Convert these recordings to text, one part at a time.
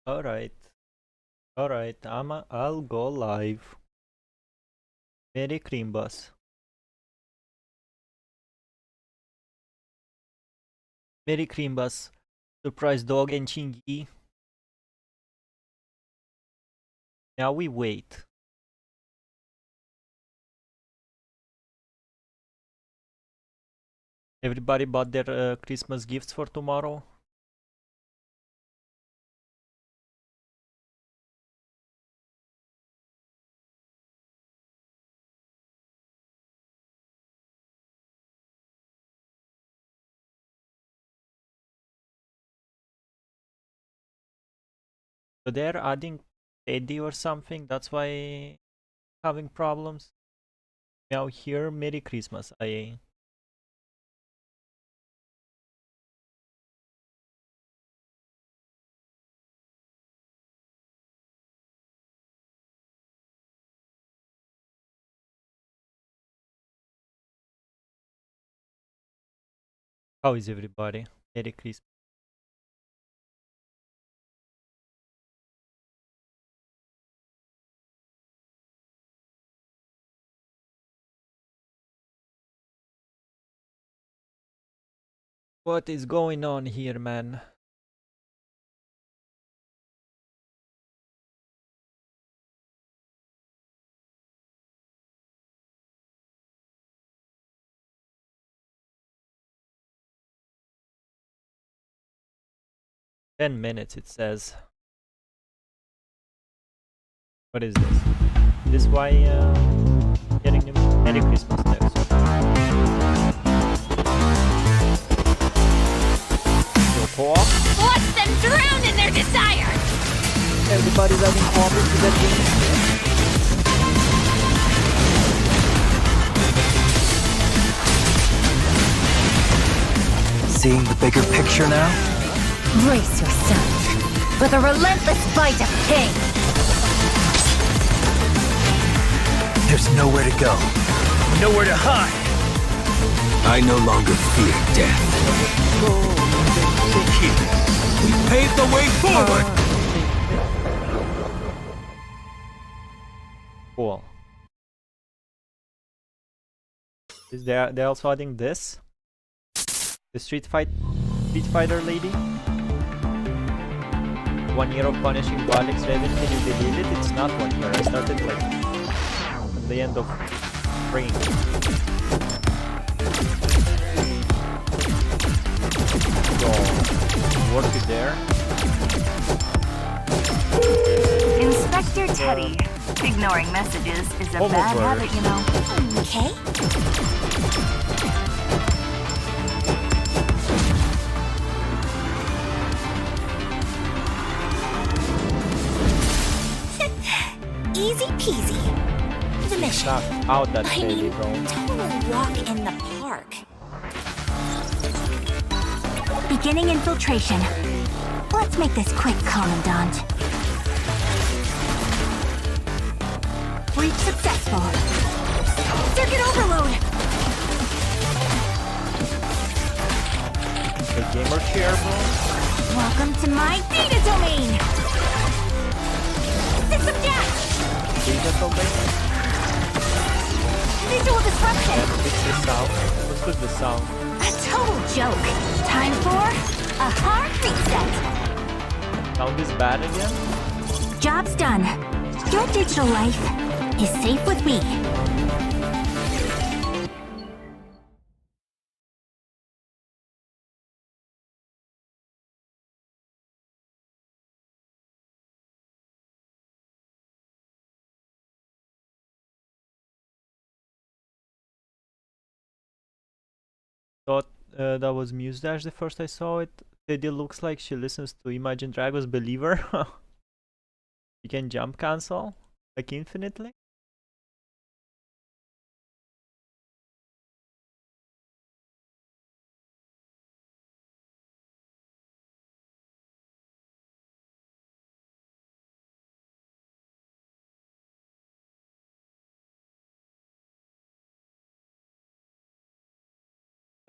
Alright. Alright, I'll go live. Merry Cream Bus. Merry Cream Bus. Surprise Dog and Chingy. Now we wait. Everybody bought their Christmas gifts for tomorrow? So they're adding Eddie or something, that's why having problems. Now here, Merry Christmas. How is everybody? Merry Christmas. What is going on here, man? $10 it says. What is this? This is why getting the Merry Christmas text. So co-op? Watch them drown in their desire! Everybody's having co-op into that game. Seeing the bigger picture now? Brace yourself for the relentless bite of pain! There's nowhere to go. Nowhere to hide. I no longer fear death. We paved the way forward! Cool. Is they're also adding this? The Street Fighter lady? 1 year of punishing Valics Raven, can you believe it? It's not 1 year. I started like at the end of spring. So work it there. Inspector Teddy. Ignoring messages is a bad habit, you know. Okay? Easy peasy. The mission. Knock out that I lady, mean, bro. total walk in the park. Beginning infiltration. Let's make this quick, Commandant. Breach successful. Circuit overload! The gamer chair, bro. Welcome to my data domain! System jack! Data domain. Visual disruption! And fix the sound. What's with the sound? A total joke. Time for a hard reset. Sound is bad again? Job's done. Your digital life is safe with me. Thought that was Mustache the first I saw it. Teddy looks like she listens to Imagine Dragons Believer. You can jump cancel like infinitely.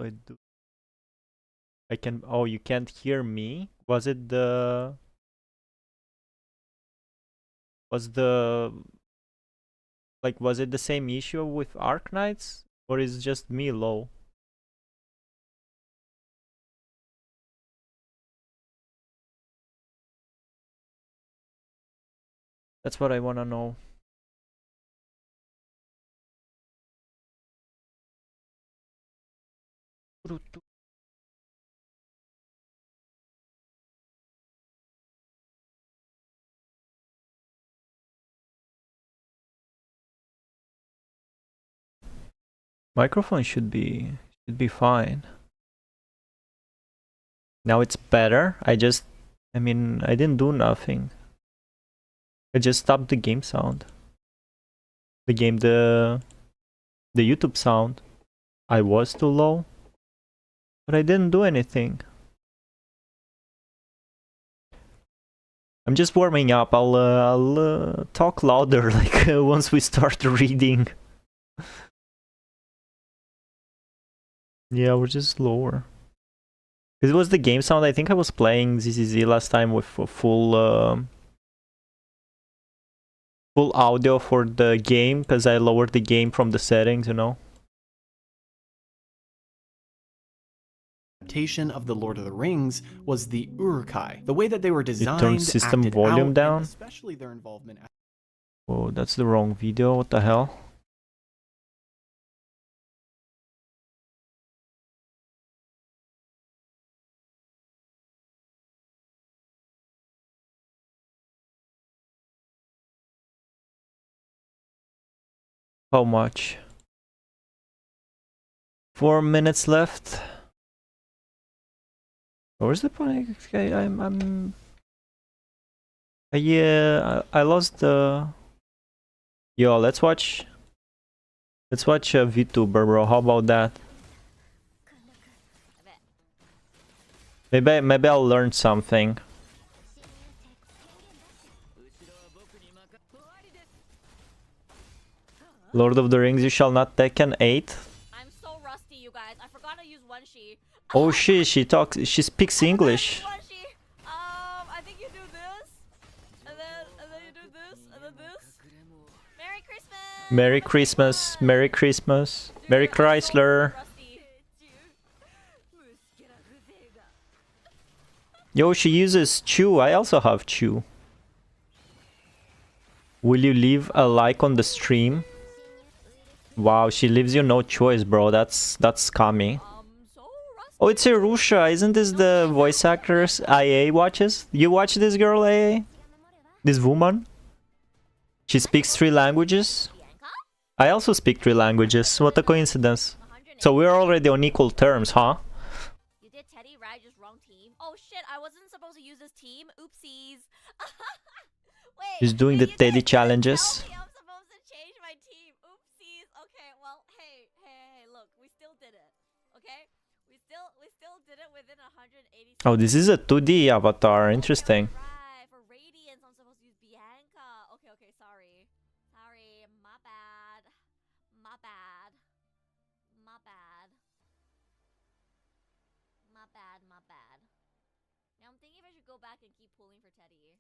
So I do. I can. Oh, you can't hear me. Was it the Was was it the same issue with Arc Knights? Or is it just me low? That's what I wanna know. Microphone should be fine. Now it's better. I mean, I didn't do nothing. I just stopped the game sound. The YouTube sound. I was too low, but I didn't do anything. I'm just warming up. I'll talk louder like once we start reading. Yeah, we're just lower. It was the game sound. I think I was playing ZZZ last time with full audio for the game because I lowered the game from the settings, you know. Adaptation of the Lord of the Rings was the Uruk-hai. The way that they were designed, turned system acted volume out, down. and especially their involvement. Oh, that's the wrong video. What the hell? How much? 4 minutes left. Where's the point? I lost the. Yo, let's watch a VTuber, bro. How about that? Maybe I'll learn something. Lord of the Rings, you shall not Tekken 8. I'm so rusty, you guys. I forgot to use one she. Oh shit, she speaks English. I think you do this, and then you do this, and then this. Merry Christmas! Merry Christmas, Merry Christmas, Merry Chrysler. Yo, she uses Chew. I also have Chew. Will you leave a like on the stream? Wow, she leaves you no choice, bro. That's scummy. Oh, it's Irusha. Isn't this the voice actress IA watches? You watch this girl, IA? This woman? She speaks 3 languages? I also speak 3 languages. What a coincidence. So we're already on equal terms, huh? You did Teddy, right? Just wrong team. Oh shit, I wasn't supposed to use this team. Oopsies. Wait, She's doing the Teddy challenges. I'm supposed to change my team. Oopsies. Okay, well, hey, look, we still did it. Okay? We still did it within 180. Oh, this is a 2D avatar. Interesting. Right, for Radiance, I'm supposed to use Bianca. Okay, sorry. Sorry, my bad. My bad. My bad. My bad, my bad. Now I'm thinking if I should go back and keep pulling for Teddy.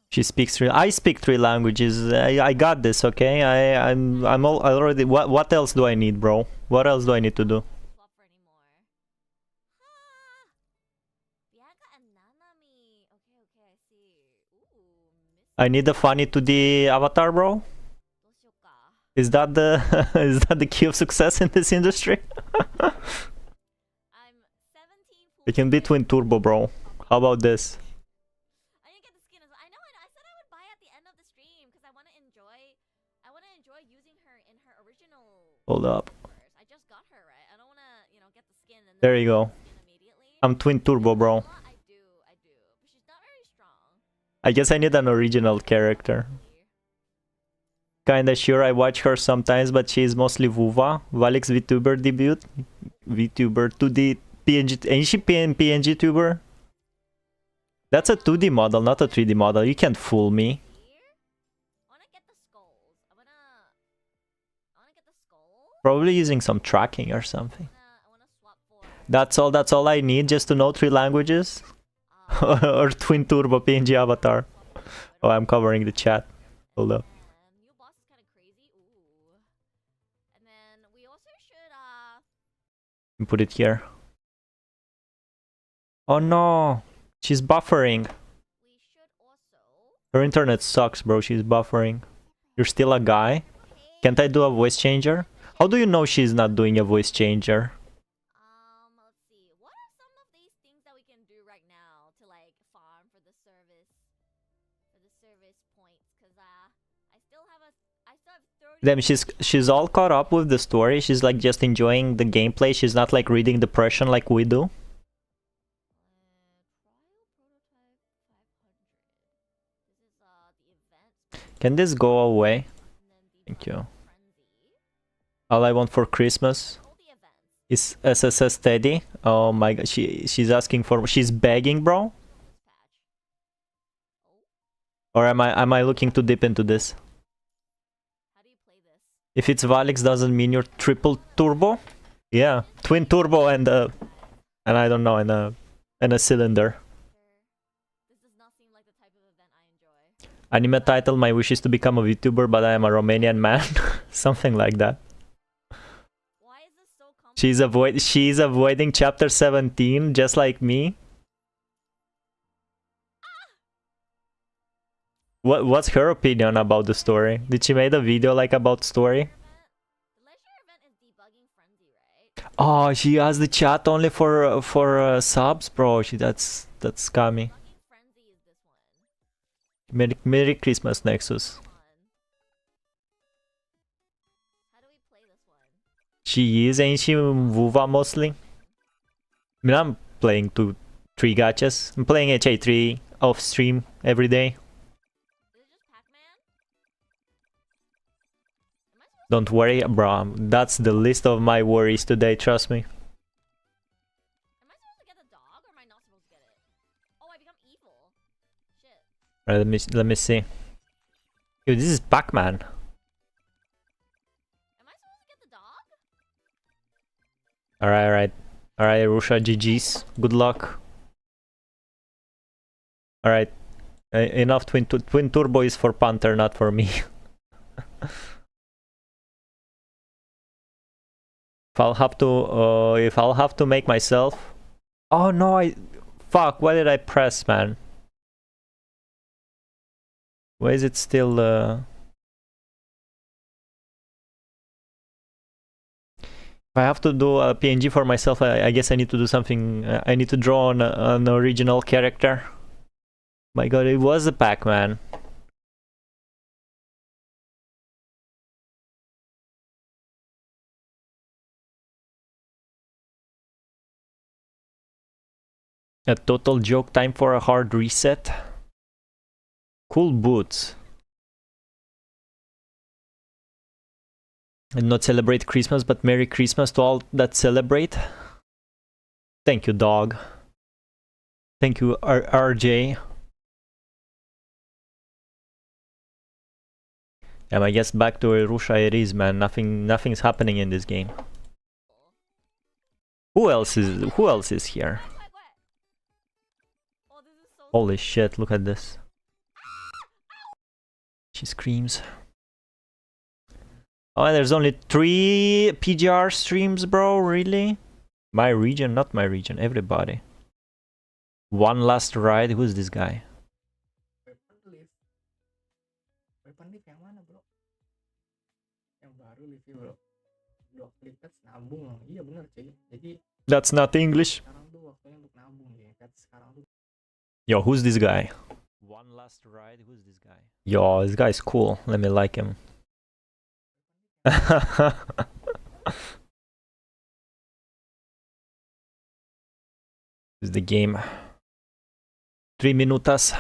She speaks 3. I speak 3 languages. I got this, okay? I'm already. What else do I need, bro? What else do I need to do? Swap for anymore. Bianca and Nanami. Okay, I see. Ooh, I need a funny 2D avatar, bro. Is that the is that the key of success in this industry? I'm 17. I can be twin turbo, bro. How about this? I didn't get the skin as well. I know. I said I would buy at the end of the stream because I want to enjoy using her in her original. Hold up. I just got her, right? I don't want to, get the skin and There you go. immediately. I'm twin turbo, bro. I do. But she's not very strong. I guess I need an original character. Kinda sure I watch her sometimes, but she's mostly Vuva. Valics VTuber debut. VTuber 2D PNG. Ain't she PNG tuber? That's a 2D model, not a 3D model. You can't fool me. I want to get the skulls. I want to get the skulls. Probably using some tracking or something. I want to swap for. That's all I need just to know 3 languages. Or twin turbo PNG avatar. Oh, I'm covering the chat. Hold up. And new boss is kind of crazy. Ooh. And then we also should Put it here. Oh no, she's buffering. we should also Her internet sucks, bro. She's buffering. You're still a guy? Can't I do a voice changer? How do you know she's not doing a voice changer? let's see. What are some of these things that we can do right now to like farm for the service points? Cause I still have 30. Damn, she's all caught up with the story. She's like just enjoying the gameplay. She's not like reading depression like we do. Can this go away? Thank you. All I want for Christmas is SSS Teddy. Oh my god, she's asking for, she's begging, bro. Or am I looking too deep into this? If it's Valics, doesn't mean you're triple turbo. Yeah, twin turbo and I don't know, and a cylinder. Anime title: My wish is to become a VTuber, but I am a Romanian man. Something like that. She's avoiding chapter 17, just like me. What's her opinion about the story? Did she make a video like about story? Oh, she has the chat only for subs, bro. That's scummy. Merry Christmas, Nexus. She is, ain't she Vuva mostly? I mean, I'm playing 3 gachas. I'm playing HA3 off stream every day. Don't worry, bro. That's the list of my worries today, trust me. Am I supposed to get the dog or am I not supposed to get it? Oh, I become evil. Shit. Alright, let me see. Yo, this is Pac-Man. Am I supposed to get the dog? Alright, Rusha, GG's. Good luck. Alright. Enough twin turbo is for Panther, not for me. If I'll have to make myself. Oh no, fuck, what did I press, man? Why is it still If I have to do a PNG for myself, I guess I need to do something. I need to draw on an original character. My god, it was a Pac-Man. A total joke, time for a hard reset. Cool boots. And not celebrate Christmas, but Merry Christmas to all that celebrate. Thank you, dog. Thank you, RJ. I guess back to Rusha it is, man. Nothing's happening in this game. Who else is here? Holy shit, look at this. She screams. Oh, and there's only 3 PGR streams, bro, really? My region, not my region, everybody. One last ride, who's this guy? That's not English. Yo, who's this guy? One last ride, who's this guy? Yo, this guy's cool. Let me like him. This is the game. 3 minutas.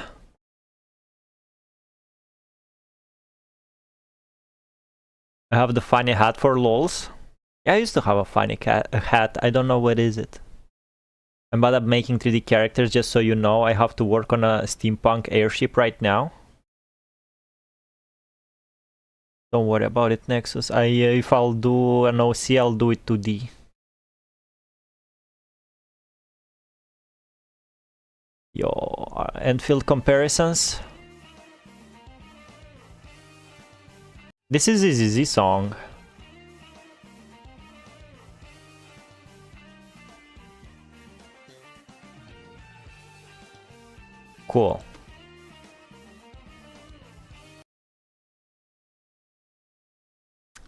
I have the funny hat for lols. Yeah, I used to have a funny hat. I don't know what is it. I'm about up making 3D characters, just so you know. I have to work on a steampunk airship right now. Don't worry about it, Nexus. If I'll do an OC, I'll do it 2D. Yo, Enfield comparisons. This is a ZZ song. Cool.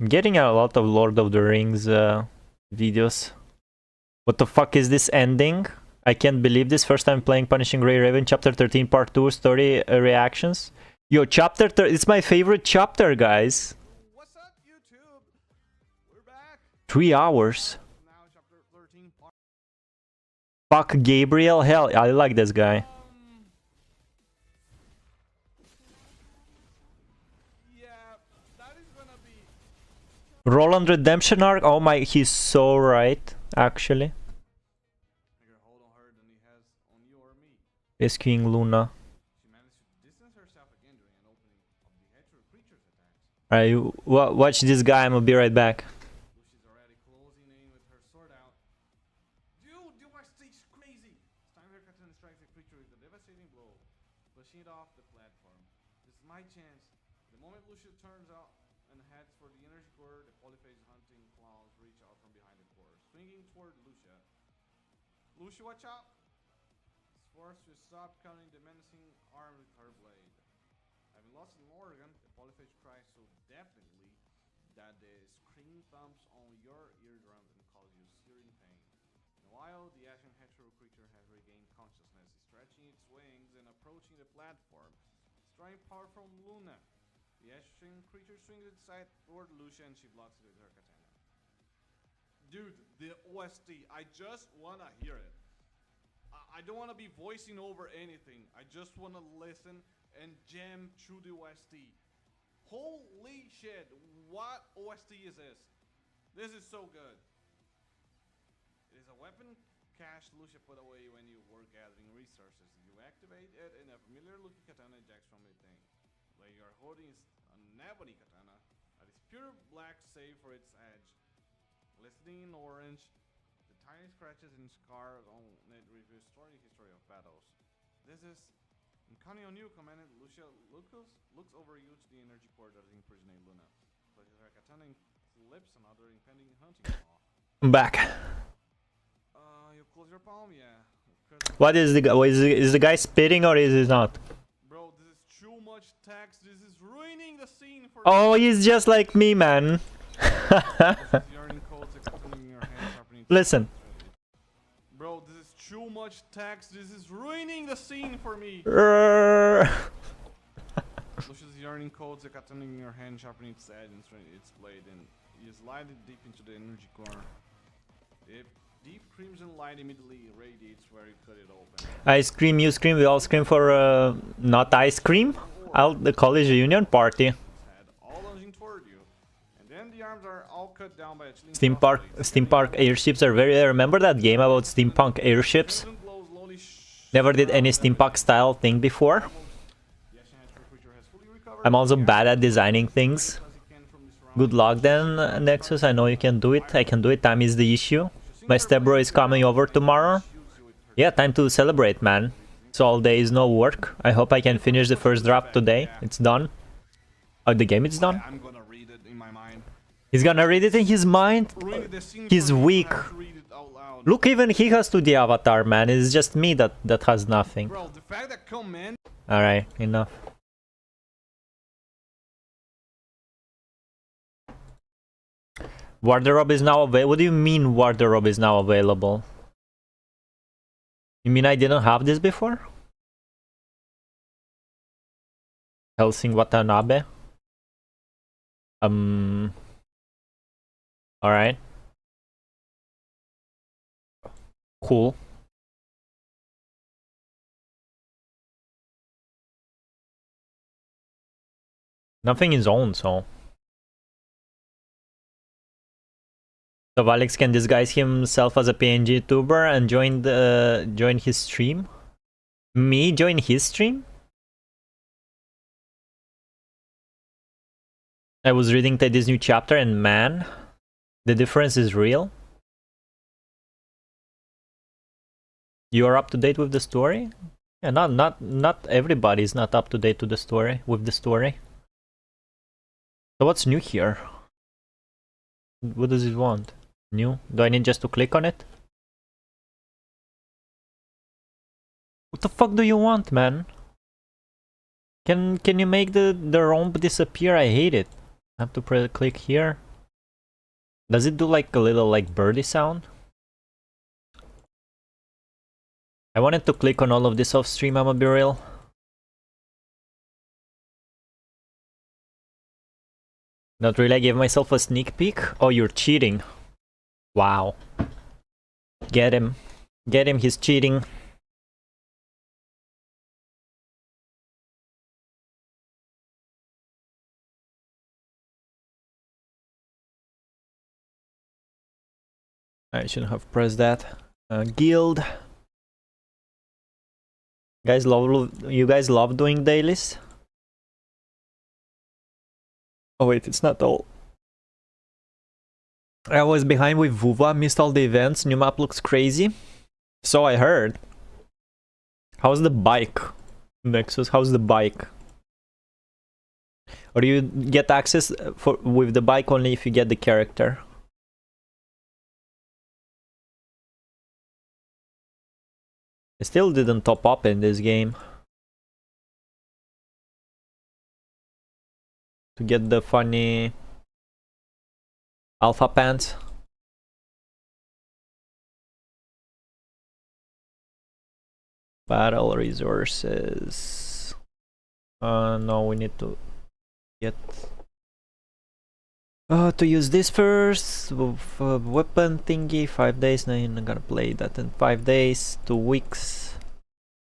I'm getting a lot of Lord of the Rings videos. What the fuck is this ending? I can't believe this. First time playing Punishing Grey Raven, chapter 13, part 2, story reactions. Yo, chapter 13, it's my favorite chapter, guys. What's up, YouTube? We're back. 3 hours. Now, chapter 13, part. Fuck Gabriel. Hell, I like this guy. Yeah, that is gonna be. Roland Redemption arc. Oh my, he's so right, actually. Bigger hold on her than he has on you or me. Rescuing Luna. She managed to distance herself again during an opening of the hetero creature's attacks. Alright, watch this guy. I'm gonna be right back. Lucy's already closing in with her sword out. Dude, you are stage crazy! It's time her katana strikes the creature with a devastating blow, pushing it off the platform. This is my chance. The moment Lucia turns out and heads for the energy core, the polyphase hunting claws reach out from behind the core, swinging toward Lucia. Lucia, watch out! Is forced to stop cutting the menacing arm with her blade. Having lost an organ, the polyphage cries so deafeningly that the scream thumps on your eardrums and causes you searing pain. Meanwhile, the ashen hetero creature has regained consciousness, stretching its wings and approaching the platform. It's drawing power from Luna. The ashen creature swings its side toward Lucia and she blocks it with her katana. Dude, the OST, I just wanna hear it. I don't wanna be voicing over anything. I just wanna listen and jam through the OST. Holy shit, what OST is this? This is so good. It is a weapon cache Lucia put away when you were gathering resources. You activate it and a familiar looking katana ejects from the thing. What you are holding is an ebony katana that is pure black save for its edge. Glistening in orange, the tiny scratches and scars on it reveal history of battles. This is... I'm counting on you, Commandant. Lucia looks over you to the energy core that is imprisoning Luna. Places her katana and clips another impending hunting claw. I'm back. You close your palm? Yeah. What is the guy? Is the guy spitting or is he not? Bro, this is too much text. This is ruining the scene for Oh, he's just like me, man. Listen. Bro, this is too much text. This is ruining the scene for me. Lucia's yearning codes, the katana in your hand, sharpening its edge and straining its blade, and you slide it deep into the energy core. The deep crimson light immediately radiates where you cut it open. I scream, you scream, we all scream for not ice cream. The college reunion party. All lunging toward you, and then the arms are all cut down by a chilling Steampunk airships are very... Remember that game about steampunk airships? Never did any steampunk style thing before. I'm also bad at designing things. Good luck then, Nexus. I know you can do it. I can do it. Time is the issue. My stepbro is coming over tomorrow. Yeah, time to celebrate, man. So all day is no work. I hope I can finish the first draft today. It's done. Oh, the game is done? I'm gonna read it in my mind. He's gonna read it in his mind? He's weak. Look, even he has 2D avatar, man. It's just me that has nothing. Bro, the fact that command... Alright, enough. Wardrobe is now available. What do you mean wardrobe is now available? You mean I didn't have this before? Helsing Watanabe? Alright. Cool. Nothing is owned, so... So Valics can disguise himself as a PNG tuber and join his stream? Me join his stream? I was reading Teddy's new chapter and man, the difference is real. You are up to date with the story? Yeah, not everybody is not up to date with the story. So what's new here? What does it want? New? Do I need just to click on it? What the fuck do you want, man? Can you make the romp disappear? I hate it. I have to click here. Does it do like a little like birdie sound? I wanted to click on all of this off stream, I'ma be real. Not really, I gave myself a sneak peek. Oh, you're cheating. Wow. Get him. Get him, he's cheating. I shouldn't have pressed that. Guild. Guys you guys love doing dailies? Oh wait, it's not all. I was behind with Vuva, missed all the events, new map looks crazy. So I heard. How's the bike? Nexus, how's the bike? Or do you get access with the bike only if you get the character? I still didn't top up in this game. To get the funny alpha pants. Battle resources. No, we need to get to use this first. Weapon thingy, 5 days. Now I'm not gonna play that in 5 days. 2 weeks.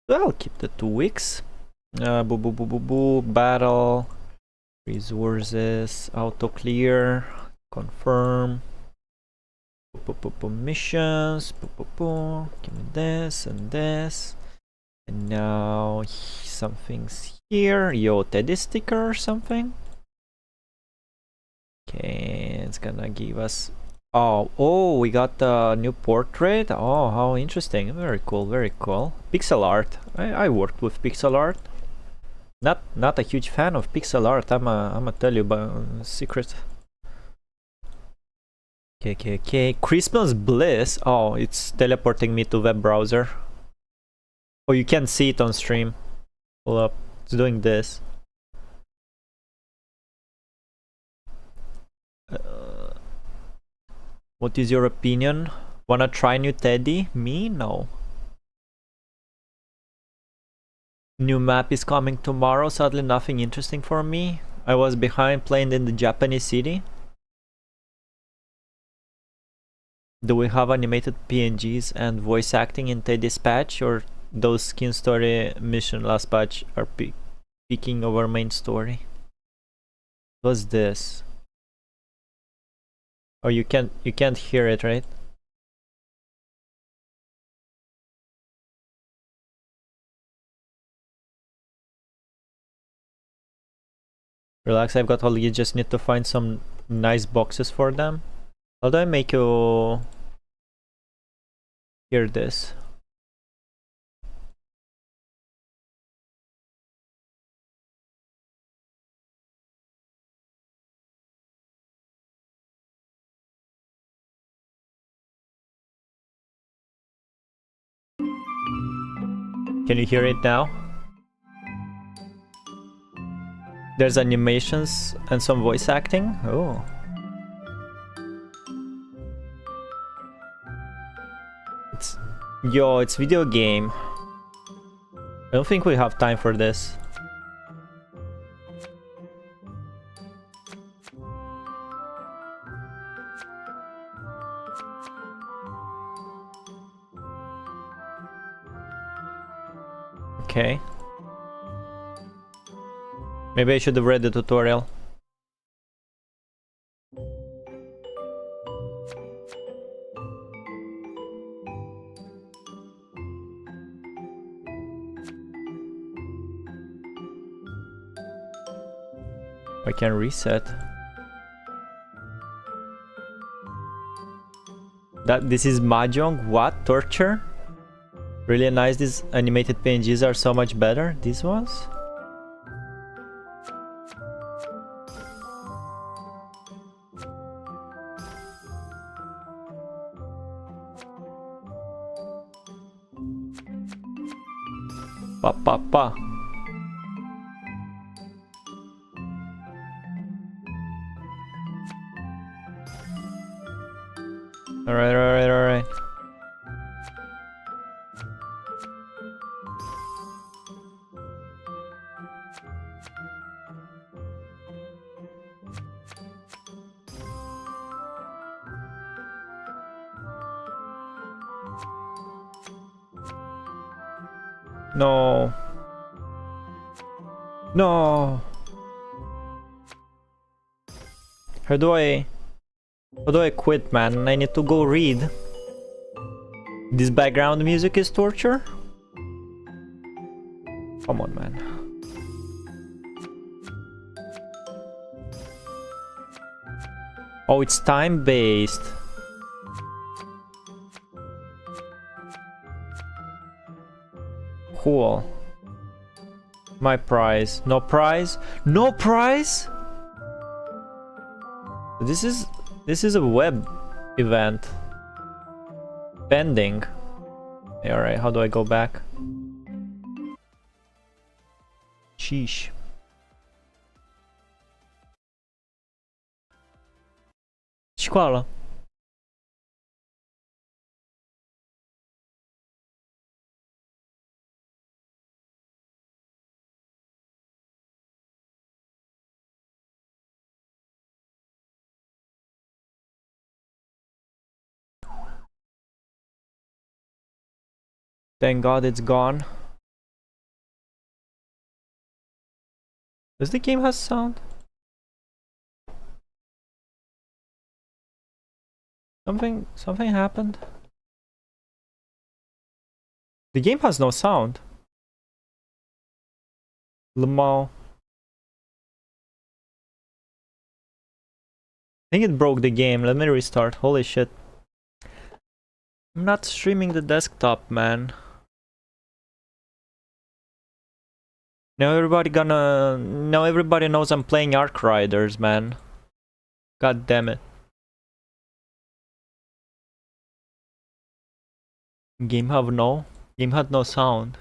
Well, I'll keep the 2 weeks. Battle resources, auto clear, confirm. Missions. Give me this and this. And now something's here. Yo, Teddy sticker or something. Okay, it's gonna give us. Oh, we got the new portrait. Oh, how interesting! Very cool, very cool. Pixel art. I worked with pixel art. Not a huge fan of pixel art. I'ma tell you about secret. Okay. Christmas bliss. Oh, it's teleporting me to web browser. Oh, you can't see it on stream. Pull up. It's doing this. What is your opinion? Wanna try new Teddy? Me? No. New map is coming tomorrow. Sadly, nothing interesting for me. I was behind playing in the Japanese city. Do we have animated PNGs and voice acting in Teddy's patch, or those skin story mission last patch are peeking over main story? What's this? Oh, you can't hear it, right? Relax, I've got all. You just need to find some nice boxes for them. How do I make you hear this? Can you hear it now? There's animations and some voice acting. Oh. It's video game. I don't think we have time for this. Okay. Maybe I should have read the tutorial. I can reset. This is mahjong? What? Torture? Really nice. These animated PNGs are so much better. These ones? Pa pa pa. Alright, alright, alright. No. No. How do I quit, man? I need to go read. This background music is torture? Come on, man. Oh, it's time-based. Cool. My prize. No prize? No prize? This is a web event. Pending. Alright, how do I go back? Sheesh. Școală. Thank God it's gone. Does the game have sound? Something happened? The game has no sound. Lemao. I think it broke the game. Let me restart. Holy shit. I'm not streaming the desktop, man. Now everybody knows I'm playing Arc Riders, man. God damn it. Game had no sound.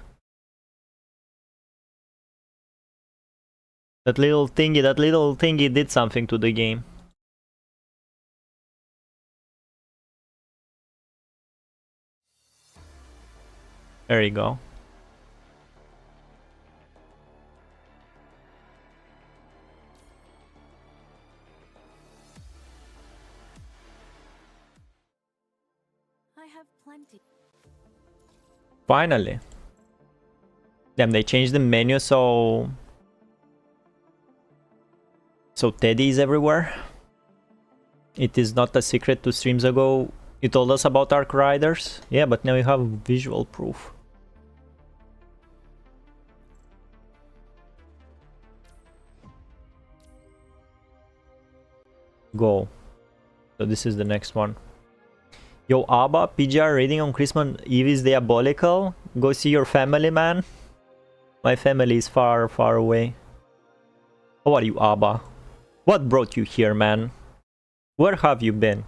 That little thingy did something to the game. There you go. I have plenty. Finally. Damn, they changed the menu so Teddy is everywhere. It is not a secret 2 streams ago. You told us about Arc Riders? Yeah, but now you have visual proof. Go. So this is the next one. Yo, Abba, PGR raiding on Christmas Eve is diabolical. Go see your family, man. My family is far, far away. How are you, Abba? What brought you here, man? Where have you been?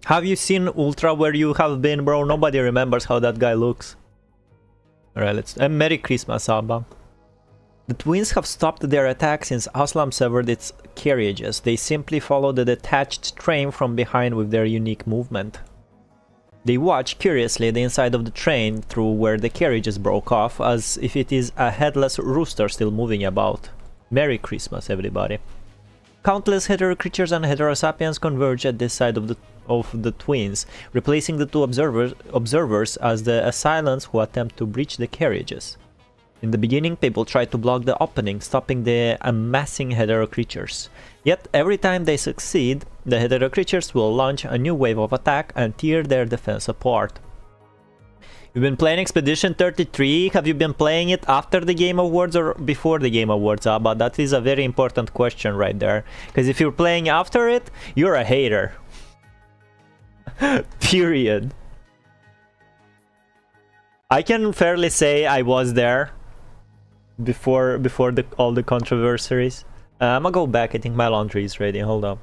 Have you seen Ultra where you have been, bro? Nobody remembers how that guy looks. Alright, let's... Merry Christmas, Abba. The twins have stopped their attack since Aslam severed its carriages. They simply follow the detached train from behind with their unique movement. They watch curiously the inside of the train through where the carriages broke off, as if it is a headless rooster still moving about. Merry Christmas, everybody. Countless hetero creatures and heterosapiens converge at this side of the twins, replacing the two observers as the assailants who attempt to breach the carriages. In the beginning, people try to block the opening, stopping the amassing hetero creatures. Yet, every time they succeed, the hetero creatures will launch a new wave of attack and tear their defense apart. You've been playing Expedition 33? Have you been playing it after the Game Awards or before the Game Awards, Abba? That is a very important question right there. Because if you're playing after it, you're a hater. Period. I can fairly say I was there before all the controversies. I'm gonna go back. I think my laundry is ready. Hold up.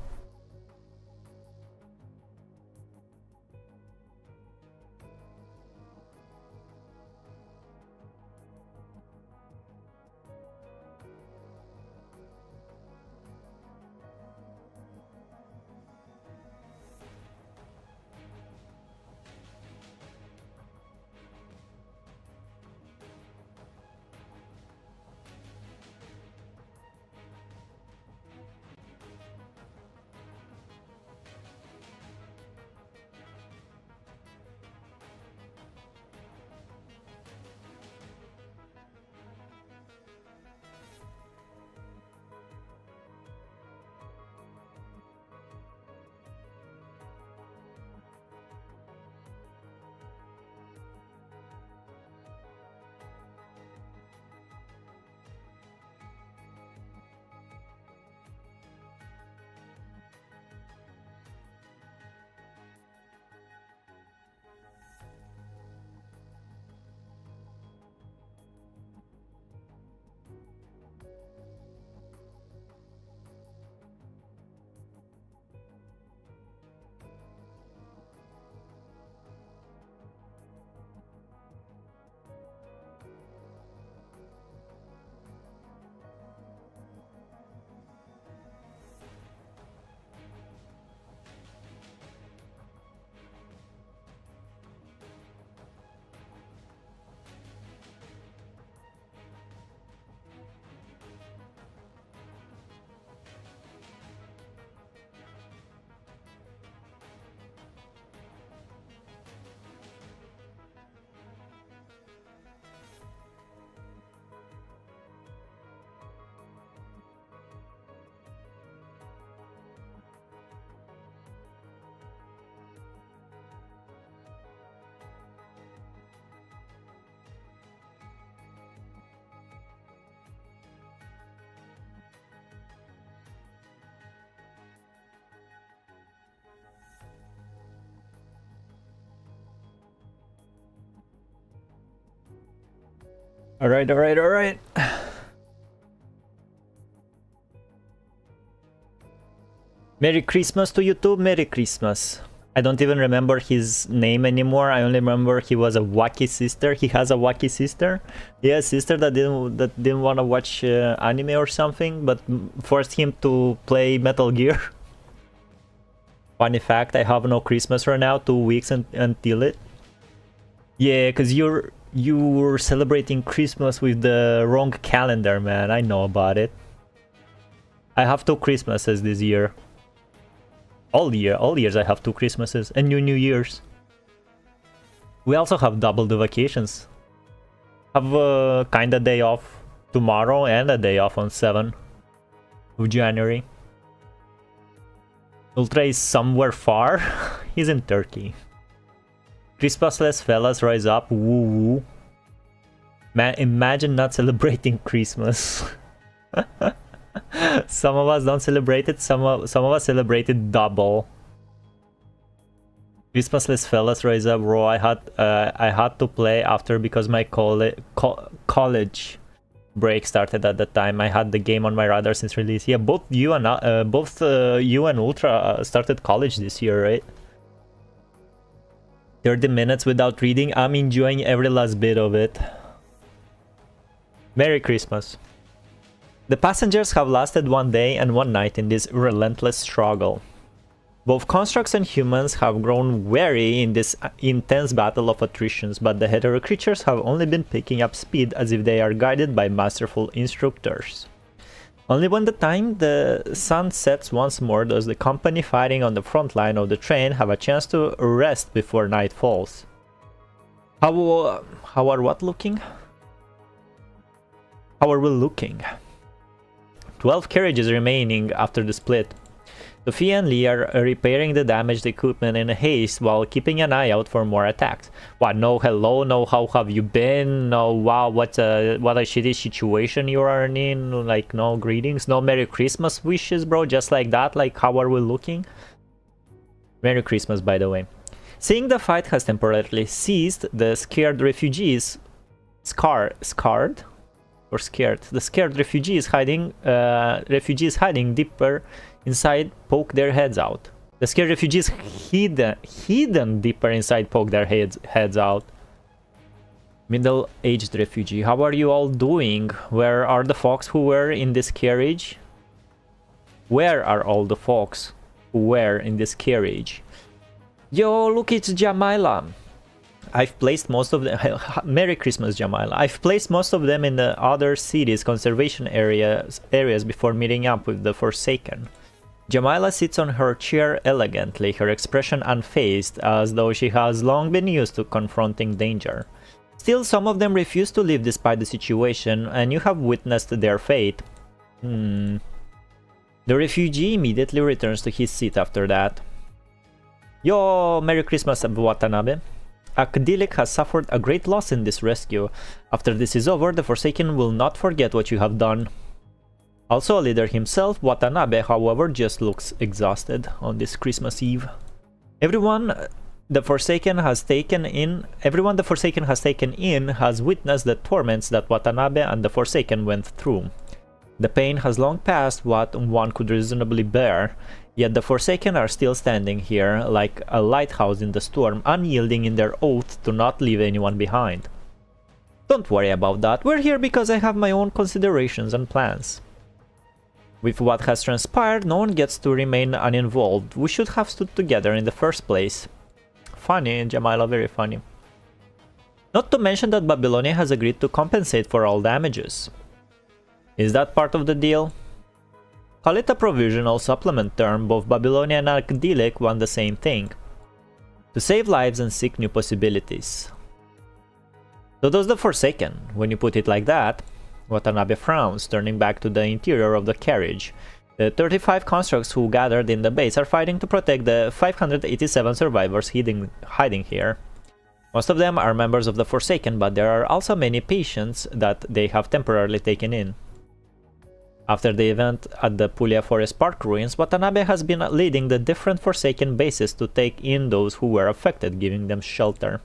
Alright, alright, alright. Merry Christmas to you too, Merry Christmas. I don't even remember his name anymore. I only remember he was a wacky sister. He has a wacky sister. Yeah, a sister that didn't want to watch anime or something, but forced him to play Metal Gear. Funny fact, I have no Christmas right now, 2 weeks until it. Yeah, because you were celebrating Christmas with the wrong calendar, man. I know about it. I have 2 Christmases this year. All years I have 2 Christmases and New Year's. We also have double the vacations. Have a kinda day off tomorrow and a day off on 7th of January. Ultra is somewhere far. He's in Turkey. Christmasless fellas rise up. Woo woo. Man, imagine not celebrating Christmas. Some of us don't celebrate it, some of us celebrate it double. Christmasless fellas rise up, bro. I had to play after because my college break started at the time. I had the game on my radar since release. Yeah, both you and Ultra started college this year, right? 30 minutes without reading. I'm enjoying every last bit of it. Merry Christmas. The passengers have lasted 1 day and 1 night in this relentless struggle. Both constructs and humans have grown weary in this intense battle of attritions, but the hetero creatures have only been picking up speed as if they are guided by masterful instructors. Only when the sun sets once more does the company fighting on the front line of the train have a chance to rest before night falls. How are what looking? How are we looking? 12 carriages remaining after the split. Sophia and Lee are repairing the damaged equipment in haste while keeping an eye out for more attacks. What? No hello, no how have you been, no wow, what a shitty situation you are in, like no greetings, no Merry Christmas wishes, bro, just like that, like how are we looking? Merry Christmas, by the way. Seeing the fight has temporarily ceased, the scared refugees... Scared? Or scared. The scared refugees hiding deeper inside poke their heads out. The scared refugees hidden deeper inside poke their heads out. Middle-aged refugee, how are you all doing? Where are the folks who were in this carriage? Where are all the folks who were in this carriage? Yo, look, it's Jamila. I've placed most of them. Merry Christmas, Jamila. I've placed most of them in the other cities' conservation areas before meeting up with the Forsaken. Jamila sits on her chair elegantly, her expression unfazed, as though she has long been used to confronting danger. Still, some of them refuse to leave despite the situation, and you have witnessed their fate. The refugee immediately returns to his seat after that. Yo, Merry Christmas, Watanabe. Akdilik has suffered a great loss in this rescue. After this is over, the Forsaken will not forget what you have done. Also a leader himself, Watanabe, however, just looks exhausted on this Christmas Eve. Everyone the Forsaken has taken in has witnessed the torments that Watanabe and the Forsaken went through. The pain has long passed what one could reasonably bear, yet the Forsaken are still standing here, like a lighthouse in the storm, unyielding in their oath to not leave anyone behind. Don't worry about that, we're here because I have my own considerations and plans. With what has transpired, no one gets to remain uninvolved. We should have stood together in the first place. Funny, Jamila, very funny. Not to mention that Babylonia has agreed to compensate for all damages. Is that part of the deal? Call it a provisional supplement term, both Babylonia and Akdilik want the same thing. To save lives and seek new possibilities. So does the Forsaken, when you put it like that. Watanabe frowns, turning back to the interior of the carriage. The 35 constructs who gathered in the base are fighting to protect the 587 survivors hiding here. Most of them are members of the Forsaken, but there are also many patients that they have temporarily taken in. After the event at the Puglia Forest Park ruins, Watanabe has been leading the different Forsaken bases to take in those who were affected, giving them shelter.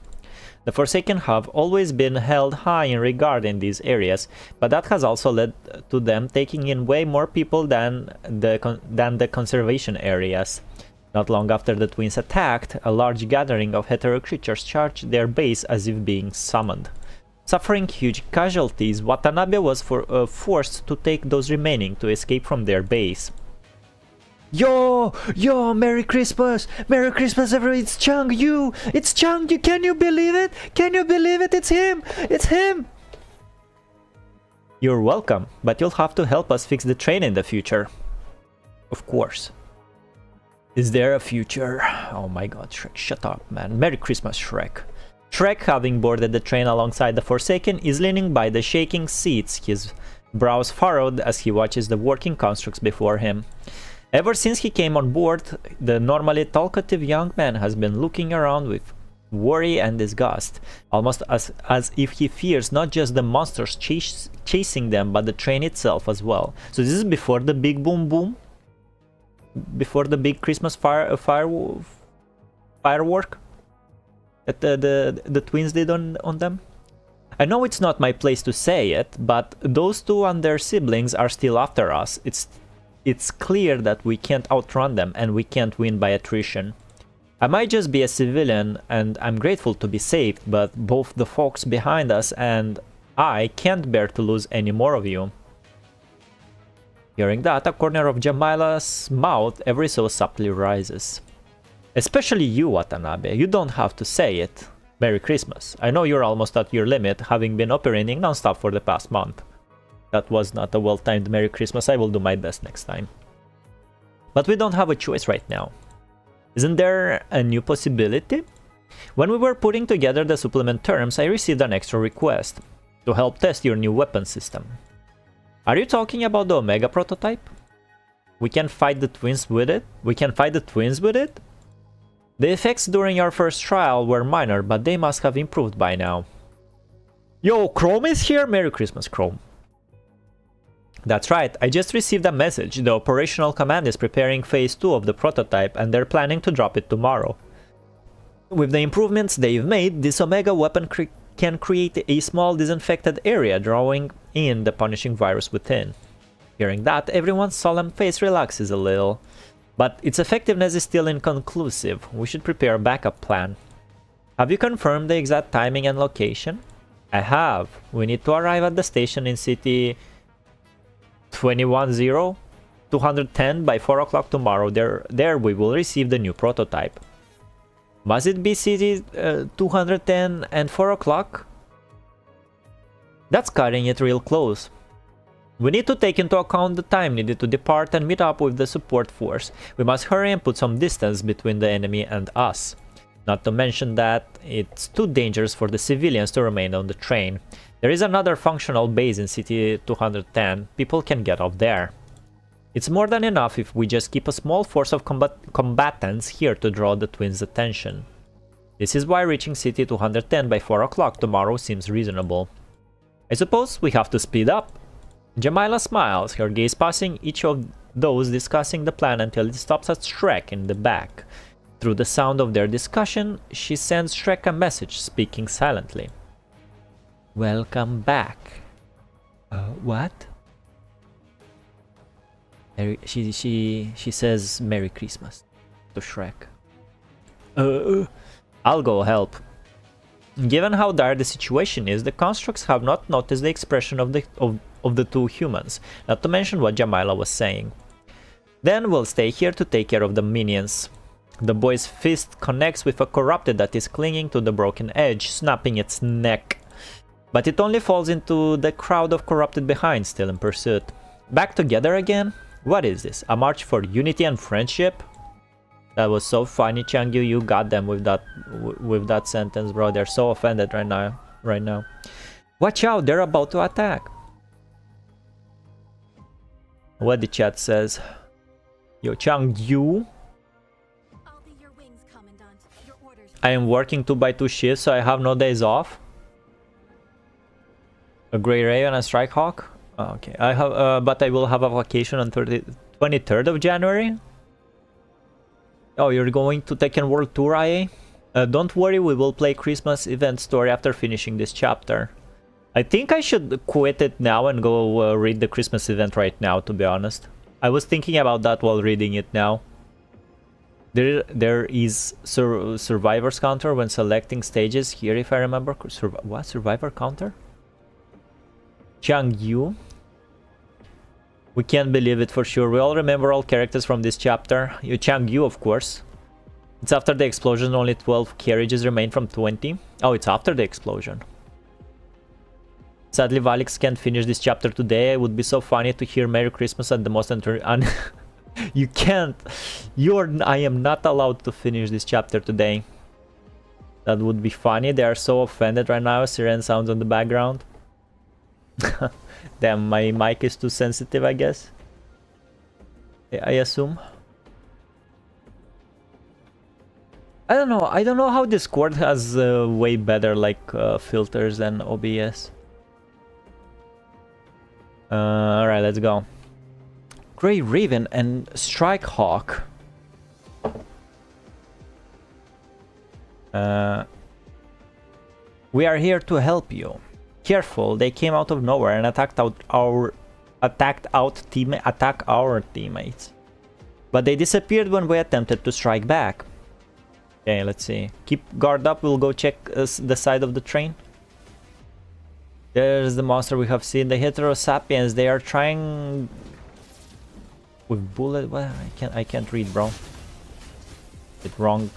The Forsaken have always been held high in regard in these areas, but that has also led to them taking in way more people than the conservation areas. Not long after the twins attacked, a large gathering of hetero creatures charged their base as if being summoned. Suffering huge casualties, Watanabe was forced to take those remaining to escape from their base. Yo! Yo! Merry Christmas! Merry Christmas, everyone! It's Chang Yu! It's Chang Yu! Can you believe it? Can you believe it? It's him! It's him! You're welcome, but you'll have to help us fix the train in the future. Of course. Is there a future? Oh my god, Shrek, shut up, man. Merry Christmas, Shrek. Shrek, having boarded the train alongside the Forsaken, is leaning by the shaking seats, his brows furrowed as he watches the working constructs before him. Ever since he came on board, the normally talkative young man has been looking around with worry and disgust, almost as if he fears not just the monsters chasing them, but the train itself as well. So this is before the big boom boom? Before the big Christmas firework that the twins did on them? I know it's not my place to say it, but those two and their siblings are still after us. It's clear that we can't outrun them and we can't win by attrition. I might just be a civilian and I'm grateful to be saved, but both the folks behind us and I can't bear to lose any more of you. Hearing that, a corner of Jamila's mouth every so subtly rises. Especially you, Watanabe, you don't have to say it. Merry Christmas. I know you're almost at your limit, having been operating non-stop for the past month. That was not a well-timed Merry Christmas. I will do my best next time. But we don't have a choice right now. Isn't there a new possibility? When we were putting together the supplement terms, I received an extra request to help test your new weapon system. Are you talking about the Omega prototype? We can fight the twins with it? The effects during our first trial were minor, but they must have improved by now. Yo, Chrome is here? Merry Christmas, Chrome. That's right, I just received a message. The operational command is preparing phase 2 of the prototype and they're planning to drop it tomorrow. With the improvements they've made, this Omega weapon can create a small disinfected area, drawing in the punishing virus within. Hearing that, everyone's solemn face relaxes a little. But its effectiveness is still inconclusive. We should prepare a backup plan. Have you confirmed the exact timing and location? I have. We need to arrive at the station in City 210 by 4 o'clock tomorrow. There we will receive the new prototype. Must it be City 210 and 4 o'clock? That's cutting it real close. We need to take into account the time needed to depart and meet up with the support force. We must hurry and put some distance between the enemy and us. Not to mention that it's too dangerous for the civilians to remain on the train. There is another functional base in City 210. People can get off there. It's more than enough if we just keep a small force of combatants here to draw the twins' attention. This is why reaching City 210 by 4 o'clock tomorrow seems reasonable. I suppose we have to speed up. Jamila smiles, her gaze passing each of those discussing the plan until it stops at Shrek in the back. Through the sound of their discussion, she sends Shrek a message, speaking silently. Welcome back. What? She says Merry Christmas to Shrek. I'll go help. Given how dire the situation is, the constructs have not noticed the expression of the two humans, not to mention what Jamila was saying. Then we'll stay here to take care of the minions. The boy's fist connects with a corrupted that is clinging to the broken edge, snapping its neck. But it only falls into the crowd of corrupted behind, still in pursuit. Back together again? What is this? A march for unity and friendship? That was so funny, Changyu. You got them with that sentence, bro. They're so offended right now. Watch out, they're about to attack. What the chat says. Yo, Changyu. I am working 2x2 shifts, so I have no days off. A Grey Raven and a Strike Hawk? Oh, okay. I have, but I will have a vacation on 23rd of January. Oh, you're going to Tekken World Tour, IA? Don't worry, we will play Christmas event story after finishing this chapter. I think I should quit it now and go read the Christmas event right now, to be honest. I was thinking about that while reading it now. There is survivor's counter when selecting stages here, if I remember. What? Survivor counter? Changyu. We can't believe it for sure. We all remember all characters from this chapter. Changyu, of course. It's after the explosion, only 12 carriages remain from 20. Oh, it's after the explosion. Sadly, Valics can't finish this chapter today. It would be so funny to hear Merry Christmas at the most You can't. I am not allowed to finish this chapter today. That would be funny. They are so offended right now. Siren sounds on the background. Damn, my mic is too sensitive, I guess. I assume. I don't know. I don't know how Discord has way better like filters than OBS. Alright, let's go. Grey Raven and Strike Hawk. We are here to help you. Careful, they came out of nowhere and attacked our teammates. But they disappeared when we attempted to strike back. Okay, let's see. Keep guard up, we'll go check the side of the train. There's the monster we have seen, the Heterosapiens. They are trying with bullet. Well, I can't read, bro. It wrong.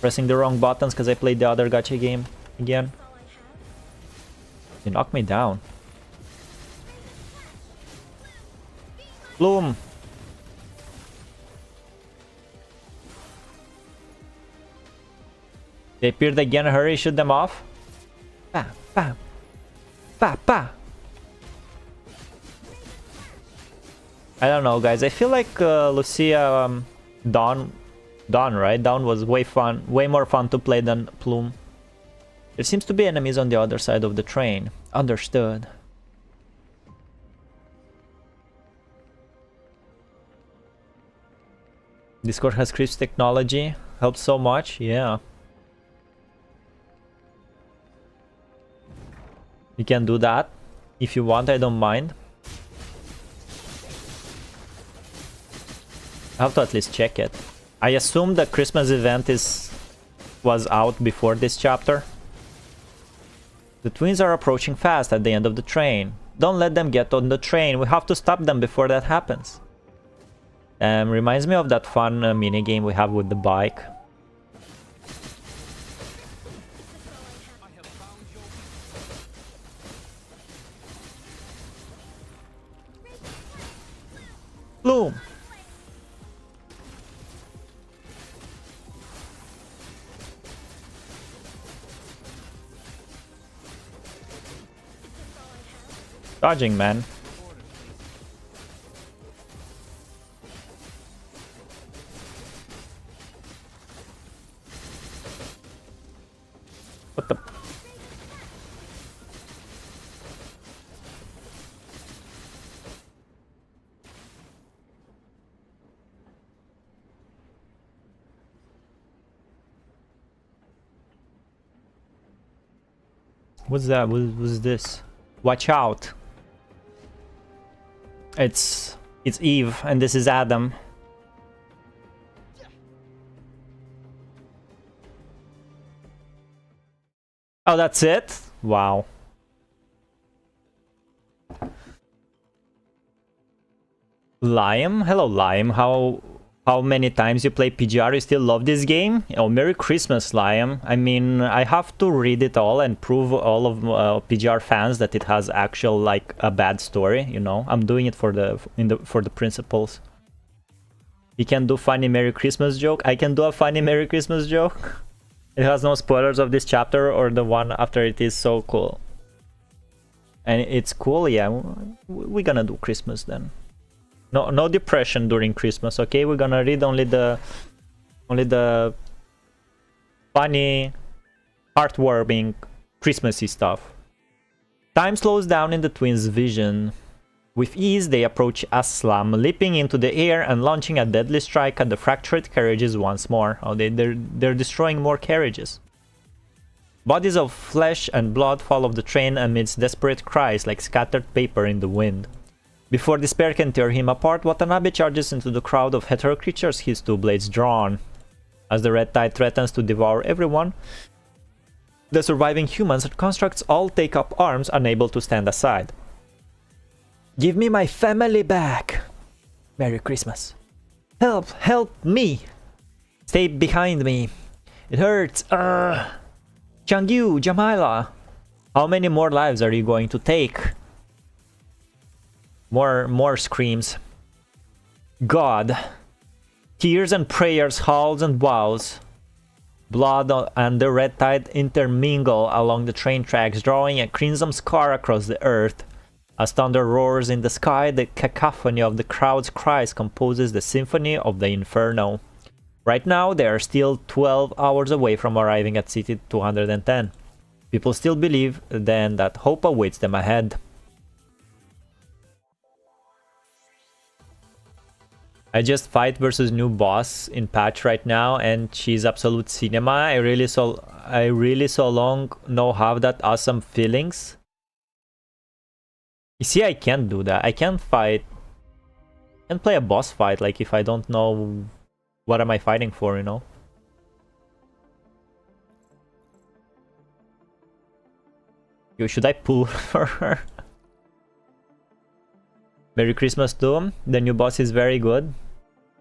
Pressing the wrong buttons because I played the other gacha game again. You knocked me down. Plume. They appeared again. Hurry, shoot them off. Bam, bam. Pa, pa. I don't know, guys. I feel like Lucia, Dawn, right? Dawn was way more fun to play than Plume. There seems to be enemies on the other side of the train. Understood. Discord has crisp technology. Helps so much. Yeah. You can do that if you want, I don't mind. I have to at least check it. I assume the Christmas event was out before this chapter. The twins are approaching fast at the end of the train. Don't let them get on the train. We have to stop them before that happens. Reminds me of that fun mini game we have with the bike. Plume. Dodging, man. What the? What's that? What's this? Watch out. It's Eve, and this is Adam. Oh, that's it? Wow. Liam? Hello, Liam. How many times you play PGR? You still love this game? Oh, Merry Christmas, Liam. I mean, I have to read it all and prove all of PGR fans that it has actual like a bad story. You know, I'm doing it for the principles. You can do funny Merry Christmas joke. I can do a funny Merry Christmas joke. It has no spoilers of this chapter or the one after. It is so cool. And it's cool, yeah. We're gonna do Christmas then. No depression during Christmas, okay? We're gonna read only the funny, heartwarming, Christmassy stuff. Time slows down in the twins' vision. With ease, they approach Aslam, leaping into the air and launching a deadly strike at the fractured carriages once more. Oh, they're destroying more carriages. Bodies of flesh and blood fall off the train amidst desperate cries like scattered paper in the wind. Before despair can tear him apart, Watanabe charges into the crowd of hetero creatures, his two blades drawn. As the red tide threatens to devour everyone, the surviving humans and constructs all take up arms, unable to stand aside. Give me my family back! Merry Christmas. Help! Help me! Stay behind me. It hurts. Changyu, Jamila. How many more lives are you going to take? More screams. God. Tears and prayers, howls and vows. Blood and the red tide intermingle along the train tracks, drawing a crimson scar across the earth. As thunder roars in the sky, the cacophony of the crowd's cries composes the symphony of the inferno. Right now, they are still 12 hours away from arriving at City 210. People still believe then that hope awaits them ahead. I just fight versus new boss in patch right now, and she's absolute cinema. I really so long know have that awesome feelings. You see, I can't do that. I can't fight. I can't play a boss fight like if I don't know what am I fighting for, you know? Yo, should I pull for her? Merry Christmas Doom. The new boss is very good.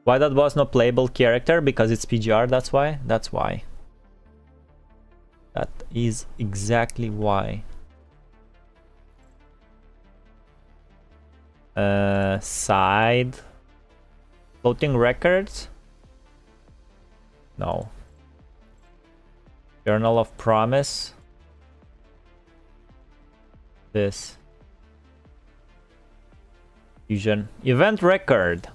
Why that boss not playable character? Because it's PGR, that's why? That's why. That is exactly why. Side. Floating records? No. Journal of Promise. This. Fusion. Event record.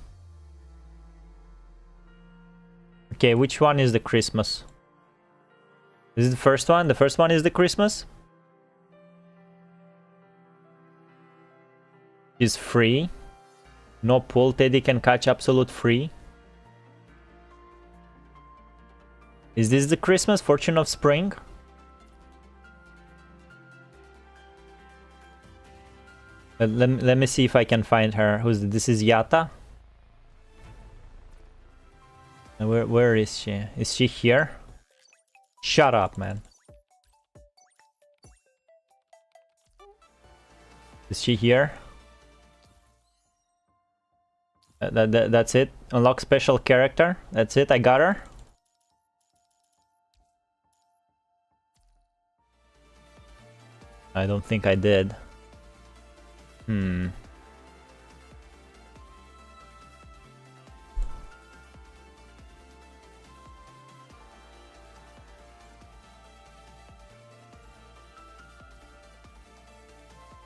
Okay, which one is the Christmas? Is it the first one? The first one is the Christmas? Is free. No pull. Teddy can catch absolute free. Is this the Christmas? Fortune of Spring? Let me see if I can find her. This is Yata? Where is she? Is she here? Shut up, man. Is she here? That's it. Unlock special character. That's it. I got her. I don't think I did.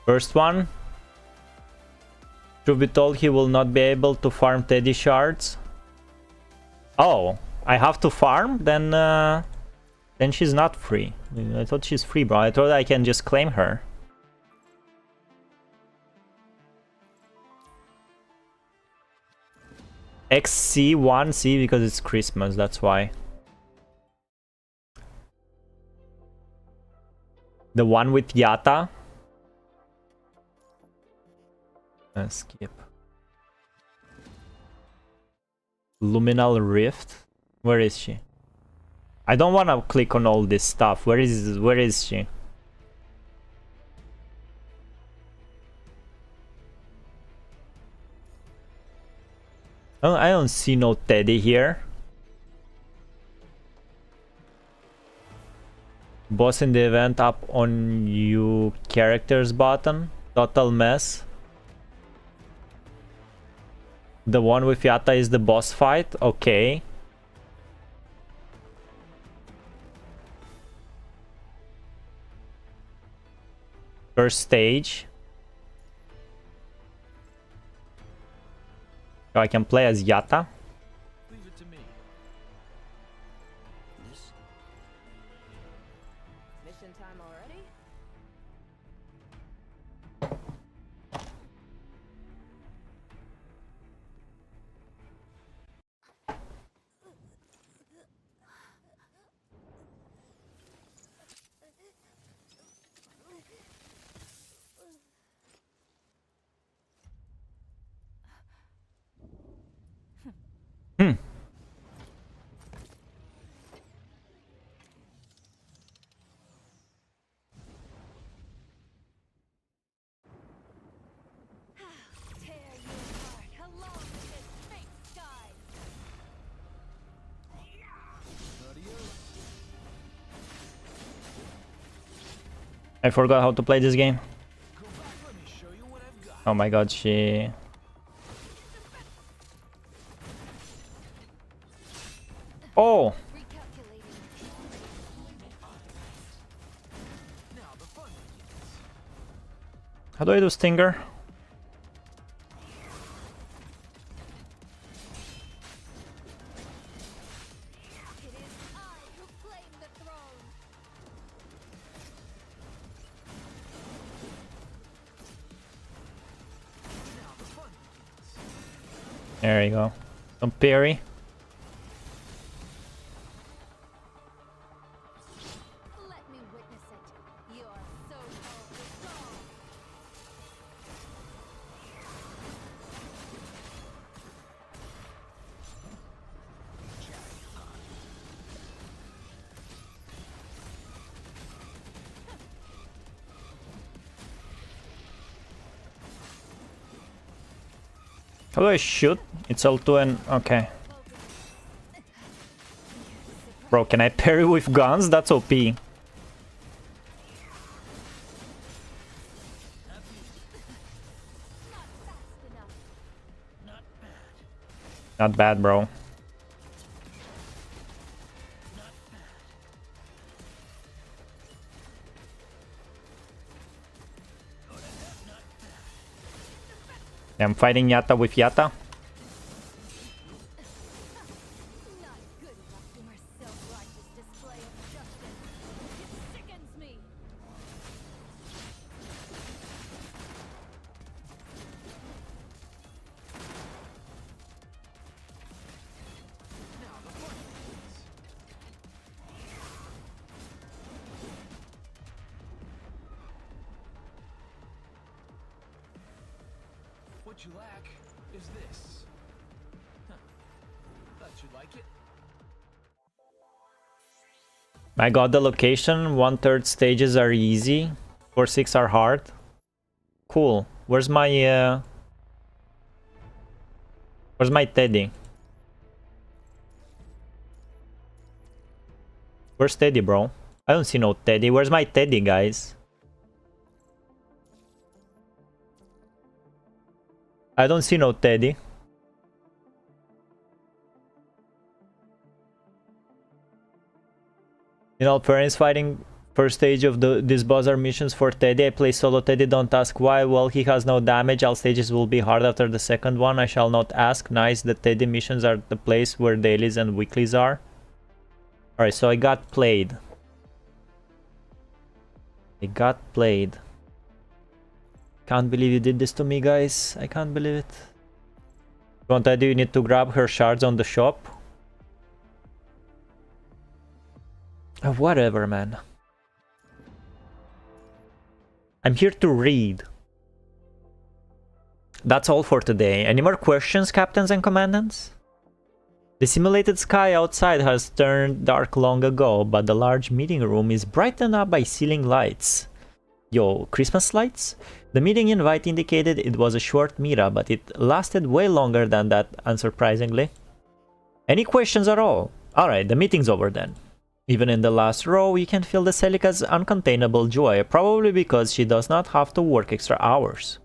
First one. Truth be told, he will not be able to farm Teddy shards. Oh, I have to farm? Then she's not free. I thought she's free, bro. I thought I can just claim her. XC1C because it's Christmas, that's why. The one with Yata. Skip. Luminal Rift. Where is she? I don't want to click on all this stuff. Where is she? Oh, I don't see no Teddy here. Boss in the event up on you characters button. Total mess. The one with Yata is the boss fight. Okay. First stage. So I can play as Yata. Leave it to me. Mission time already? I forgot how to play this game. Oh my god, she... Oh! How do I do Stinger? There you go. Some parry. Let me witness it. You are so strong. How do I shoot? It's L2 and... okay. Bro, can I parry with guns? That's OP. Not bad, bro. I'm fighting Yatta with Yatta. Not good enough for your self-righteous display of justice. It sickens me. What you lack is this. Huh. Thought you'd like it. I got the location. 1/3 stages are easy. 4/6 are hard. Cool. Where's my Teddy? Where's Teddy, bro? I don't see no Teddy. Where's my Teddy, guys? I don't see no Teddy. In all fairness, fighting first stage of this boss are missions for Teddy. I play solo Teddy, don't ask why. Well, he has no damage. All stages will be hard after the second one. I shall not ask. Nice, the Teddy missions are the place where dailies and weeklies are. Alright, so I got played. Can't believe you did this to me, guys. I can't believe it. You want Teddy, you need to grab her shards on the shop. Whatever, man. I'm here to read. That's all for today. Any more questions, captains and commandants? The simulated sky outside has turned dark long ago, but the large meeting room is brightened up by ceiling lights. Yo, Christmas lights? The meeting invite indicated it was a short meetup, but it lasted way longer than that, unsurprisingly. Any questions at all? Alright, the meeting's over then. Even in the last row, you can feel the Celica's uncontainable joy, probably because she does not have to work extra hours.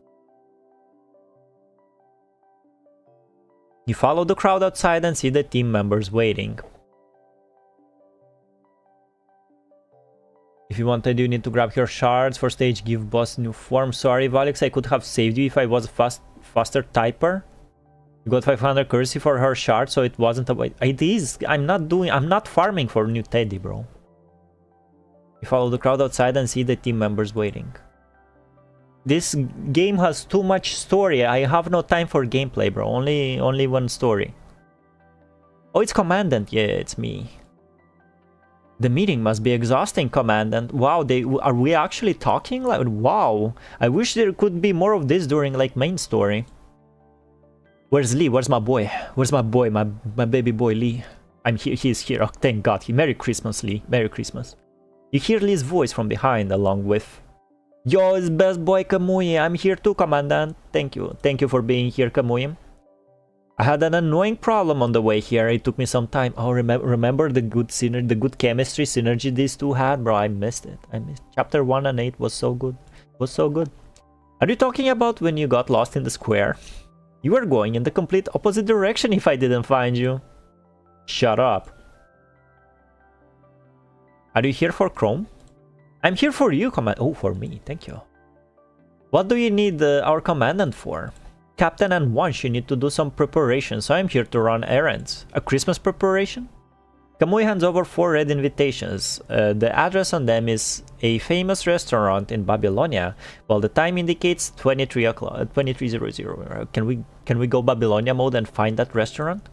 You follow the crowd outside and see the team members waiting. If you wanted, you need to grab your shards for stage give boss new form. Sorry, Valics, I could have saved you if I was a faster typer. You got 500 currency for her shard, so it wasn't a... It is. I'm not farming for new Teddy, bro. You follow the crowd outside and see the team members waiting. This game has too much story. I have no time for gameplay, bro. Only one story. Oh, it's Commandant. Yeah, it's me. The meeting must be exhausting, Commandant. Wow, are we actually talking? Like, wow. I wish there could be more of this during, like, main story. Where's Lee? Where's my boy? Where's my boy? My baby boy, Lee. I'm here. He's here. Oh, thank God. Merry Christmas, Lee. Merry Christmas. You hear Lee's voice from behind, along with... Yo, it's best boy Kamui. I'm here too, Commandant. Thank you. Thank you for being here, Kamui. I had an annoying problem on the way here. It took me some time. Oh, remember the good synergy, the good chemistry synergy these two had, bro. I missed it. I missed chapter 1 and 8 was so good. Was so good. Are you talking about when you got lost in the square? You were going in the complete opposite direction if I didn't find you. Shut up. Are you here for Chrome? I'm here for you, command. Oh, for me. Thank you. What do you need our commandant for? Captain and Wunsch, you need to do some preparation, so I'm here to run errands. A Christmas preparation? Kamui hands over 4 red invitations. The address on them is a famous restaurant in Babylonia, while the time indicates 23 o'clock, 2300. Can we go Babylonia mode and find that restaurant?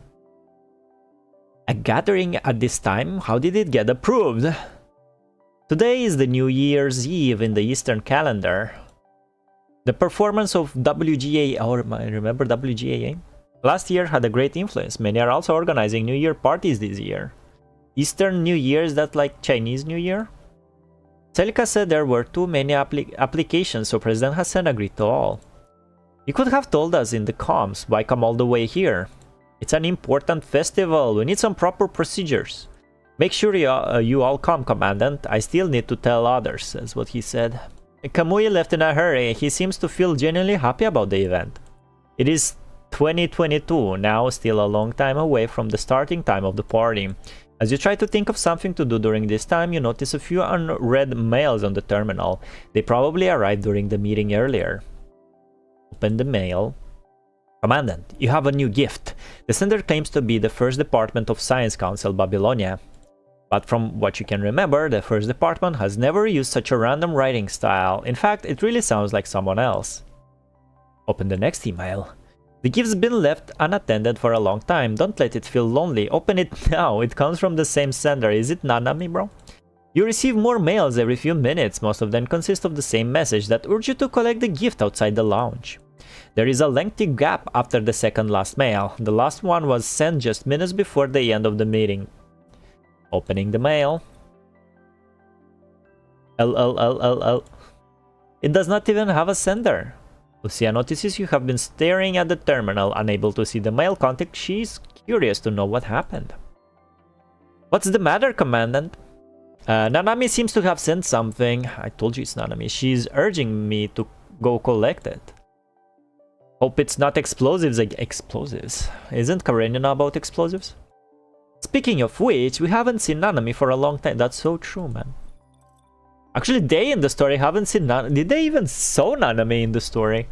A gathering at this time? How did it get approved? Today is the New Year's Eve in the Eastern calendar. The performance of WGA, or remember WGAA? Last year had a great influence. Many are also organizing New Year parties this year. Eastern New Year, is that like Chinese New Year? Celica said there were too many applications, so President Hassan agreed to all. You could have told us in the comms, why come all the way here? It's an important festival, we need some proper procedures. Make sure you all come, Commandant. I still need to tell others, is what he said. Kamui left in a hurry. He seems to feel genuinely happy about the event. It is 2022, now still a long time away from the starting time of the party. As you try to think of something to do during this time, you notice a few unread mails on the terminal. They probably arrived during the meeting earlier. Open the mail. Commandant, you have a new gift. The sender claims to be the First Department of Science Council, Babylonia. But from what you can remember, the First Department has never used such a random writing style. In fact, it really sounds like someone else. Open the next email. The gift's been left unattended for a long time. Don't let it feel lonely. Open it now. It comes from the same sender. Is it Nanami, bro? You receive more mails every few minutes. Most of them consist of the same message that urge you to collect the gift outside the lounge. There is a lengthy gap after the second last mail. The last one was sent just minutes before the end of the meeting. Opening the mail. L. It does not even have a sender. Lucia notices you have been staring at the terminal, unable to see the mail contact. She's curious to know what happened. What's the matter, Commandant? Nanami seems to have sent something. I told you it's Nanami. She's urging me to go collect it. Hope it's not explosives. Explosives? Isn't Karenina about explosives? Speaking of which, we haven't seen Nanami for a long time. That's so true, man. Actually, they in the story haven't seen Nanami. Did they even show Nanami in the story?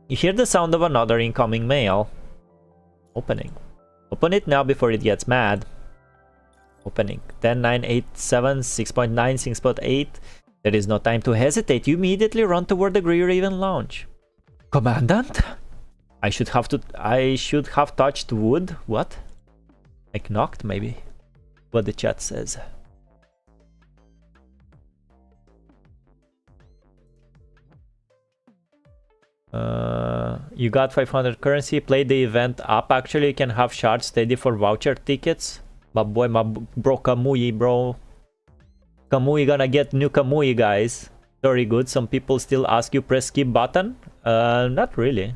You hear the sound of another incoming mail. Opening. Open it now before it gets mad. Opening. 10987 6.9 6.8. There is no time to hesitate. You immediately run toward the Grey Raven Lounge. Commandant? I should have touched wood. What? Like knocked, maybe? What the chat says. You got 500 currency. Play the event up. Actually, you can have shards steady for voucher tickets. My boy, my bro Kamui, bro. Kamui gonna get new Kamui, guys. Very good. Some people still ask you press skip button. Not really.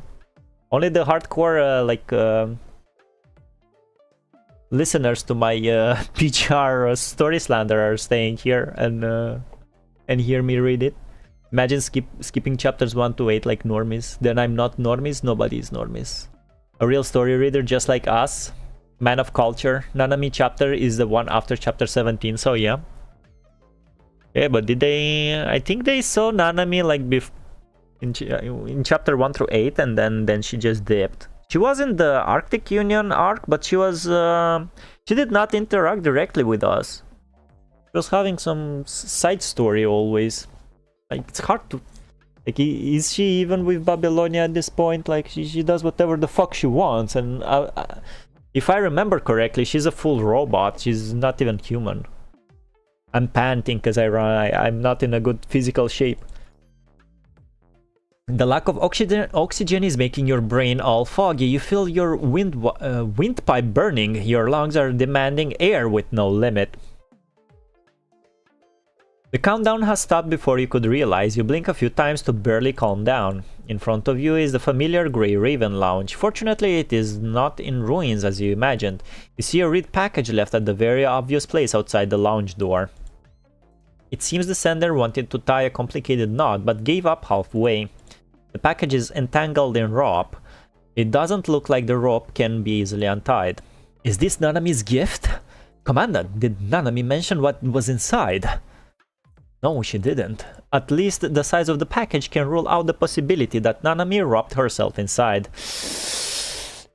Only the hardcore listeners to my PGR story slander are staying here and hear me read it. Imagine skipping chapters 1 to 8 like normies. Then I'm not normies, nobody is normies. A real story reader just like us. Man of culture. Nanami chapter is the one after chapter 17, so yeah. Yeah, but did they... I think they saw Nanami like in chapter 1 through 8 and then she just dipped. She was in the Arctic Union arc, but she was... she did not interact directly with us. She was having some side story always. Like, it's hard to... Like, is she even with Babylonia at this point? Like, she does whatever the fuck she wants. And if I remember correctly, she's a full robot. She's not even human. I'm panting because I'm not in a good physical shape. The lack of oxygen is making your brain all foggy. You feel your windpipe burning. Your lungs are demanding air with no limit. The countdown has stopped before you could realize. You blink a few times to barely calm down. In front of you is the familiar Grey Raven lounge. Fortunately, it is not in ruins as you imagined. You see a red package left at the very obvious place outside the lounge door. It seems the sender wanted to tie a complicated knot, but gave up halfway. The package is entangled in rope. It doesn't look like the rope can be easily untied. Is this Nanami's gift? Commandant, did Nanami mention what was inside? No, she didn't. At least the size of the package can rule out the possibility that Nanami wrapped herself inside.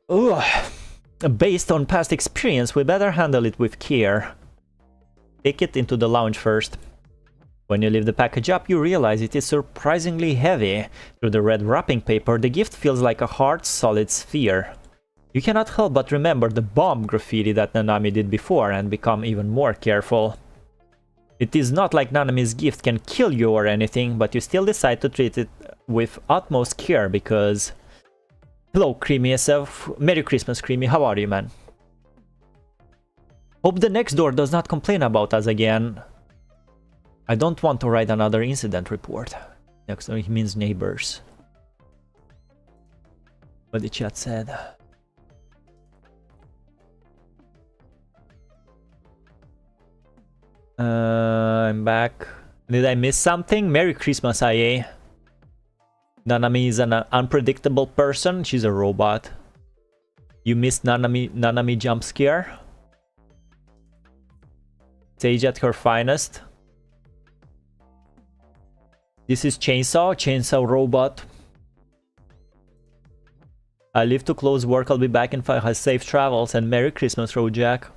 Ugh. Based on past experience, we better handle it with care. Take it into the lounge first. When you lift the package up, you realize it is surprisingly heavy. Through the red wrapping paper, the gift feels like a hard, solid sphere. You cannot help but remember the bomb graffiti that Nanami did before and become even more careful. It is not like Nanami's gift can kill you or anything, but you still decide to treat it with utmost care because... Hello, Creamy SF. Merry Christmas, Creamy. How are you, man? Hope the next door does not complain about us again. I don't want to write another incident report. Next door means neighbors. What the chat said. I'm back. Did I miss something? Merry Christmas, IA. Nanami is an unpredictable person. She's a robot. You missed Nanami jump scare. Sage at her finest. This is Chainsaw Robot. I leave to close work. I'll be back in 5. Safe travels and Merry Christmas, Rojack.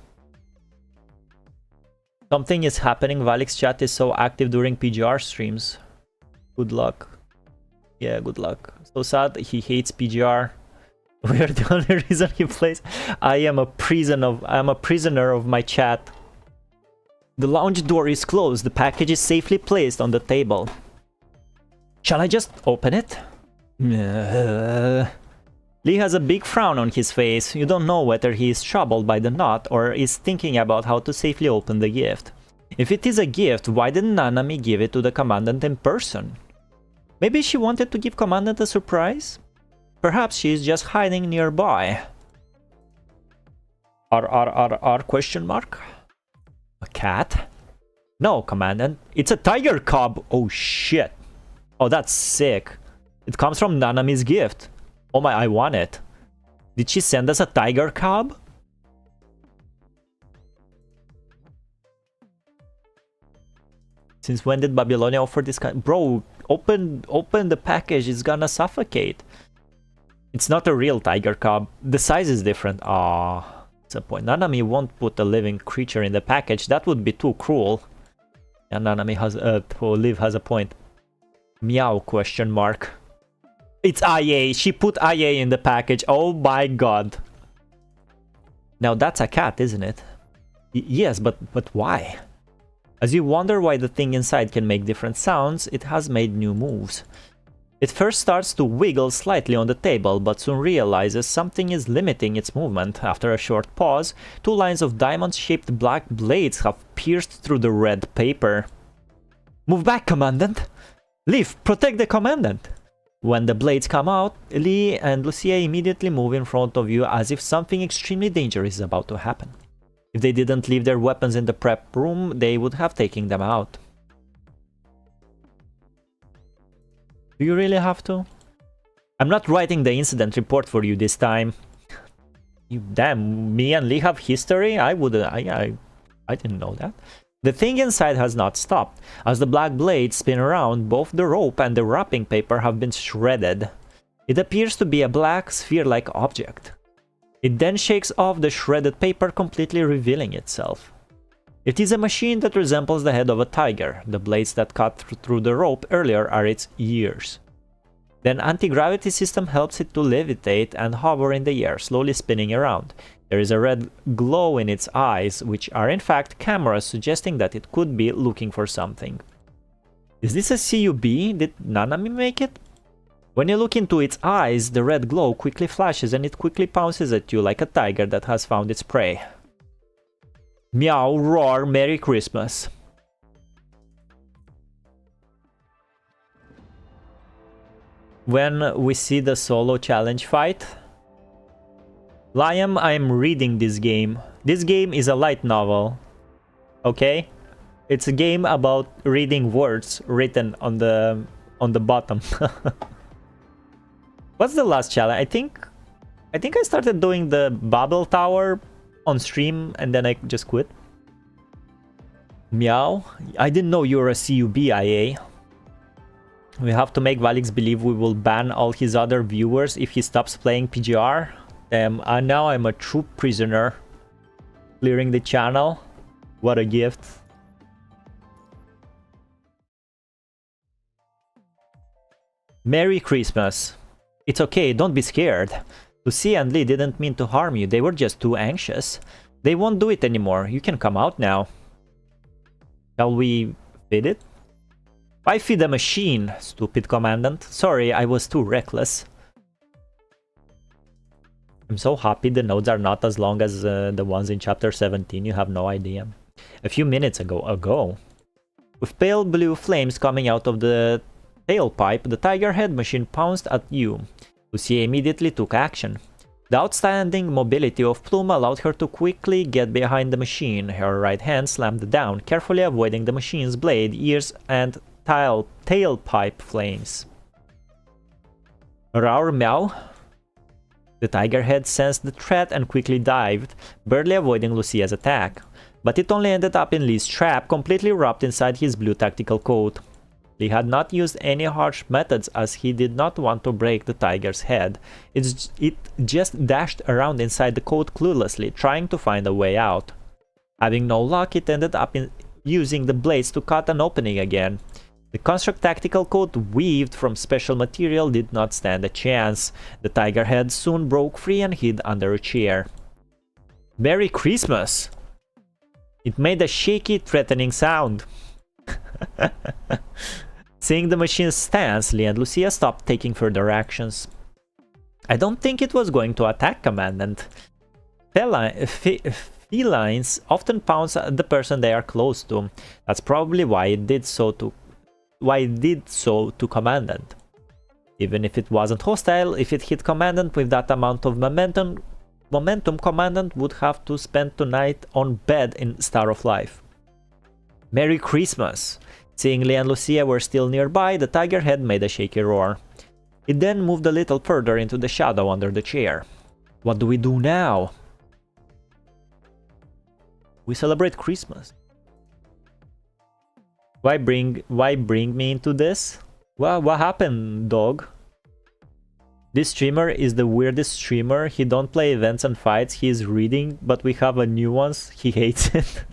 Something is happening. Valics chat is so active during PGR streams. Good luck. Yeah, good luck. So sad. He hates PGR. We are the only reason he plays. I am a prisoner of my chat. The lounge door is closed. The package is safely placed on the table. Shall I just open it? Lee has a big frown on his face. You don't know whether he is troubled by the knot or is thinking about how to safely open the gift. If it is a gift, why didn't Nanami give it to the Commandant in person? Maybe she wanted to give Commandant a surprise? Perhaps she is just hiding nearby. R question mark? A cat? No, Commandant. It's a tiger cub. Oh shit. Oh, that's sick. It comes from Nanami's gift. Oh my, I want it. Did she send us a tiger cub? Since when did Babylonia offer this kind? Bro, open the package. It's gonna suffocate. It's not a real tiger cub. The size is different. Ah, that's a point. Nanami won't put a living creature in the package. That would be too cruel. And Nanami has Liv has a point. Meow question mark. It's IA. She put IA in the package. Oh my god. Now that's a cat, isn't it? Yes, but why? As you wonder why the thing inside can make different sounds, it has made new moves. It first starts to wiggle slightly on the table, but soon realizes something is limiting its movement. After a short pause, 2 lines of diamond-shaped black blades have pierced through the red paper. Move back, Commandant! Leave! Protect the Commandant! When the blades come out, Lee and Lucia immediately move in front of you as if something extremely dangerous is about to happen. If they didn't leave their weapons in the prep room, they would have taken them out. Do you really have to? I'm not writing the incident report for you this time. Damn, me and Lee have history? I didn't know that. The thing inside has not stopped. As the black blades spin around, both the rope and the wrapping paper have been shredded. It appears to be a black sphere-like object. It then shakes off the shredded paper, completely revealing itself. It is a machine that resembles the head of a tiger. The blades that cut through the rope earlier are its ears. The anti-gravity system helps it to levitate and hover in the air, slowly spinning around. There is a red glow in its eyes, which are in fact cameras, suggesting that it could be looking for something. Is this a CUB? Did Nanami make it? When you look into its eyes, the red glow quickly flashes and it quickly pounces at you like a tiger that has found its prey. Meow, roar, Merry Christmas. when we see the solo challenge fight. Liam, I am reading this game. This game is a light novel. Okay? It's a game about reading words written on the bottom. What's the last challenge? I think I started doing the Babel Tower on stream and then I just quit. Meow. I didn't know you were a CUB, IA. We have to make Valics believe we will ban all his other viewers if he stops playing PGR. And now I'm a true prisoner. Clearing the channel. What a gift. Merry Christmas. It's okay, don't be scared. Lucia and Lee didn't mean to harm you, they were just too anxious. They won't do it anymore, you can come out now. Shall we feed it? Why feed a machine, stupid commandant? Sorry, I was too reckless. I'm so happy the nodes are not as long as the ones in chapter 17, you have no idea. A few minutes ago. With pale blue flames coming out of the tailpipe, the tiger head machine pounced at you. Lucia immediately took action. The outstanding mobility of Plume allowed her to quickly get behind the machine. Her right hand slammed down, carefully avoiding the machine's blade, ears, and tailpipe flames. Roar meow. The tiger head sensed the threat and quickly dived, barely avoiding Lucia's attack. But it only ended up in Lee's trap, completely wrapped inside his blue tactical coat. Lee had not used any harsh methods as he did not want to break the tiger's head. It just dashed around inside the coat cluelessly, trying to find a way out. Having no luck, it ended up using the blades to cut an opening again. The construct tactical coat weaved from special material did not stand a chance. The tiger head soon broke free and hid under a chair. Merry Christmas! It made a shaky, threatening sound. Seeing the machine's stance, Lee and Lucia stopped taking further actions. I don't think it was going to attack, Commandant. Felines often pounce at the person they are close to. That's probably why it did so to Commandant. Even if it wasn't hostile, if it hit Commandant with that amount of momentum, Commandant would have to spend tonight on bed in Star of Life. Merry Christmas! Seeing Lee and Lucia were still nearby, the tiger head made a shaky roar. It then moved a little further into the shadow under the chair. What do we do now? We celebrate Christmas. Why bring me into this? What happened, dog? This streamer is the weirdest streamer. He don't play events and fights. He is reading, but we have a new ones. He hates it.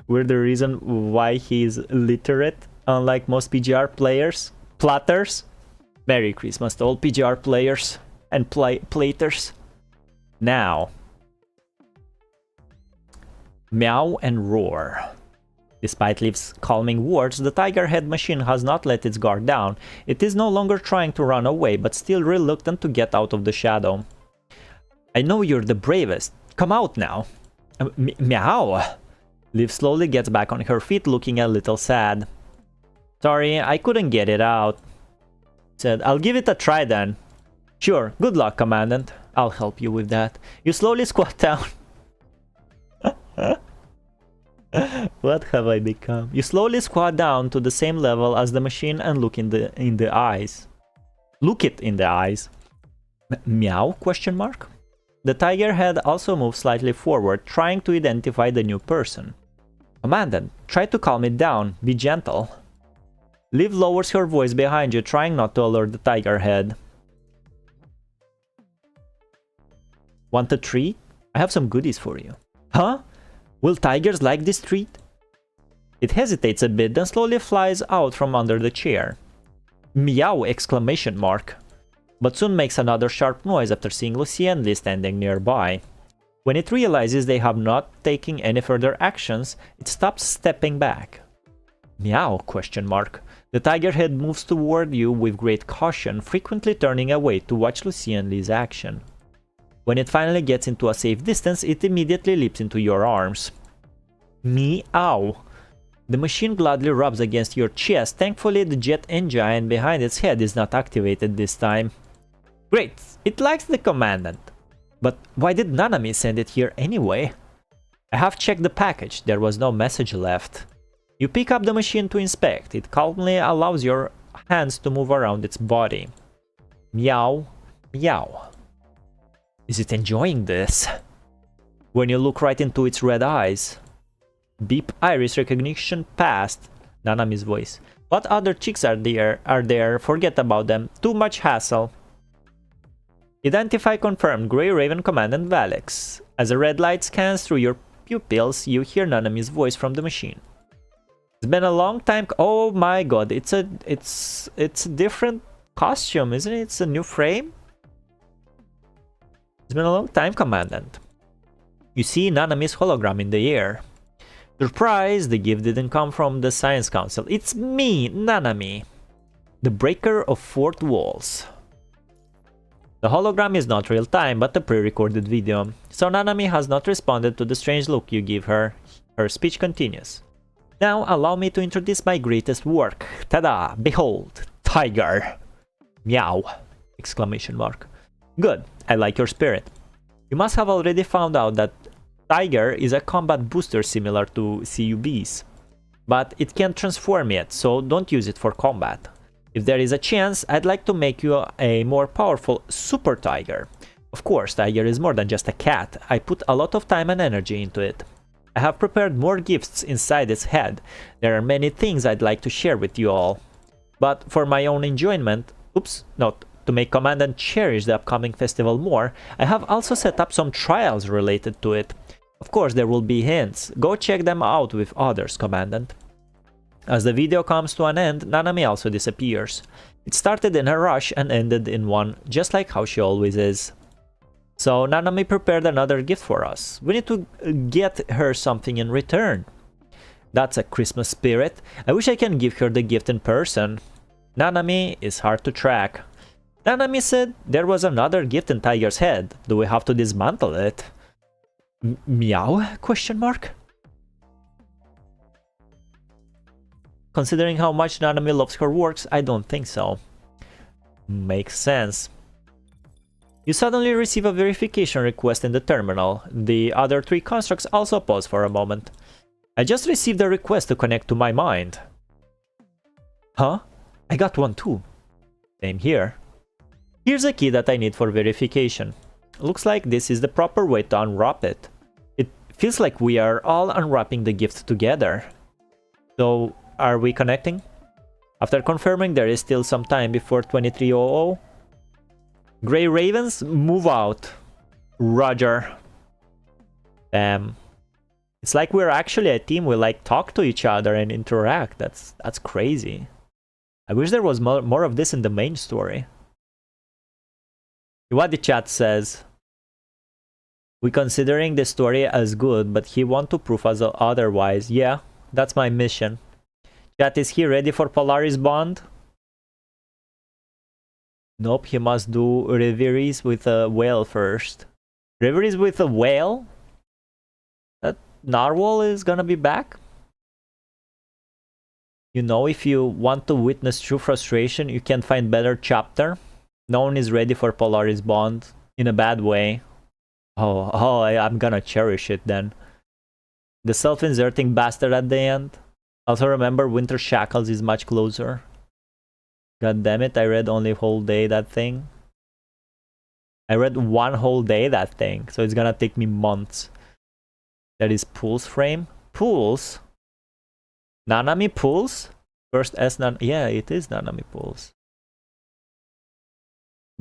We're the reason why he's literate, unlike most PGR players. Platters. Merry Christmas to all PGR players and platers. Now. Meow and roar. Despite Leaf's calming words, the tiger head machine has not let its guard down. It is no longer trying to run away, but still reluctant to get out of the shadow. I know you're the bravest. Come out now. Meow. Leaf slowly gets back on her feet, looking a little sad. Sorry, I couldn't get it out. Said, I'll give it a try then. Sure, good luck, Commandant. I'll help you with that. You slowly squat down. What have I become? You slowly squat down to the same level as the machine and look in the eyes. Look it in the eyes. Meow? Question mark. The tiger head also moves slightly forward, trying to identify the new person. Commandant, try to calm it down. Be gentle. Liv lowers her voice behind you, trying not to alert the tiger head. Want a treat? I have some goodies for you. Huh? Will tigers like this treat? It hesitates a bit, then slowly flies out from under the chair. Meow! Exclamation mark. But soon makes another sharp noise after seeing Lucia and Lee standing nearby. When it realizes they have not taken any further actions, it stops stepping back. Meow? Question mark. The tiger head moves toward you with great caution, frequently turning away to watch Lucia and Lee's action. When it finally gets into a safe distance, it immediately leaps into your arms. Meow. The machine gladly rubs against your chest. Thankfully, the jet engine behind its head is not activated this time. Great, it likes the commandant. But why did Nanami send it here anyway? I have checked the package, there was no message left. You pick up the machine to inspect. It calmly allows your hands to move around its body. Meow, meow. Is it enjoying this? When you look right into its red eyes. Beep, iris recognition passed. Nanami's voice. What other chicks are there? Forget about them. Too much hassle. Identify confirmed. Grey Raven Commandant Valics. As a red light scans through your pupils, you hear Nanami's voice from the machine. It's been a long time. Oh my god, it's a different costume, isn't it? It's a new frame. It's been a long time, Commandant. You see Nanami's hologram in the air. Surprise, the gift didn't come from the Science Council. It's me, Nanami, the breaker of fourth walls. The hologram is not real time, but a pre-recorded video. So Nanami has not responded to the strange look you give her. Her speech continues. Now allow me to introduce my greatest work. Tada! Behold! Tiger! Meow! Exclamation mark. Good, I like your spirit. You must have already found out that Tiger is a combat booster similar to CUBs. But it can't transform yet, so don't use it for combat. If there is a chance, I'd like to make you a more powerful Super Tiger. Of course, Tiger is more than just a cat. I put a lot of time and energy into it. I have prepared more gifts inside its head. There are many things I'd like to share with you all. But for my own enjoyment, to make Commandant cherish the upcoming festival more, I have also set up some trials related to it. Of course, there will be hints. Go check them out with others, Commandant. As the video comes to an end, Nanami also disappears. It started in a rush and ended in one, just like how she always is. So Nanami prepared another gift for us. We need to get her something in return. That's a Christmas spirit. I wish I can give her the gift in person. Nanami is hard to track. Nanami said there was another gift in Tiger's head. Do we have to dismantle it? Meow? Question mark? Considering how much Nanami loves her works, I don't think so. Makes sense. You suddenly receive a verification request in the terminal. The other three constructs also pause for a moment. I just received a request to connect to my mind. Huh? I got one too. Same here. Here's a key that I need for verification. Looks like this is the proper way to unwrap it. It feels like we are all unwrapping the gift together. So, are we connecting? After confirming there is still some time before 2300. Grey Ravens, move out. Roger. Damn. It's like we're actually a team. We like talk to each other and interact. That's crazy. I wish there was more of this in the main story. What the chat says. We considering the story as good, but he want to prove us otherwise. Yeah, that's my mission. Chat, is he ready for Polaris Bond? Nope, he must do reveries with a whale first. Reveries with a whale? That narwhal is gonna be back? You know, if you want to witness true frustration, you can find better chapter. No one is ready for Polaris Bond in a bad way. I'm gonna cherish it then. The self-inserting bastard at the end. Also remember, Winter Shackles is much closer. God damn it, I read only whole day that thing. I read one whole day that thing, so it's gonna take me months. That is Pulse frame. Pulse? Nanami Pulse? First S yeah, it is Nanami Pulse.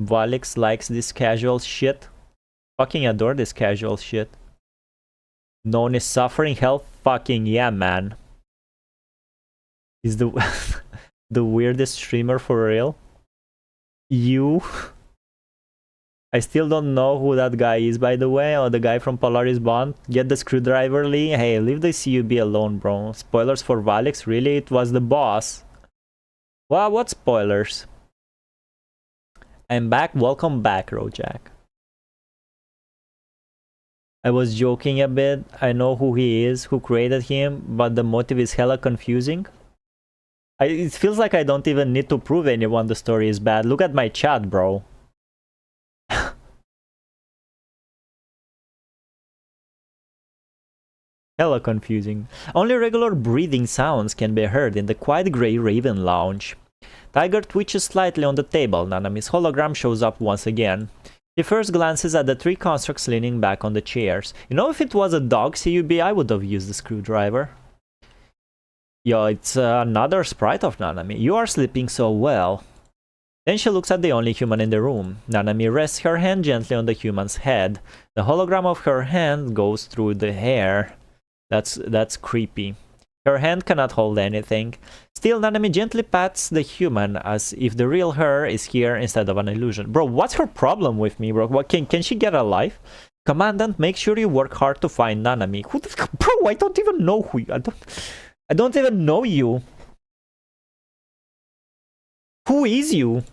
Valics likes this casual shit. Fucking adore this casual shit. Known is suffering hell. Fucking yeah, man. Is the the weirdest streamer for real? You? I still don't know who that guy is, by the way, or the guy from Polaris Bond. Get the screwdriver, Lee. Hey, leave the CUB alone, bro. Spoilers for Valics? Really? It was the boss. Wow, what spoilers? I'm back. Welcome back, Rojak. I was joking a bit. I know who he is, who created him, but the motive is hella confusing. It feels like I don't even need to prove anyone the story is bad. Look at my chat, bro. Hella confusing. Only regular breathing sounds can be heard in the quiet grey Raven lounge. Tiger twitches slightly on the table. Nanami's hologram shows up once again. He first glances at the three constructs leaning back on the chairs. You know, if it was a dog CUB, I would have used the screwdriver. Yo, it's another sprite of Nanami. You are sleeping so well. Then she looks at the only human in the room. Nanami rests her hand gently on the human's head. The hologram of her hand goes through the hair. That's creepy. Her hand cannot hold anything. Still, Nanami gently pats the human as if the real her is here instead of an illusion. Bro, what's her problem with me, bro? What, can she get a life? Commandant, make sure you work hard to find Nanami. Who the bro, I don't even know who you... I don't even know you. Who is you?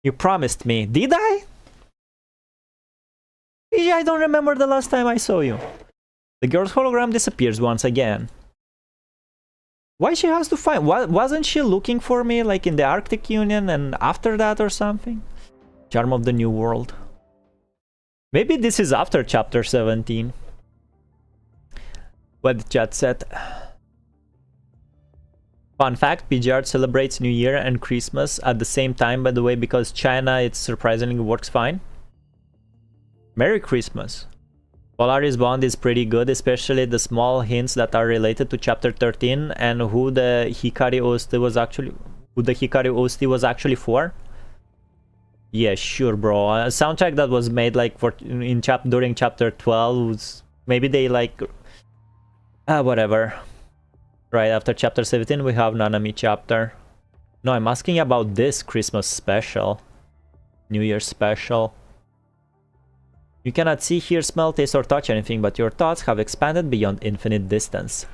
You promised me. Did I? Yeah, I don't remember the last time I saw you. The girl's hologram disappears once again. Why she has to find... Wasn't she looking for me like in the Arctic Union and after that or something? Charm of the New World. Maybe this is after chapter 17. What the chat said. Fun fact, PGR celebrates New Year and Christmas at the same time, by the way, because China, it surprisingly works fine. Merry Christmas. Polaris Bond is pretty good, especially the small hints that are related to chapter 13 and who the Hikari Osti was actually for. Yeah, sure, bro. A soundtrack that was made like for during chapter 12 was, maybe they like whatever. Right after chapter 17 we have Nanami chapter. No, I'm asking about this Christmas special. New Year special. You cannot see, hear, smell, taste, or touch anything, but your thoughts have expanded beyond infinite distance.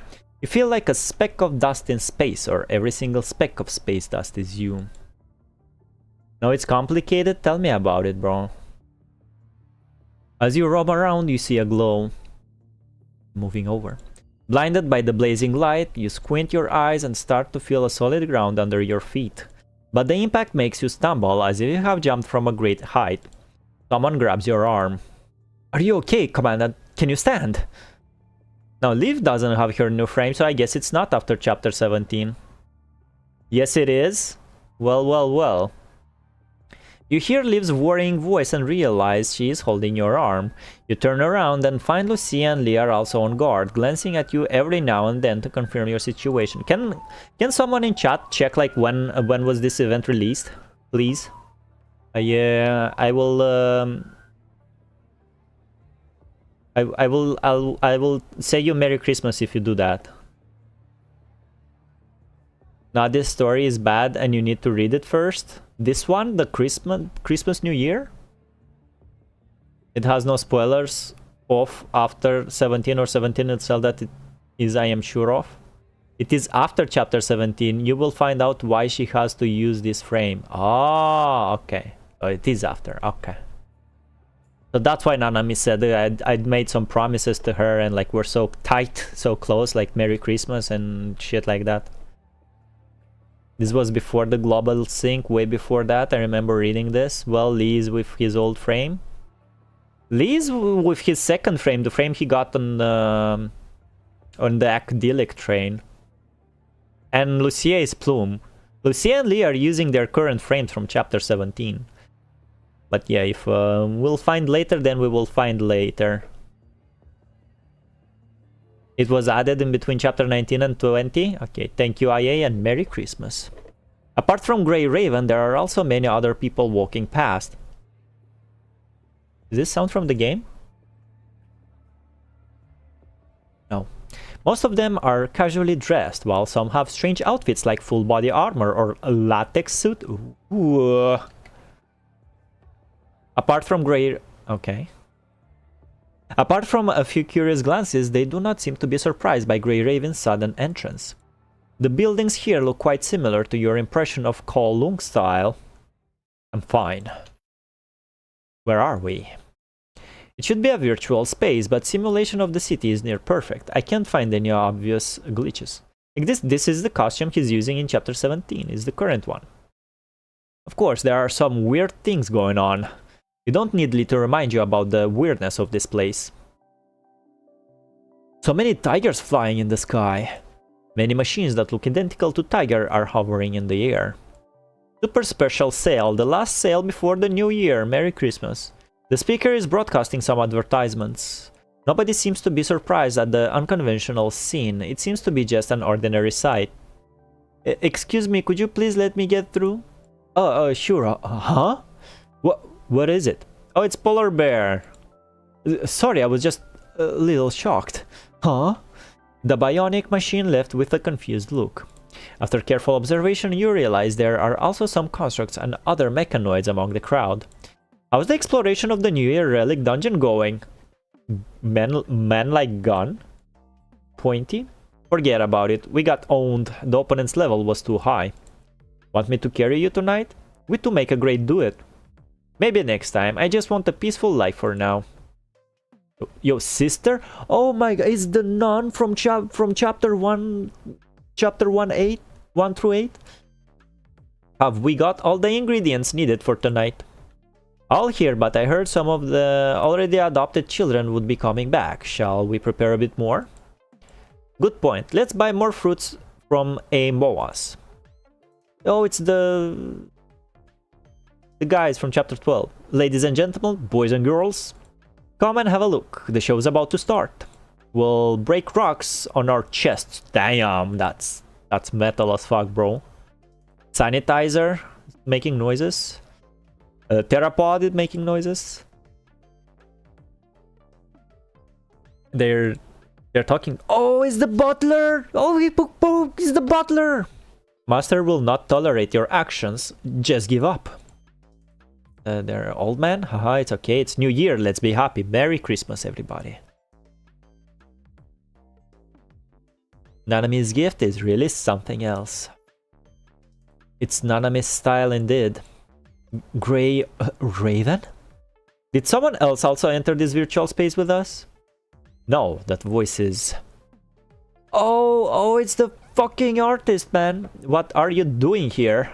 You feel like a speck of dust in space, or every single speck of space dust is you. Now it's complicated? Tell me about it, bro. As you roam around, you see a glow. Moving over. Blinded by the blazing light, you squint your eyes and start to feel a solid ground under your feet. But the impact makes you stumble as if you have jumped from a great height. Someone grabs your arm. Are you okay, Commandant? Can you stand? Now, Liv doesn't have her new frame, so I guess it's not after chapter 17. Yes, it is. Well, well, well. You hear Liv's worrying voice and realize she is holding your arm. You turn around and find Lucia and Lee are also on guard, glancing at you every now and then to confirm your situation. Can someone in chat check like when was this event released, please? Yeah, I will. I will say you Merry Christmas if you do that. Now this story is bad and you need to read it first. This one, the Christmas New Year. It has no spoilers of after 17 or 17 itself that it is, I am sure of. It is after chapter 17. You will find out why she has to use this frame. Oh, okay. Oh, it is after. Okay. So that's why Nanami said I'd made some promises to her and like we're so tight, so close, like Merry Christmas and shit like that. This was before the global sync, way before that. I remember reading this. Well, Lee's with his old frame. Lee's with his second frame, the frame he got on the Akdilic train. And Lucia is Plume. Lucia and Lee are using their current frames from chapter 17. But yeah, if we'll find later, then we will find later. It was added in between chapter 19 and 20. Okay, thank you, IA, and Merry Christmas. Apart from Grey Raven, there are also many other people walking past. Is this sound from the game? No. Most of them are casually dressed, while some have strange outfits like full body armor or a latex suit. Ooh. Apart from Grey... Okay. Apart from a few curious glances, they do not seem to be surprised by Grey Raven's sudden entrance. The buildings here look quite similar to your impression of Kowloon style. I'm fine. Where are we? It should be a virtual space, but simulation of the city is near perfect. I can't find any obvious glitches. Like this is the costume he's using in chapter 17, is the current one. Of course, there are some weird things going on. You don't need me to remind you about the weirdness of this place. So many tigers flying in the sky. Many machines that look identical to tiger are hovering in the air. Super special sale, the last sale before the new year. Merry Christmas. The speaker is broadcasting some advertisements. Nobody seems to be surprised at the unconventional scene. It seems to be just an ordinary sight. Excuse me, could you please let me get through? Sure. Huh? What is it? Oh, it's polar bear. Sorry, I was just a little shocked. Huh? The bionic machine left with a confused look. After careful observation, you realize there are also some constructs and other mechanoids among the crowd. How's the exploration of the New Year relic dungeon going? Man like gun? Pointy? Forget about it. We got owned. The opponent's level was too high. Want me to carry you tonight? We two make a great duet. Maybe next time. I just want a peaceful life for now. Yo, sister? Oh my god, it's the nun from chapter 1 through 8? Have we got all the ingredients needed for tonight? All here, but I heard some of the already adopted children would be coming back. Shall we prepare a bit more? Good point. Let's buy more fruits from a Moas. Oh, it's the guys from chapter 12. Ladies and gentlemen, boys and girls, come and have a look. The show's about to start. We'll break rocks on our chests. Damn, that's metal as fuck, bro. Sanitizer making noises. Theropod making noises. They're talking. Oh, it's the butler. Oh, he's the butler. Master will not tolerate your actions. Just give up. They're old man. Haha, it's okay. It's New Year. Let's be happy. Merry Christmas, everybody. Nanami's gift is really something else. It's Nanami's style indeed. Grey Raven? Did someone else also enter this virtual space with us? No, that voice is... Oh, it's the fucking artist, man. What are you doing here?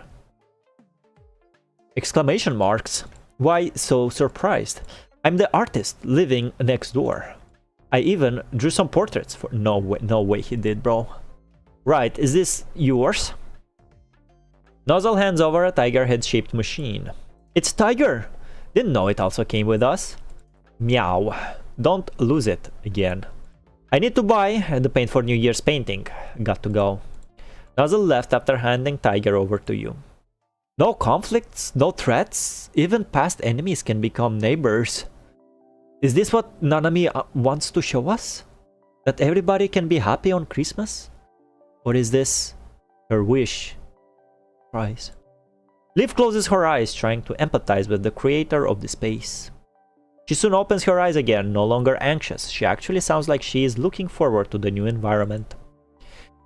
Exclamation marks. Why so surprised? I'm the artist living next door. I even drew some portraits for... No way he did, bro. Right, is this yours? Nozzle hands over a tiger head-shaped machine. It's Tiger! Didn't know it also came with us. Meow. Don't lose it again. I need to buy the paint for New Year's painting. Got to go. Nozzle left after handing Tiger over to you. No conflicts, no threats. Even past enemies can become neighbors. Is this what Nanami wants to show us? That everybody can be happy on Christmas? Or is this her wish? Prize. Liv closes her eyes, trying to empathize with the creator of the space. She soon opens her eyes again, no longer anxious. She actually sounds like she is looking forward to the new environment.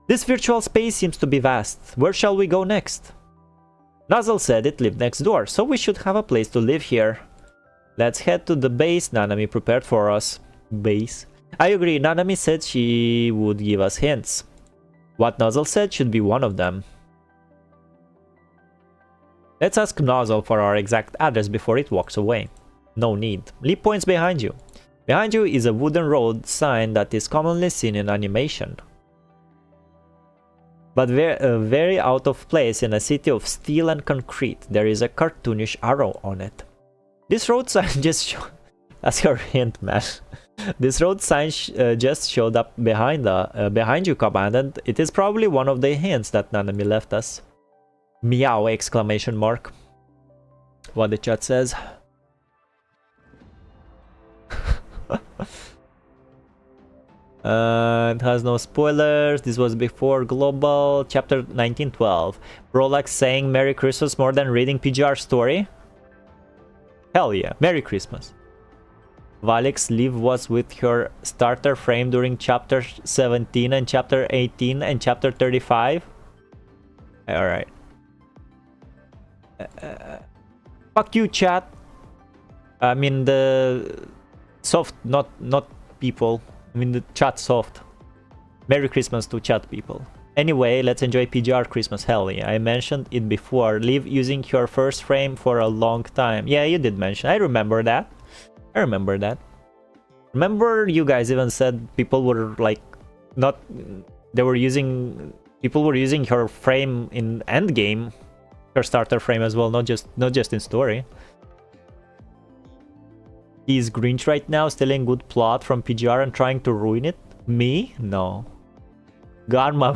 This virtual space seems to be vast. Where shall we go next? Nozzle said it lived next door, so we should have a place to live here. Let's head to the base Nanami prepared for us. Base? I agree, Nanami said she would give us hints. What Nozzle said should be one of them. Let's ask Nozzle for our exact address before it walks away. No need. Lee points behind you. Behind you is a wooden road sign that is commonly seen in animation, but very out of place in a city of steel and concrete. There is a cartoonish arrow on it. This road sign just that's your hint, man. This road sign just showed up behind you, Commandant. It is probably one of the hints that Nanami left us. Meow! Exclamation mark. What the chat says. It has no spoilers. This was before Global. Chapter 1912. Brolax saying Merry Christmas more than reading PGR story? Hell yeah. Merry Christmas. Valics Liv was with her starter frame during chapter 17 and chapter 18 and chapter 35. Alright. Fuck you, chat. I mean, Soft, not people. I mean the chat soft. Merry Christmas to chat people. Anyway, let's enjoy PGR Christmas. Hell yeah, I mentioned it before. Live using your first frame for a long time. Yeah, you did mention. I remember that. I remember that. Remember you guys even said people were like not... They were using... People were using her frame in endgame. Her starter frame as well, not just in story. He's Grinch right now, stealing good plot from PGR and trying to ruin it. Me? No. Gone, my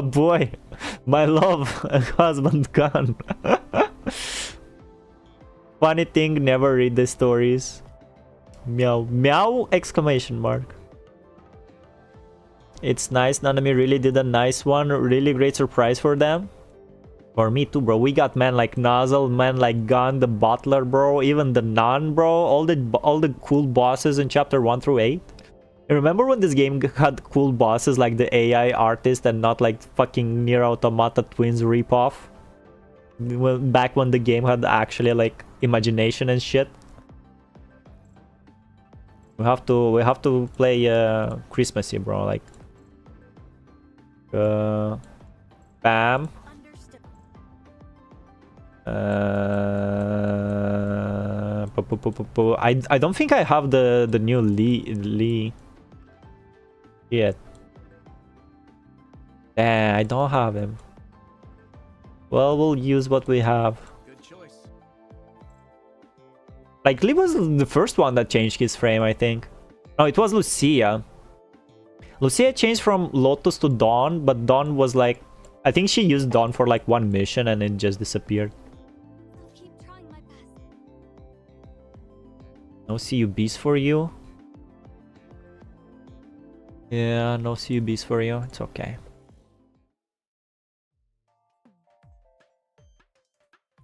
boy, my love, husband gone. Funny thing, never read the stories. Meow, meow! Exclamation mark. It's nice. Nanami really did a nice one. Really great surprise for them. For me too, bro. We got men like Nozzle, men like Gun, the Butler, bro. Even the Nun, bro. All the cool bosses in chapter 1 through 8. Remember when this game had cool bosses like the AI artist and not like fucking Nier Automata Twins ripoff? Well, back when the game had actually like imagination and shit. We have to play Christmassy, bro. Like Bam. I don't think I have the new Lee yet. Yeah, I don't have him. Well, we'll use what we have. Good choice. Like, Lee was the first one that changed his frame, I think. No, it was Lucia. Lucia changed from Lotus to Dawn, but Dawn was like... I think she used Dawn for like one mission and it just disappeared. I'll keep trying my best. No CUBs for you? Yeah, no CUBs for you. It's okay.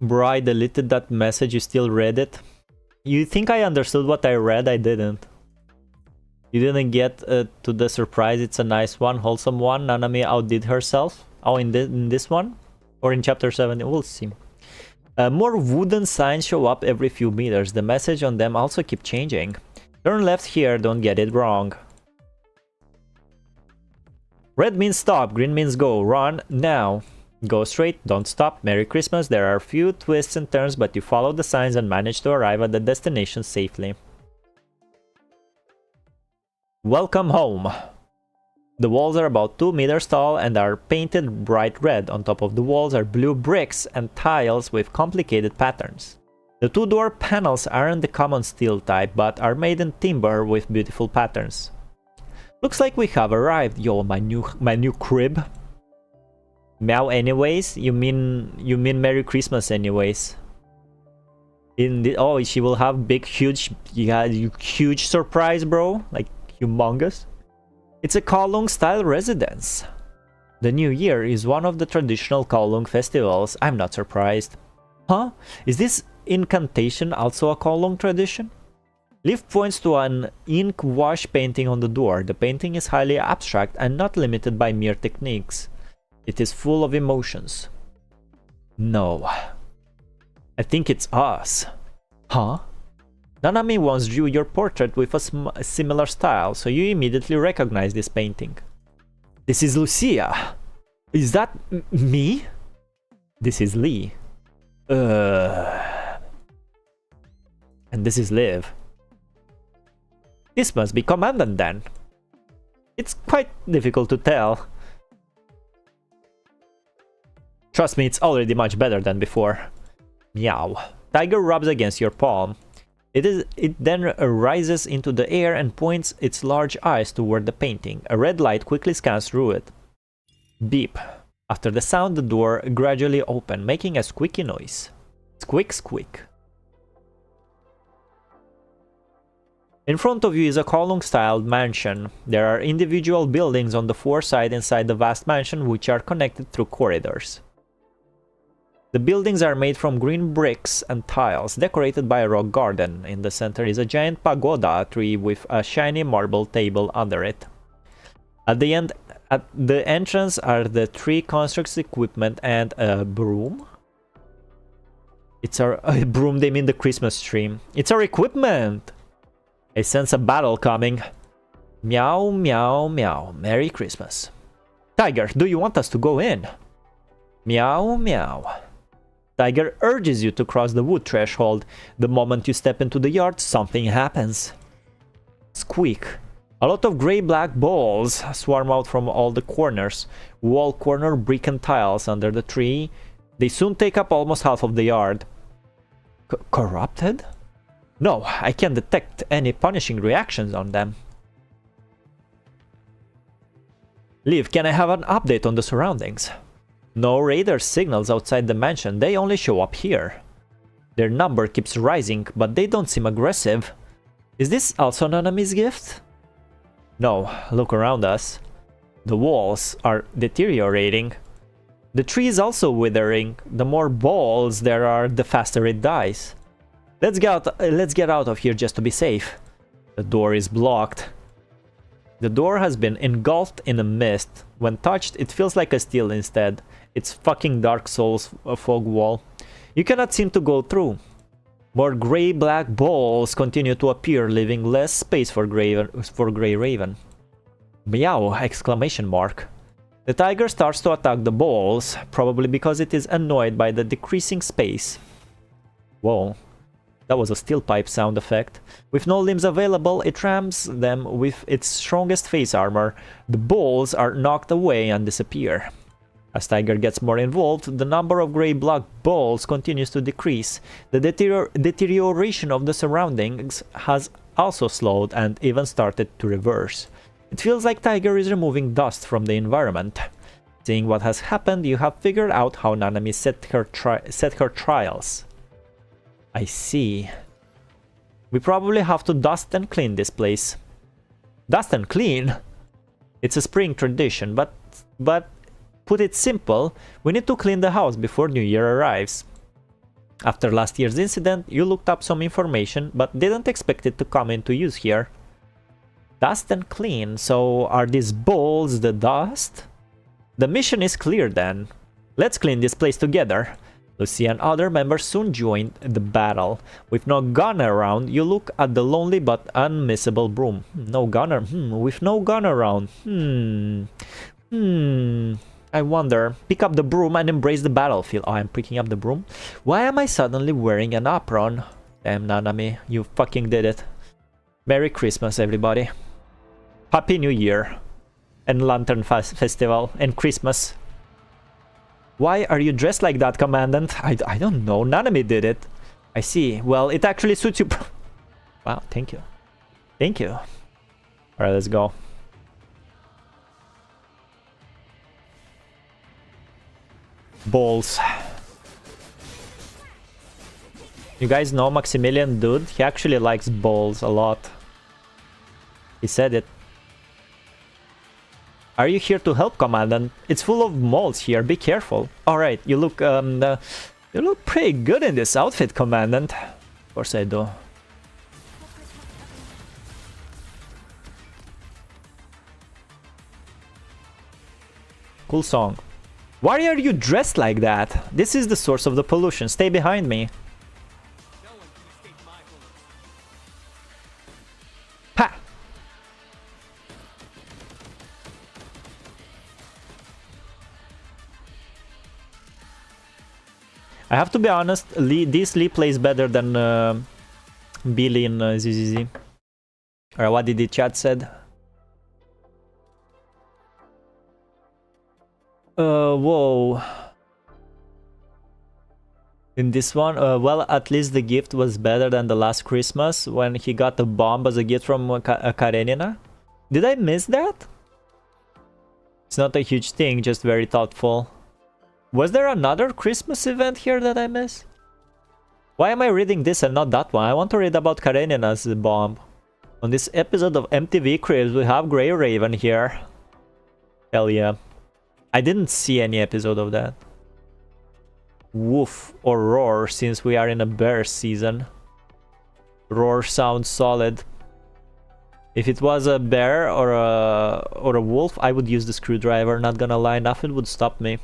Bro, I deleted that message. You still read it? You think I understood what I read? I didn't. You didn't get to the surprise. It's a nice one, wholesome one. Nanami outdid herself. Oh, in this one? Or in chapter 7? We'll see. More wooden signs show up every few meters. The message on them also keep changing. Turn left here, don't get it wrong. Red means stop, green means go. Run now. Go straight, don't stop. Merry Christmas. There are a few twists and turns, but you follow the signs and manage to arrive at the destination safely. Welcome home. The walls are about 2 meters tall and are painted bright red. On top of the walls are blue bricks and tiles with complicated patterns. The 2 door panels aren't the common steel type, but are made in timber with beautiful patterns. Looks like we have arrived. Yo, my new crib. Meow anyways? You mean Merry Christmas anyways? Oh, she will have big huge surprise, bro. Like humongous. It's a Kowloon style residence. The New Year is one of the traditional Kowloon festivals. I'm not surprised. Huh? Is this incantation also a Kowloon tradition? Leaf points to an ink wash painting on the door. The painting is highly abstract and not limited by mere techniques. It is full of emotions. No. I think it's us. Huh? Nanami once drew your portrait with a similar style, so you immediately recognize this painting. This is Lucia. Is that me? This is Lee. And this is Liv. This must be Commandant then. It's quite difficult to tell. Trust me, it's already much better than before. Meow. Tiger rubs against your palm. It then rises into the air and points its large eyes toward the painting. A red light quickly scans through it. Beep. After the sound, the door gradually opens, making a squeaky noise. Squeak, squeak. In front of you is a Kowloon-styled mansion. There are individual buildings on the 4 sides inside the vast mansion, which are connected through corridors. The buildings are made from green bricks and tiles, decorated by a rock garden. In the center is a giant pagoda tree with a shiny marble table under it. At the entrance are the 3 constructs equipment and a broom. It's our... I broomed him in the Christmas stream. It's our equipment! I sense a battle coming. Meow, meow, meow. Merry Christmas. Tiger, do you want us to go in? Meow, meow. Tiger urges you to cross the wood threshold. The moment you step into the yard, something happens. Squeak. A lot of grey-black balls swarm out from all the corners. Wall, corner, brick and tiles under the tree. They soon take up almost half of the yard. Corrupted? No, I can't detect any punishing reactions on them. Liv, can I have an update on the surroundings? No radar signals outside the mansion, they only show up here. Their number keeps rising, but they don't seem aggressive. Is this also an enemy's gift? No, look around us. The walls are deteriorating. The tree is also withering. The more balls there are, the faster it dies. Let's get out of here just to be safe. The door is blocked. The door has been engulfed in a mist. When touched, it feels like a steel instead. It's fucking Dark Souls fog wall. You cannot seem to go through. More grey-black balls continue to appear, leaving less space for Grey Raven. Meow! Exclamation mark. The tiger starts to attack the balls, probably because it is annoyed by the decreasing space. Whoa. That was a steel pipe sound effect. With no limbs available, it rams them with its strongest face armor. The balls are knocked away and disappear. As Tiger gets more involved, the number of grey-black balls continues to decrease. The deterioration of the surroundings has also slowed and even started to reverse. It feels like Tiger is removing dust from the environment. Seeing what has happened, you have figured out how Nanami set her trials. I see. We probably have to dust and clean this place. Dust and clean? It's a spring tradition, but put it simple, we need to clean the house before New Year arrives. After last year's incident, you looked up some information, but didn't expect it to come into use here. Dust and clean, so are these balls the dust? The mission is clear then. Let's clean this place together. Lucy and other members soon joined the battle. With no gun around, you look at the lonely but unmissable broom. No gunner. With no gun around. I wonder. Pick up the broom and embrace the battlefield. Oh, I'm picking up the broom? Why am I suddenly wearing an apron? Damn, Nanami, you fucking did it. Merry Christmas, everybody. Happy New Year. And Lantern Festival. And Christmas. Why are you dressed like that, Commandant? I don't know. Nanami did it. I see. Well, it actually suits you. Wow, thank you. Thank you. Alright, let's go. Balls. You guys know Maximilian, dude? He actually likes balls a lot. He said it. Are you here to help, Commandant? It's full of moles here, be careful. Alright, you look pretty good in this outfit, Commandant. Of course I do. Cool song. Why are you dressed like that? This is the source of the pollution. Stay behind me. Ha! I have to be honest, this Lee plays better than Billy in ZZZ. Or what did the chat said? Whoa. In this one, well, at least the gift was better than the last Christmas when he got a bomb as a gift from Karenina. Did I miss that? It's not a huge thing, just very thoughtful. Was there another Christmas event here that I missed? Why am I reading this and not that one? I want to read about Karenina's bomb. On this episode of MTV Cribs, we have Grey Raven here. Hell yeah. I didn't see any episode of that. Woof or roar, since we are in a bear season. Roar sounds solid. If it was a bear or a wolf, I would use the screwdriver, not gonna lie, nothing would stop me.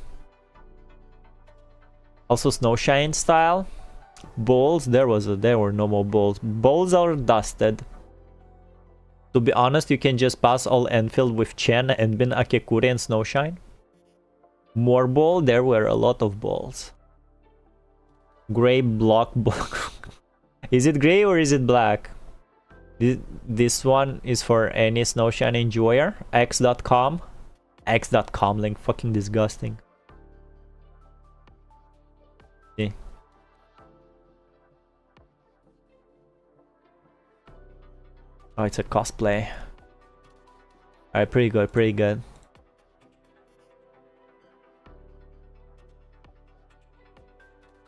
Also Snowshine style. Balls, there were no more balls. Balls are dusted. To be honest, you can just pass all Enfield with Chen, Enbin, Akekuri, and Snowshine. More ball, there were a lot of balls. Gray block. Is it gray or is it black? This one is for any Snowshine enjoyer. X.com. X.com link, fucking disgusting. See. Oh, it's a cosplay. Alright, pretty good, pretty good.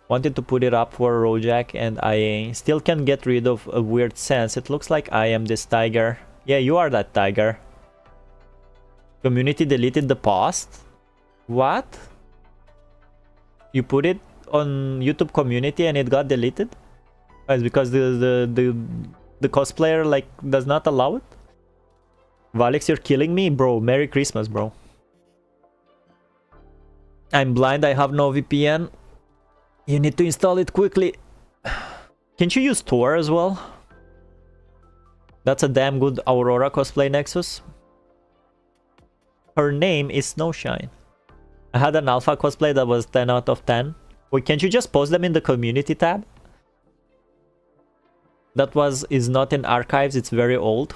Wanted to put it up for Rojak and I still can get rid of a weird sense. It looks like I am this tiger. Yeah, you are that tiger. Community deleted the post? What? You put it on YouTube community and it got deleted? Oh, it's because the cosplayer like does not allow it? Valics, you're killing me, bro. Merry Christmas, bro. I'm blind, I have no VPN. You need to install it quickly. Can't you use Tor as well? That's a damn good Aurora cosplay Nexus. Her name is Snowshine. I had an alpha cosplay that was 10 out of 10. Wait, can't you just post them in the community tab? That is not in archives, it's very old.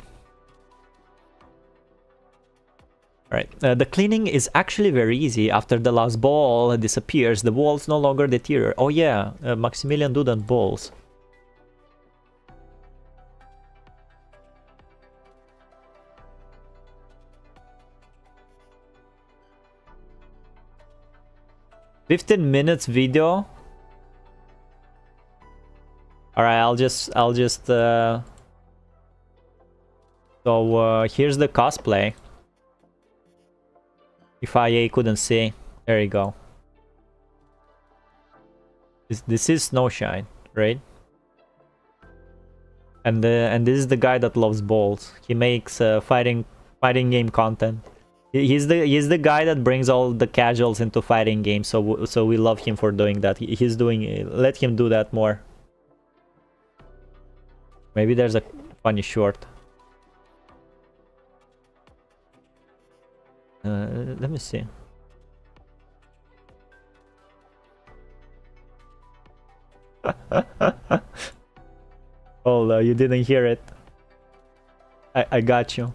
Alright, the cleaning is actually very easy. After the last ball disappears, the walls no longer deteriorate. Oh yeah, Maximilian Dudant balls. $15 video. Alright, I'll just so here's the cosplay. If IA couldn't see, there you go. This is Snowshine, right? And this is the guy that loves balls. He makes fighting game content. He's the guy that brings all the casuals into fighting games. So we love him for doing that. He's doing. Let him do that more. Maybe there's a funny short. Let me see. Oh, you didn't hear it. I got you.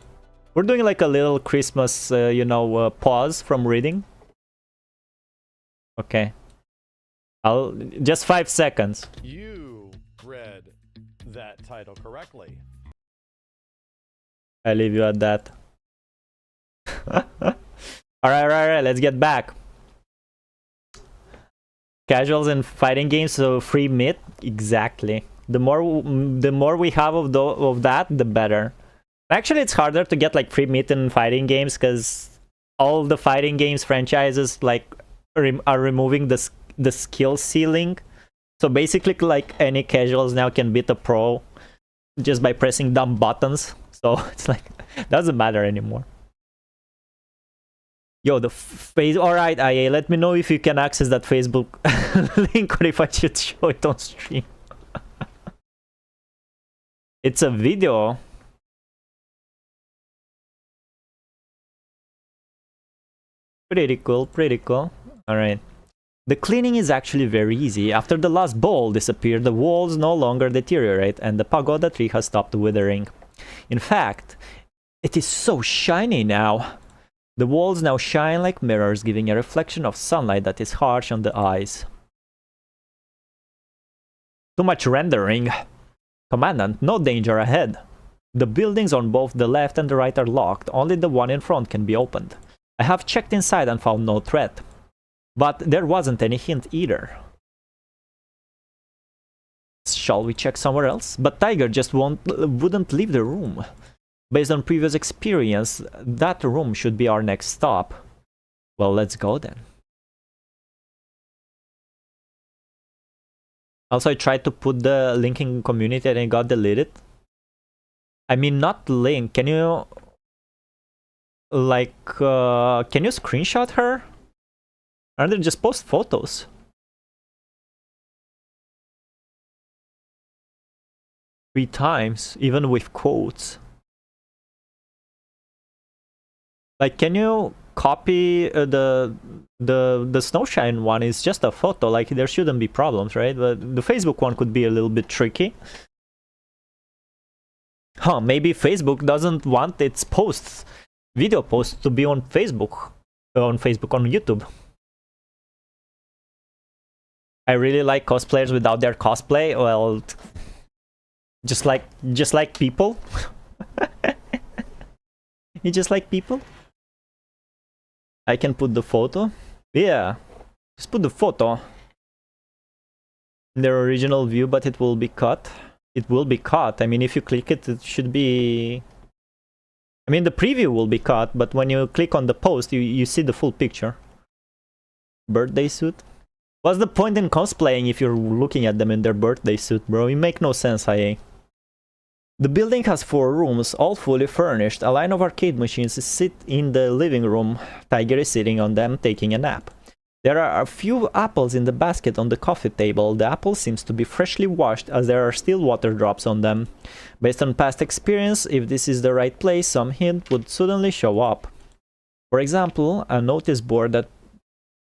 We're doing like a little Christmas, pause from reading. Okay. I'll just 5 seconds. You read that title correctly. I leave you at that. Alright, let's get back. Casuals and fighting games, so free meat, exactly. The more we have of that, the better. Actually, it's harder to get like free meat in fighting games because all the fighting games franchises like are removing the skill ceiling. So basically, like any casuals now can beat a pro just by pressing dumb buttons. So it's like doesn't matter anymore. Yo, the face. Alright, IA, let me know if you can access that Facebook link or if I should show it on stream. It's a video. Pretty cool, pretty cool. Alright. The cleaning is actually very easy. After the last ball disappeared, the walls no longer deteriorate and the pagoda tree has stopped withering. In fact, it is so shiny now. The walls now shine like mirrors, giving a reflection of sunlight that is harsh on the eyes. Too much rendering. Commandant, no danger ahead. The buildings on both the left and the right are locked. Only the one in front can be opened. I have checked inside and found no threat. But there wasn't any hint either. Shall we check somewhere else? But Tiger just wouldn't leave the room. Based on previous experience, that room should be our next stop. Well, let's go then. Also, I tried to put the link in community and it got deleted. I mean, not link. Can you... Like, can you screenshot her? Or then just post photos? 3 times, even with quotes. Like, can you copy the Snowshine one? Is just a photo. Like, there shouldn't be problems, right? But the Facebook one could be a little bit tricky. Huh? Maybe Facebook doesn't want its posts, video posts, to be on Facebook, on YouTube. I really like cosplayers without their cosplay. Well, just like people. You just like people. I can put the photo. Yeah, just put the photo in their original view, but it will be cut. It will be cut. I mean, if you click it, it should be... I mean, the preview will be cut, but when you click on the post, you see the full picture. Birthday suit? What's the point in cosplaying if you're looking at them in their birthday suit, bro? It makes no sense, IA. The building has 4 rooms, all fully furnished. A line of arcade machines sit in the living room. Tiger is sitting on them, taking a nap. There are a few apples in the basket on the coffee table. The apple seems to be freshly washed, as there are still water drops on them. Based on past experience, if this is the right place, some hint would suddenly show up. For example, a notice board that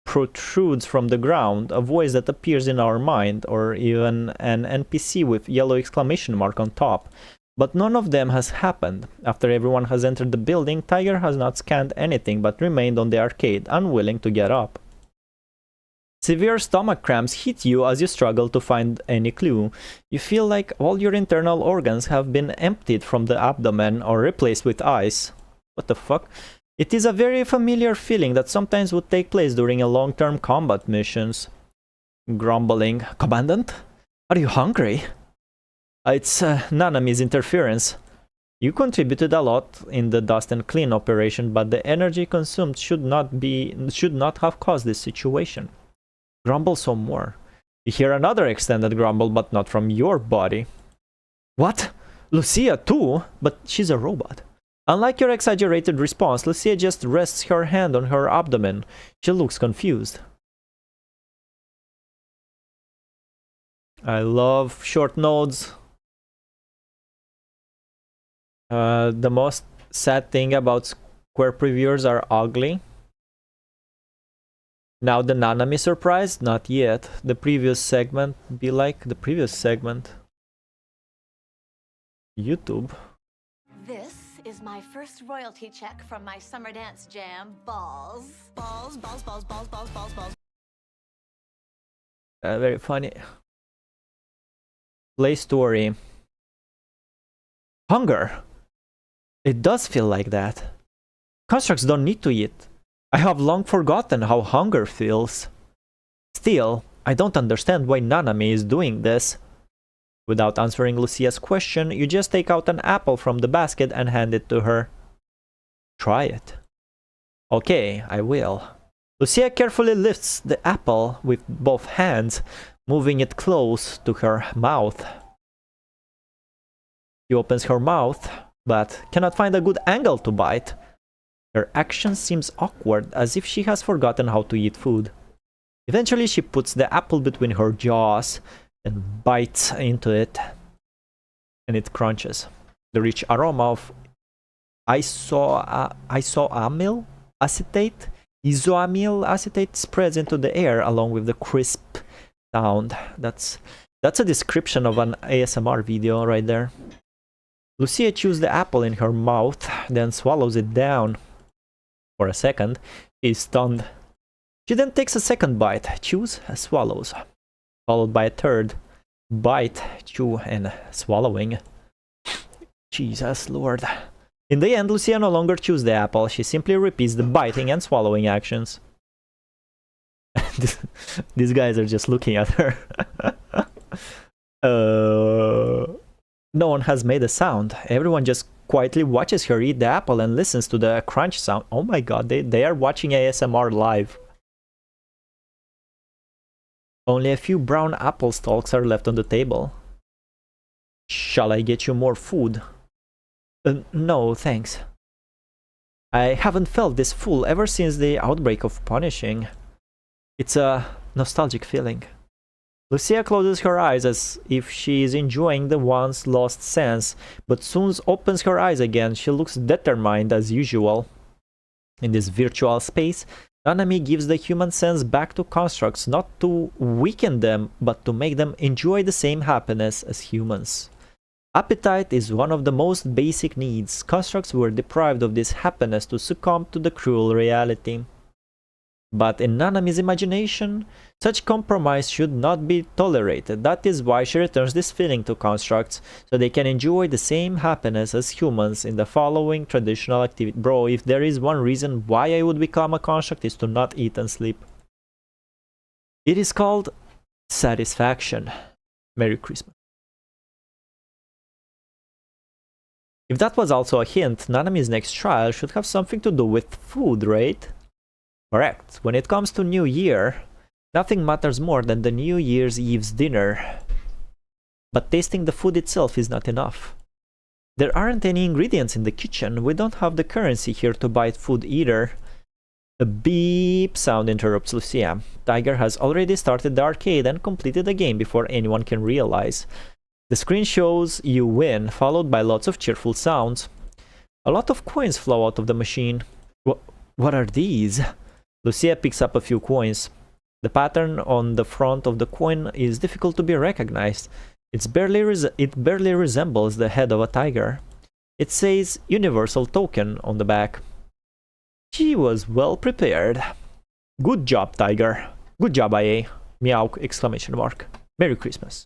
protrudes from the ground, a voice that appears in our mind, or even an NPC with yellow exclamation mark on top. But none of them has happened. After everyone has entered the building, Tiger has not scanned anything but remained on the arcade, unwilling to get up. Severe stomach cramps hit you as you struggle to find any clue. You feel like all your internal organs have been emptied from the abdomen or replaced with ice. What the fuck? It is a very familiar feeling that sometimes would take place during a long-term combat missions. Grumbling. Commandant? Are you hungry? It's Nanami's interference. You contributed a lot in the dust and clean operation, but the energy consumed should not have caused this situation. Grumble some more. You hear another extended grumble, but not from your body. What? Lucia too? But she's a robot. Unlike your exaggerated response, Lucia just rests her hand on her abdomen. She looks confused. I love short nodes. The most sad thing about Square previewers are ugly. Now the Nanami surprise? Not yet. The previous segment be like the previous segment. YouTube. This is my first royalty check from my summer dance jam. Balls. Balls, balls, balls, balls, balls, balls, balls. Very funny. Play story. Hunger. It does feel like that. Constructs don't need to eat. I have long forgotten how hunger feels. Still, I don't understand why Nanami is doing this. Without answering Lucia's question, you just take out an apple from the basket and hand it to her. Try it. Okay, I will. Lucia carefully lifts the apple with both hands, moving it close to her mouth. She opens her mouth, but cannot find a good angle to bite. Her action seems awkward, as if she has forgotten how to eat food. Eventually, she puts the apple between her jaws and bites into it, and it crunches. The rich aroma of isoamyl acetate spreads into the air, along with the crisp sound. That's a description of an ASMR video right there. Lucia chews the apple in her mouth, then swallows it down. For a second, she is stunned. She then takes a second bite, chews, swallows, followed by a third bite, chew, and swallowing. Jesus Lord. In the end, Lucia no longer chews the apple, she simply repeats the biting and swallowing actions. These guys are just looking at her. No one has made a sound. Everyone just quietly watches her eat the apple and listens to the crunch sound. Oh my god, they are watching ASMR live. Only a few brown apple stalks are left on the table. Shall I get you more food? No, thanks. I haven't felt this full ever since the outbreak of punishing. It's a nostalgic feeling. Lucia closes her eyes as if she is enjoying the once lost sense, but soon opens her eyes again. She looks determined as usual. In this virtual space, Nanami gives the human sense back to constructs, not to weaken them, but to make them enjoy the same happiness as humans. Appetite is one of the most basic needs. Constructs were deprived of this happiness to succumb to the cruel reality. But in Nanami's imagination, such compromise should not be tolerated. That is why she returns this feeling to constructs, so they can enjoy the same happiness as humans in the following traditional activity. Bro, if there is one reason why I would become a construct, is to not eat and sleep. It is called satisfaction. Merry Christmas. If that was also a hint, Nanami's next trial should have something to do with food, right? Correct. When it comes to New Year, nothing matters more than the New Year's Eve's dinner. But tasting the food itself is not enough. There aren't any ingredients in the kitchen. We don't have the currency here to buy food either. A beep sound interrupts Lucia. Tiger has already started the arcade and completed the game before anyone can realize. The screen shows you win, followed by lots of cheerful sounds. A lot of coins flow out of the machine. What are these? Lucia picks up a few coins. The pattern on the front of the coin is difficult to be recognized. It barely resembles the head of a tiger. It says Universal Token on the back. She was well prepared. Good job, Tiger. Good job, IA. Meow! Exclamation mark. Merry Christmas.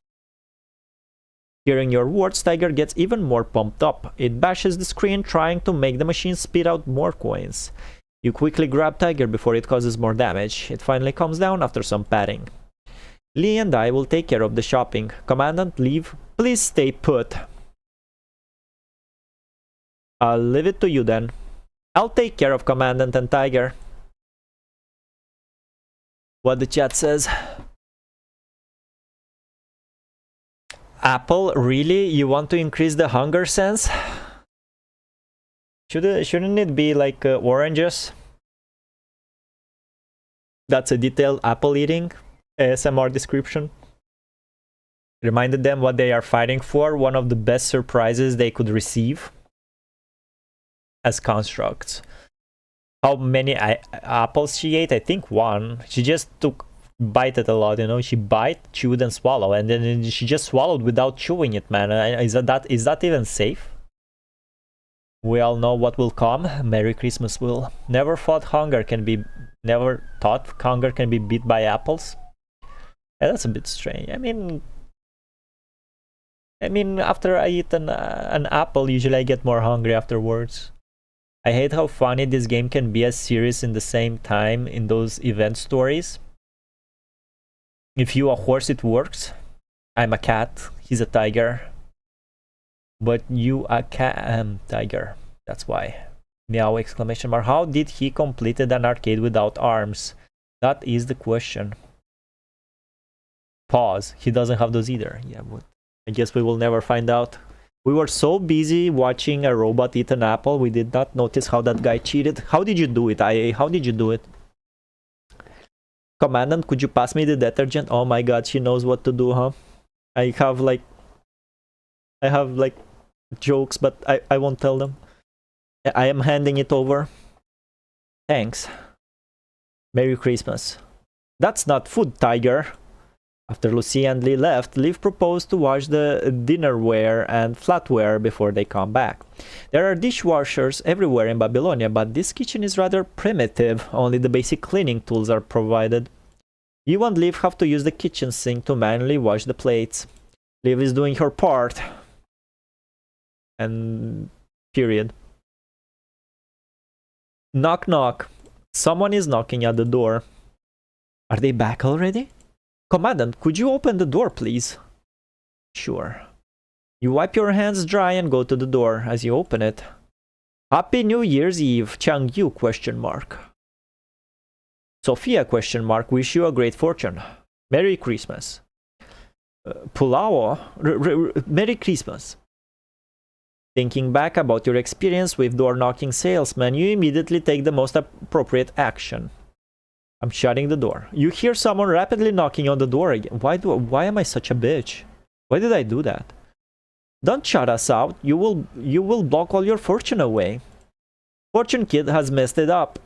Hearing your words, Tiger gets even more pumped up. It bashes the screen, trying to make the machine spit out more coins. You quickly grab Tiger before it causes more damage. It finally calms down after some patting. Lee and I will take care of the shopping. Commandant, leave. Please stay put. I'll leave it to you then. I'll take care of Commandant and Tiger. What the chat says. Apple, really? You want to increase the hunger sense? Shouldn't it be like oranges? That's a detailed apple eating ASMR description. Reminded them what they are fighting for. One of the best surprises they could receive as constructs. How many apples she ate? I think one. She just bite it a lot, you know. She bite, chewed, and swallow, and then she just swallowed without chewing it, man. Is that even safe? We all know what will come. Merry Christmas, Will. Never thought hunger can be beat by apples. Yeah, that's a bit strange. I mean, after I eat an apple, usually I get more hungry afterwards. I hate how funny this game can be as serious in the same time in those event stories. If you a horse, it works. I'm a cat. He's a tiger. But you a tiger. That's why. Meow! Exclamation mark. How did he completed an arcade without arms? That is the question. Pause. He doesn't have those either. Yeah, but I guess we will never find out. We were so busy watching a robot eat an apple, we did not notice how that guy cheated. How did you do it, IA? How did you do it? Commandant, could you pass me the detergent? Oh my god, she knows what to do, huh? I have like jokes, but I won't tell them. I am handing it over. Thanks. Merry Christmas. That's not food, Tiger. After Lucy and Lee left, Liv proposed to wash the dinnerware and flatware before they come back. There are dishwashers everywhere in Babylonia, but this kitchen is rather primitive. Only the basic cleaning tools are provided. You and Liv have to use the kitchen sink to manually wash the plates. Liv is doing her part. And period. Knock knock. Someone is knocking at the door. Are they back already? Commandant, could you open the door, please? Sure. You wipe your hands dry and go to the door as you open it. Happy New Year's Eve, Chang Yu, question mark. Sophia, question mark, wish you a great fortune. Merry Christmas. Pulao, Merry Christmas. Thinking back about your experience with door-knocking salesmen, you immediately take the most appropriate action. I'm shutting the door. You hear someone rapidly knocking on the door again. Why am I such a bitch? Why did I do that? Don't shut us out. You will block all your fortune away. Fortune Kid has messed it up.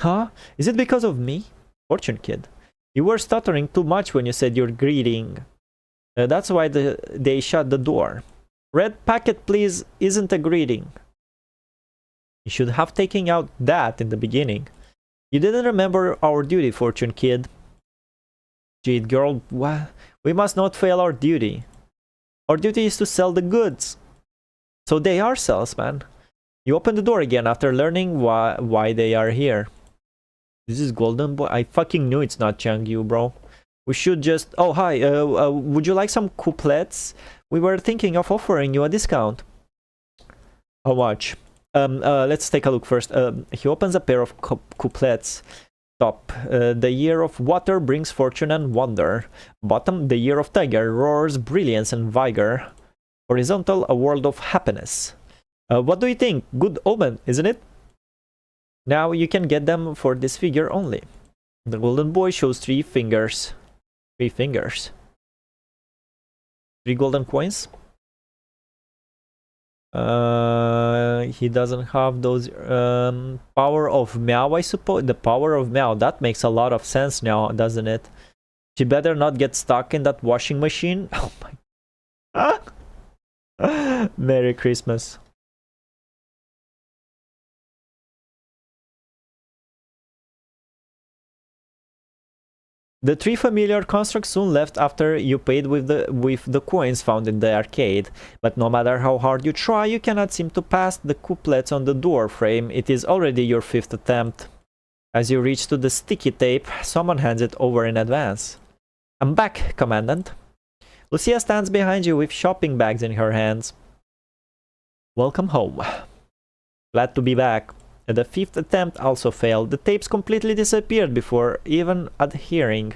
Huh? Is it because of me? Fortune Kid. You were stuttering too much when you said your greeting. That's why they shut the door. Red packet please isn't a greeting. You should have taken out that in the beginning. You didn't remember our duty, Fortune Kid. Jade girl, what? We must not fail our duty. Our duty is to sell the goods. So they are salesmen. You open the door again after learning why they are here. This is Golden Boy. I fucking knew it's not Changyu, bro. We should just... Oh, hi. Would you like some couplets? We were thinking of offering you a discount. How much? Let's take a look first. He opens a pair of couplets. Top. The year of water brings fortune and wonder. Bottom. The year of tiger roars brilliance and vigor. Horizontal. A world of happiness. What do you think? Good omen, isn't it? Now you can get them for this figure only. The Golden Boy shows 3 fingers. 3 fingers. 3 golden coins. He doesn't have those. Power of Meow, I suppose. The power of Meow. That makes a lot of sense now, doesn't it? She better not get stuck in that washing machine. Oh my. Ah! Merry Christmas. The 3 familiar constructs soon left after you paid with the coins found in the arcade. But no matter how hard you try, you cannot seem to pass the couplets on the door frame. It is already your 5th attempt. As you reach to the sticky tape, someone hands it over in advance. I'm back, Commandant. Lucia stands behind you with shopping bags in her hands. Welcome home. Glad to be back. The 5th attempt also failed. The tapes completely disappeared before even adhering.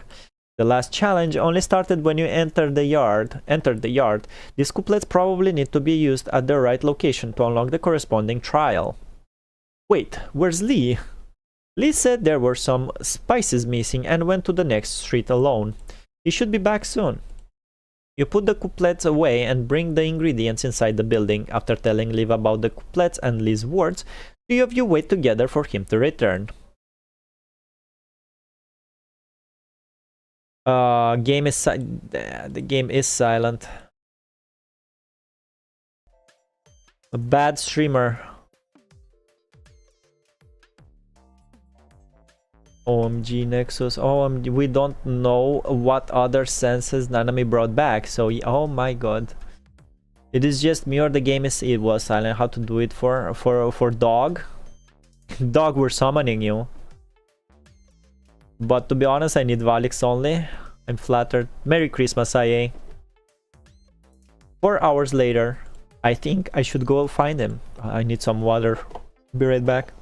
The last challenge only started when you entered the yard. These couplets probably need to be used at the right location to unlock the corresponding trial. Wait, where's Lee? Lee said there were some spices missing and went to the next street alone. He should be back soon. You put the couplets away and bring the ingredients inside the building. After telling Liv about the couplets and Lee's words, 3 of you wait together for him to return. The game is silent. A bad streamer. OMG Nexus. OMG, we don't know what other senses Nanami brought back. So, oh my god. It is just me or the game is... It was silent. How to do it for Dog? Dog, we're summoning you. But to be honest, I need Valics only. I'm flattered. Merry Christmas, IA. 4 hours later. I think I should go find him. I need some water. Be right back.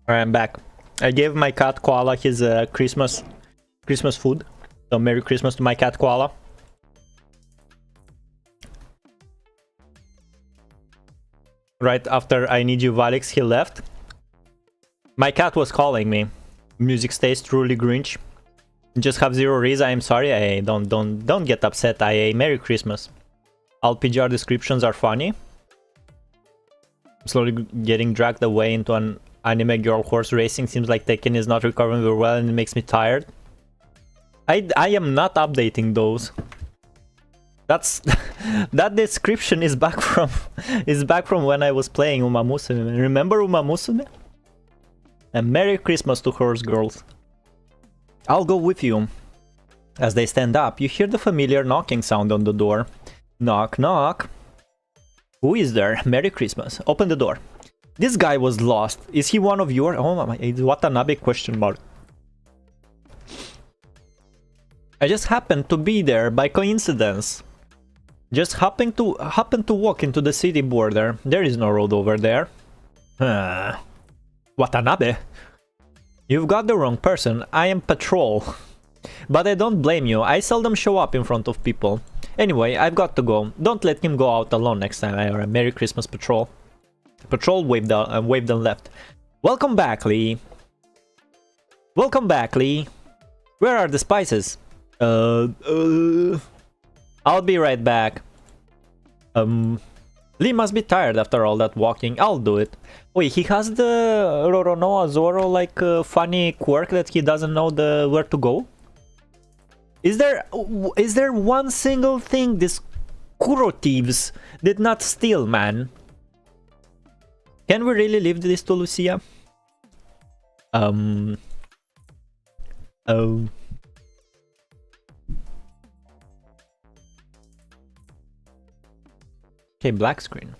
Alright, I'm back. I gave my cat Koala his Christmas food. So Merry Christmas to my cat Koala. Right after I Need You Valics, he left. My cat was calling me. Music stays truly Grinch. Just have zero reason. I'm sorry. I don't get upset. Merry Christmas. All PGR descriptions are funny. I'm slowly getting dragged away into an anime girl horse racing. Seems like Tekken is not recovering very well and it makes me tired. I am not updating those. That's that description is back from when I was playing Uma Musume. Remember Uma Musume? And Merry Christmas to horse girls. I'll go with you. As they stand up, you hear the familiar knocking sound on the door. Knock, knock. Who is there? Merry Christmas. Open the door. This guy was lost. Is he one of your... Oh my... It's Watanabe question mark. I just happened to be there by coincidence. Just happened to walk into the city border. There is no road over there. Watanabe? You've got the wrong person. I am patrol. But I don't blame you. I seldom show up in front of people. Anyway, I've got to go. Don't let him go out alone next time. Merry Christmas, patrol. Patrol waved and left. Welcome back, Lee. Welcome back, Lee. Where are the spices? I'll be right back. Lee must be tired after all that walking. I'll do it. Wait, he has the Roronoa Zoro like funny quirk that he doesn't know where to go? Is there one single thing these Kuro thieves did not steal, man? Can we really leave this to Lucia? Oh. Okay, black screen.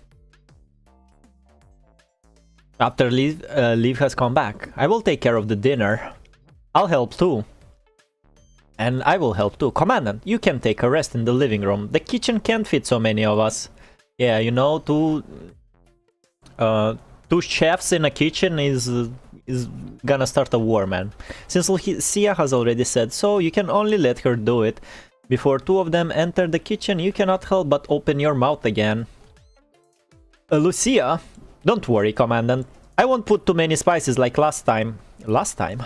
After Leaf has come back, I will take care of the dinner. I'll help too. And I will help too. Commandant, you can take a rest in the living room. The kitchen can't fit so many of us. Yeah, you know, two chefs in a kitchen is gonna start a war, man. Since Lucia has already said so, you can only let her do it. Before two of them enter the kitchen, you cannot help but open your mouth again. Lucia, don't worry, Commandant. I won't put too many spices like last time. Last time?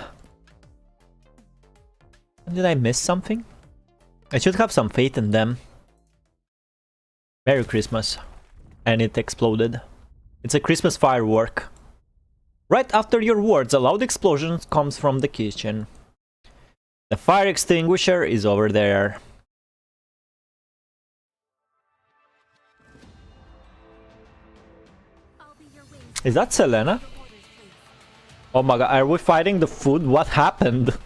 Did I miss something? I should have some faith in them. Merry Christmas. And it exploded. It's a Christmas firework. Right after your words, a loud explosion comes from the kitchen. The fire extinguisher is over there. Is that Selena? Oh my god, are we fighting the food? What happened?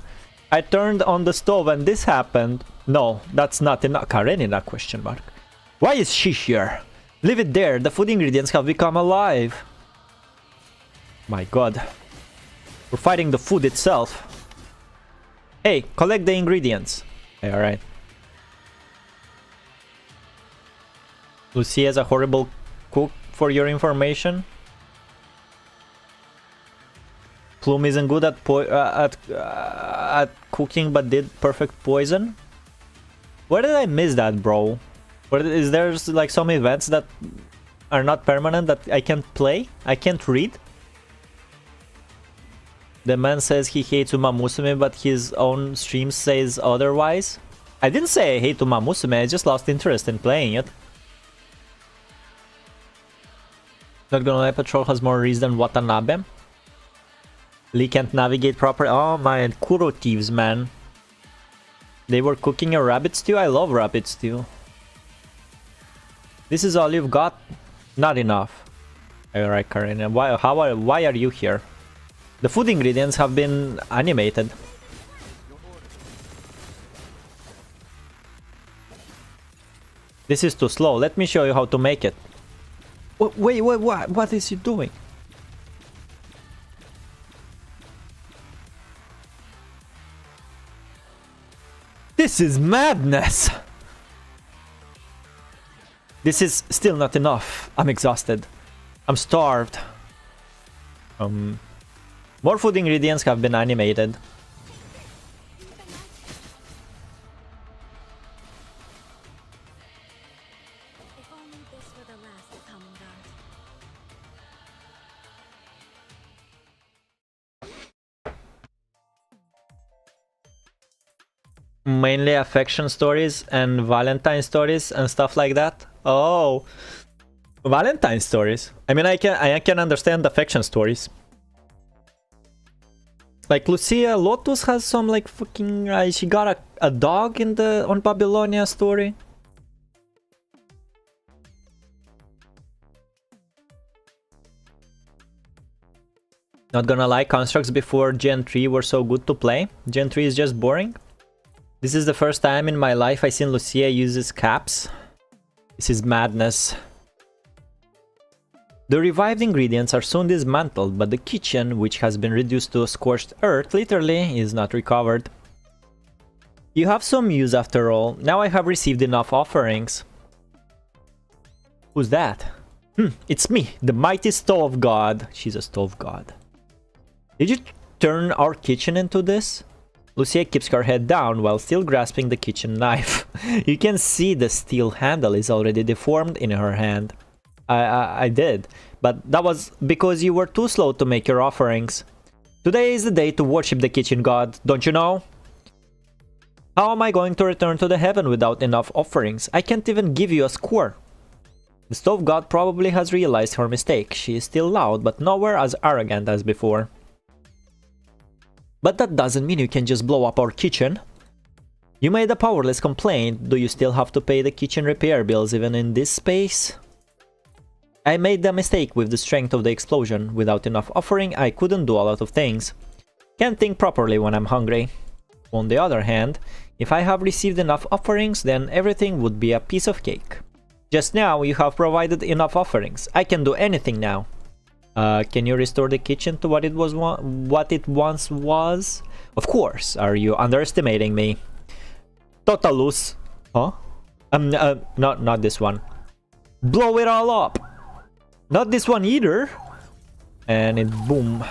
I turned on the stove and this happened. No, that's not enough. Karenina, question mark. Why is she here? Leave it there. The food ingredients have become alive. My god. We're fighting the food itself. Hey, collect the ingredients. Hey, alright. Lucia is a horrible cook, for your information. Plume isn't good at cooking, but did perfect poison. Where did I miss that, bro? Is there like some events that are not permanent that I can't play? I can't read? The man says he hates Uma Musume, but his own stream says otherwise. I didn't say I hate Uma Musume, I just lost interest in playing it. Not gonna lie, Patrol has more reason than Watanabe. Lee can't navigate properly. Oh my, Kuro thieves, man. They were cooking a rabbit stew? I love rabbit stew. This is all you've got? Not enough. Alright, Karina. Why are you here? The food ingredients have been animated. This is too slow. Let me show you how to make it. Wait, what is he doing? This is madness! This is still not enough. I'm exhausted. I'm starved. More food ingredients have been animated. If only this were the last commandant. Mainly affection stories and Valentine stories and stuff like that. Oh, Valentine stories. I mean, I can understand affection stories. Like Lucia Lotus has some like fucking she got a dog in the on Babylonia story. Not gonna lie, constructs before Gen 3 were so good to play. Gen 3 is just boring. This is the first time in my life I've seen Lucia uses caps. This is madness. The revived ingredients are soon dismantled, but the kitchen, which has been reduced to scorched earth, literally, is not recovered. You have some use after all. Now I have received enough offerings. Who's that? It's me, the mighty stove god. She's a stove god. Did you turn our kitchen into this? Lucia keeps her head down while still grasping the kitchen knife. You can see the steel handle is already deformed in her hand. I did, but that was because you were too slow to make your offerings. Today is the day to worship the kitchen god, don't you know? How am I going to return to the heaven without enough offerings? I can't even give you a score. The stove god probably has realized her mistake. She is still loud, but nowhere as arrogant as before. But that doesn't mean you can just blow up our kitchen. You made a powerless complaint. Do you still have to pay the kitchen repair bills even in this space? I made the mistake with the strength of the explosion. Without enough offering, I couldn't do a lot of things. Can't think properly when I'm hungry. On the other hand, if I have received enough offerings, then everything would be a piece of cake. Just now, you have provided enough offerings. I can do anything now. Can you restore the kitchen to what it once was? Of course. Are you underestimating me? Totalus. Huh? Not this one. Blow it all up. Not this one either. And it boom.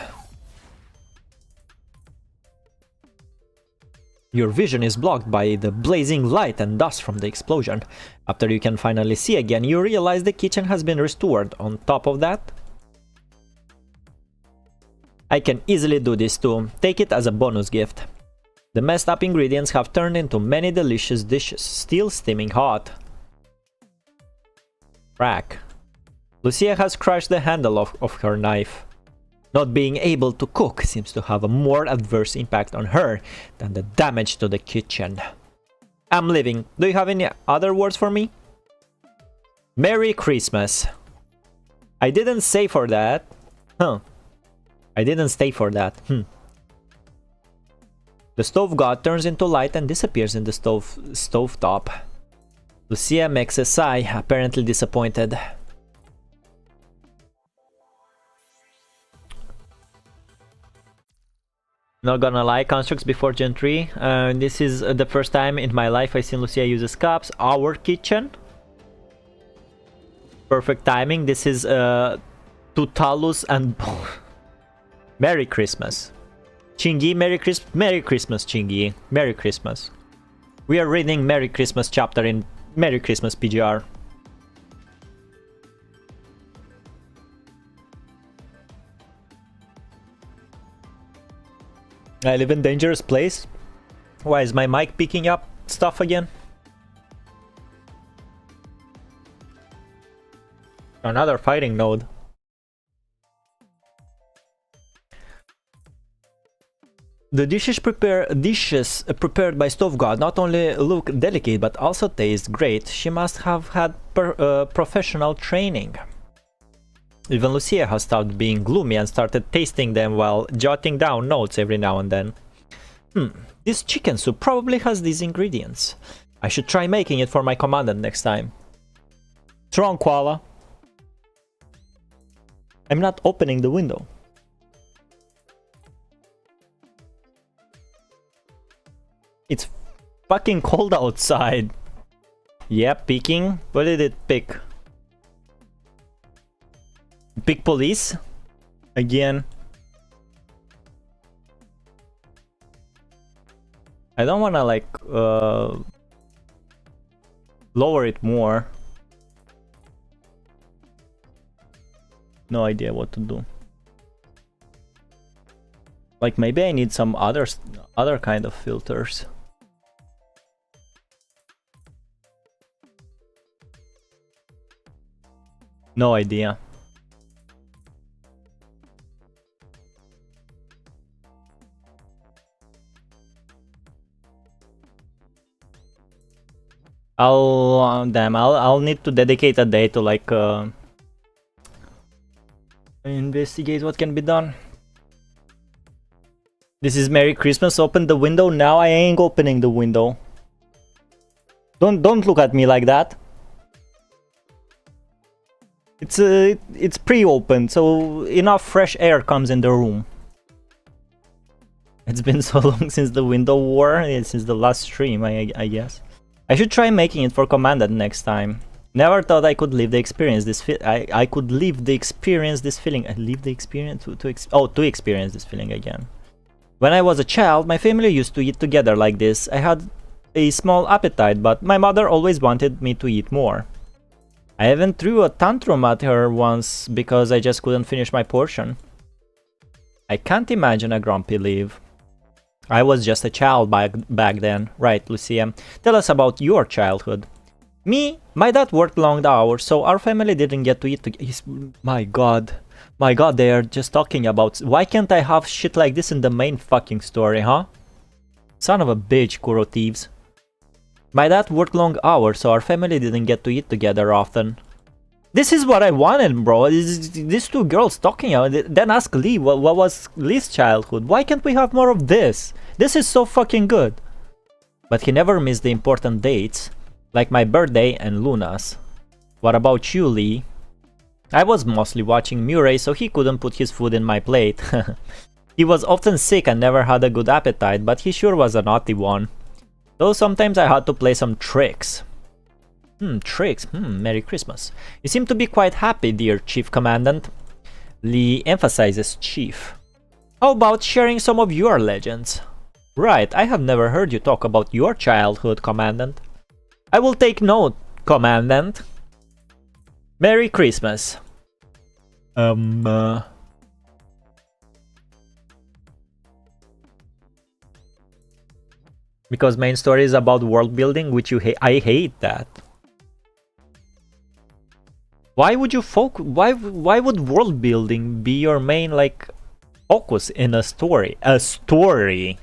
Your vision is blocked by the blazing light and dust from the explosion. After you can finally see again, you realize the kitchen has been restored. On top of that, I can easily do this too. Take it as a bonus gift. The messed up ingredients have turned into many delicious dishes, still steaming hot. Crack. Lucia has crushed the handle of her knife. Not being able to cook seems to have a more adverse impact on her than the damage to the kitchen. I'm leaving. Do you have any other words for me? Merry Christmas. I didn't say for that. I didn't stay for that. The stove god turns into light and disappears in the stovetop. Lucia makes a sigh, apparently disappointed. Not gonna lie, constructs before Gen 3. This is the first time in my life I've seen Lucia use cups. Our kitchen. Perfect timing. This is Tutalus and Merry Christmas. Chingy, Merry Christmas, Chingy. Merry Christmas. We are reading Merry Christmas chapter in Merry Christmas PGR. I live in dangerous place. Why is my mic picking up stuff again? Another fighting node. The dishes prepared by Stove God not only look delicate but also taste great. She must have had professional training. Even Lucia has stopped being gloomy and started tasting them while jotting down notes every now and then. This chicken soup probably has these ingredients. I should try making it for my commandant next time. Strong koala. I'm not opening the window. It's fucking cold outside. Yeah, picking. What did it pick? Pick police? Again. I don't wanna like lower it more. No idea what to do. Like maybe I need some other kind of filters. No idea. I'll need to dedicate a day to like investigate what can be done. This is Merry Christmas. Open the window now. I ain't opening the window. Don't look at me like that. It's pre-opened, so enough fresh air comes in the room. It's been so long since the window war, since the last stream, I guess. I should try making it for Commandant next time. Never thought I could live the experience. I could live the experience this feeling. Live the experience to experience this feeling again. When I was a child, my family used to eat together like this. I had a small appetite, but my mother always wanted me to eat more. I even threw a tantrum at her once because I just couldn't finish my portion. I can't imagine a grumpy Liv. I was just a child back then. Right, Lucia. Tell us about your childhood. Me? My dad worked long hours, so our family didn't get to eat together. My god. My god, they are just talking about... Why can't I have shit like this in the main fucking story, huh? Son of a bitch, Kuro thieves. My dad worked long hours, so our family didn't get to eat together often. This is what I wanted, bro. These two girls talking about it. Then ask Lee, what was Lee's childhood? Why can't we have more of this? This is so fucking good. But he never missed the important dates, like my birthday and Luna's. What about you, Lee? I was mostly watching Murray, so he couldn't put his food in my plate. He was often sick and never had a good appetite, but he sure was a naughty one. Though sometimes I had to play some tricks. Tricks. Merry Christmas. You seem to be quite happy, dear Chief Commandant. Lee emphasizes Chief. How about sharing some of your legends? Right, I have never heard you talk about your childhood, Commandant. I will take note, Commandant. Merry Christmas. Because main story is about world building, which you hate. I hate that. Why would you why would world building be your main like focus in a story? A story,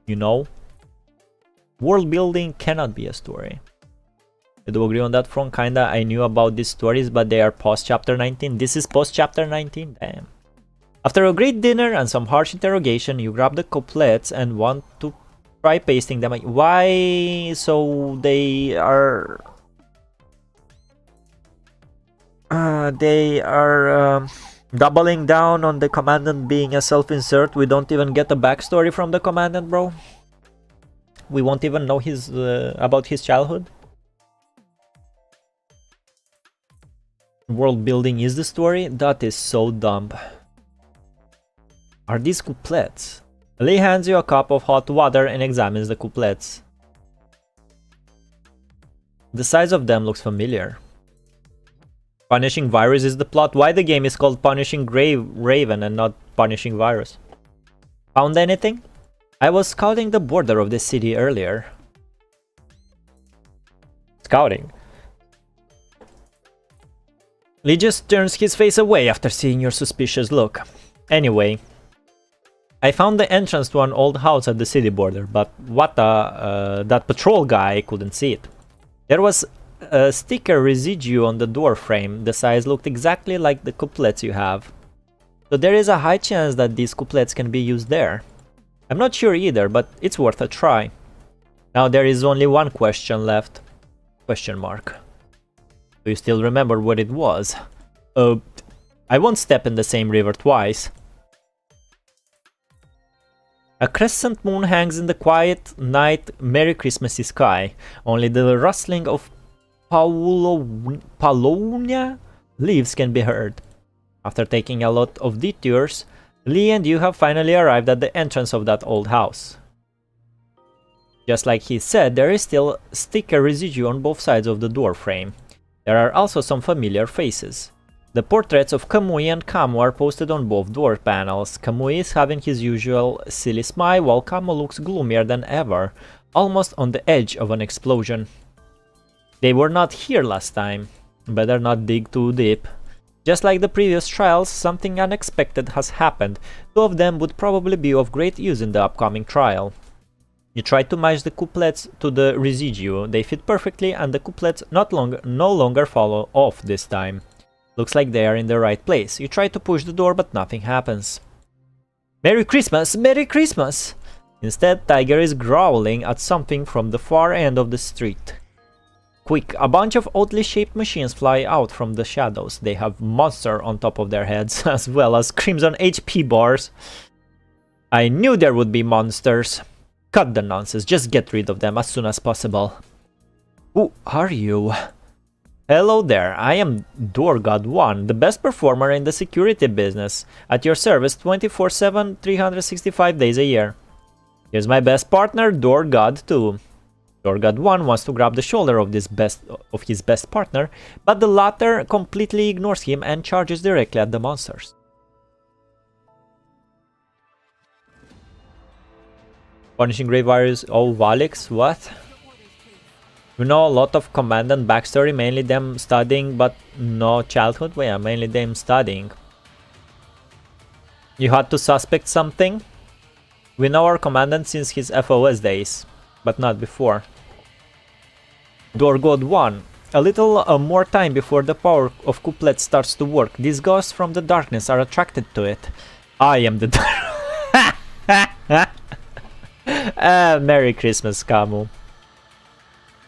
you know? World building cannot be a story. I do agree on that front, kinda. I knew about these stories, but they are post chapter 19. This is post chapter 19? Damn. After a great dinner and some harsh interrogation, you grab the couplets and want to try pasting them. Why? So they are... doubling down on the Commandant being a self-insert. We don't even get a backstory from the Commandant, bro. We won't even know his about his childhood. World building is the story? That is so dumb. Are these couplets? Lee hands you a cup of hot water and examines the couplets. The size of them looks familiar. Punishing Virus is the plot. Why the game is called Punishing Raven and not Punishing Virus? Found anything? I was scouting the border of the city earlier. Scouting? Lee just turns his face away after seeing your suspicious look. Anyway, I found the entrance to an old house at the city border, but that patrol guy couldn't see it. There was a sticker residue on the door frame. The size looked exactly like the couplets you have. So there is a high chance that these couplets can be used there. I'm not sure either, but it's worth a try. Now there is only one question left. Question mark. Do you still remember what it was? I won't step in the same river twice. A crescent moon hangs in the quiet night Merry Christmassy sky. Only the rustling of Paulownia leaves can be heard. After taking a lot of detours, Lee and you have finally arrived at the entrance of that old house. Just like he said, there is still sticker residue on both sides of the door frame. There are also some familiar faces. The portraits of Kamui and Kamo are posted on both door panels. Kamui is having his usual silly smile, while Kamo looks gloomier than ever, almost on the edge of an explosion. They were not here last time. Better not dig too deep. Just like the previous trials, something unexpected has happened. Two of them would probably be of great use in the upcoming trial. You try to match the couplets to the residue. They fit perfectly and the couplets no longer fall off this time. Looks like they are in the right place. You try to push the door but nothing happens. Merry Christmas! Merry Christmas! Instead, Tiger is growling at something from the far end of the street. Quick, a bunch of oddly shaped machines fly out from the shadows. They have monster on top of their heads, as well as crimson HP bars. I knew there would be monsters. Cut the nonsense, just get rid of them as soon as possible. Who are you? Hello there, I am Door God 1, the best performer in the security business. At your service 24/7, 365 days a year. Here's my best partner, Door God 2. Door God 1 wants to grab the shoulder of his best partner, but the latter completely ignores him and charges directly at the monsters. Punishing Grave Warriors, oh Valics, what? We know a lot of Commandant backstory, mainly them studying, but no childhood? Well, yeah, mainly them studying. You had to suspect something? We know our Commandant since his FOS days, but not before. Door God 1. A little more time before the power of couplet starts to work. These ghosts from the darkness are attracted to it. I am the dark. Merry Christmas, Kamu.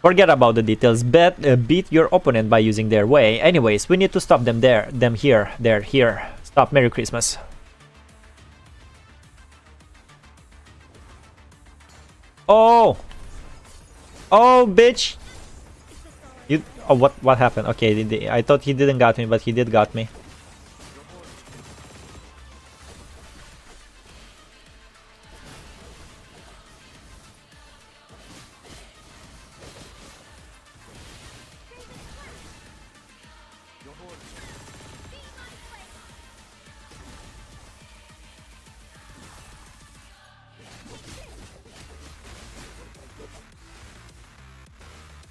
Forget about the details. Beat your opponent by using their way. Anyways, we need to stop them there. Them here. They're here. Stop. Merry Christmas. Oh! Oh, bitch! You. Oh, what happened? Okay, I thought he didn't got me, but he did got me.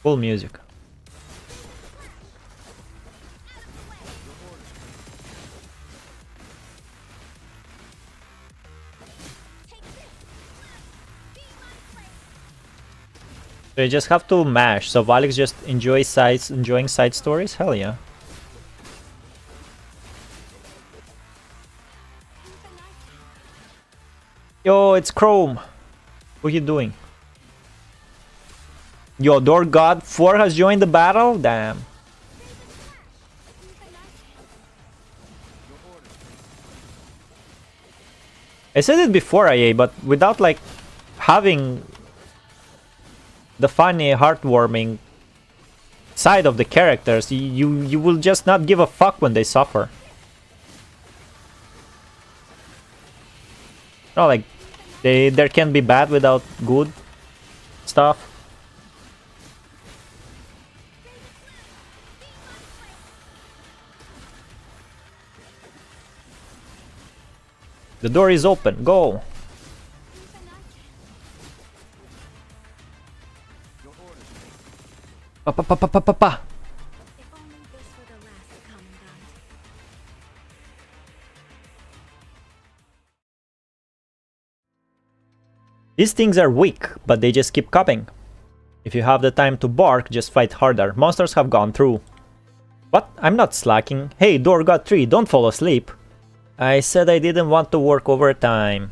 Cool music. So you just have to mash. So Valics just enjoying side stories? Hell yeah. Yo, it's Chrome. What are you doing? Yo, Door God 4 has joined the battle? Damn. I said it before, IA, but without like having the funny, heartwarming side of the characters, you will just not give a fuck when they suffer. No, like there can be bad without good stuff. The door is open. Go. Pa pa pa pa pa pa pa. These things are weak, but they just keep coming. If you have the time to bark, just fight harder. Monsters have gone through. What? I'm not slacking. Hey, Door God 3, don't fall asleep. I said I didn't want to work overtime.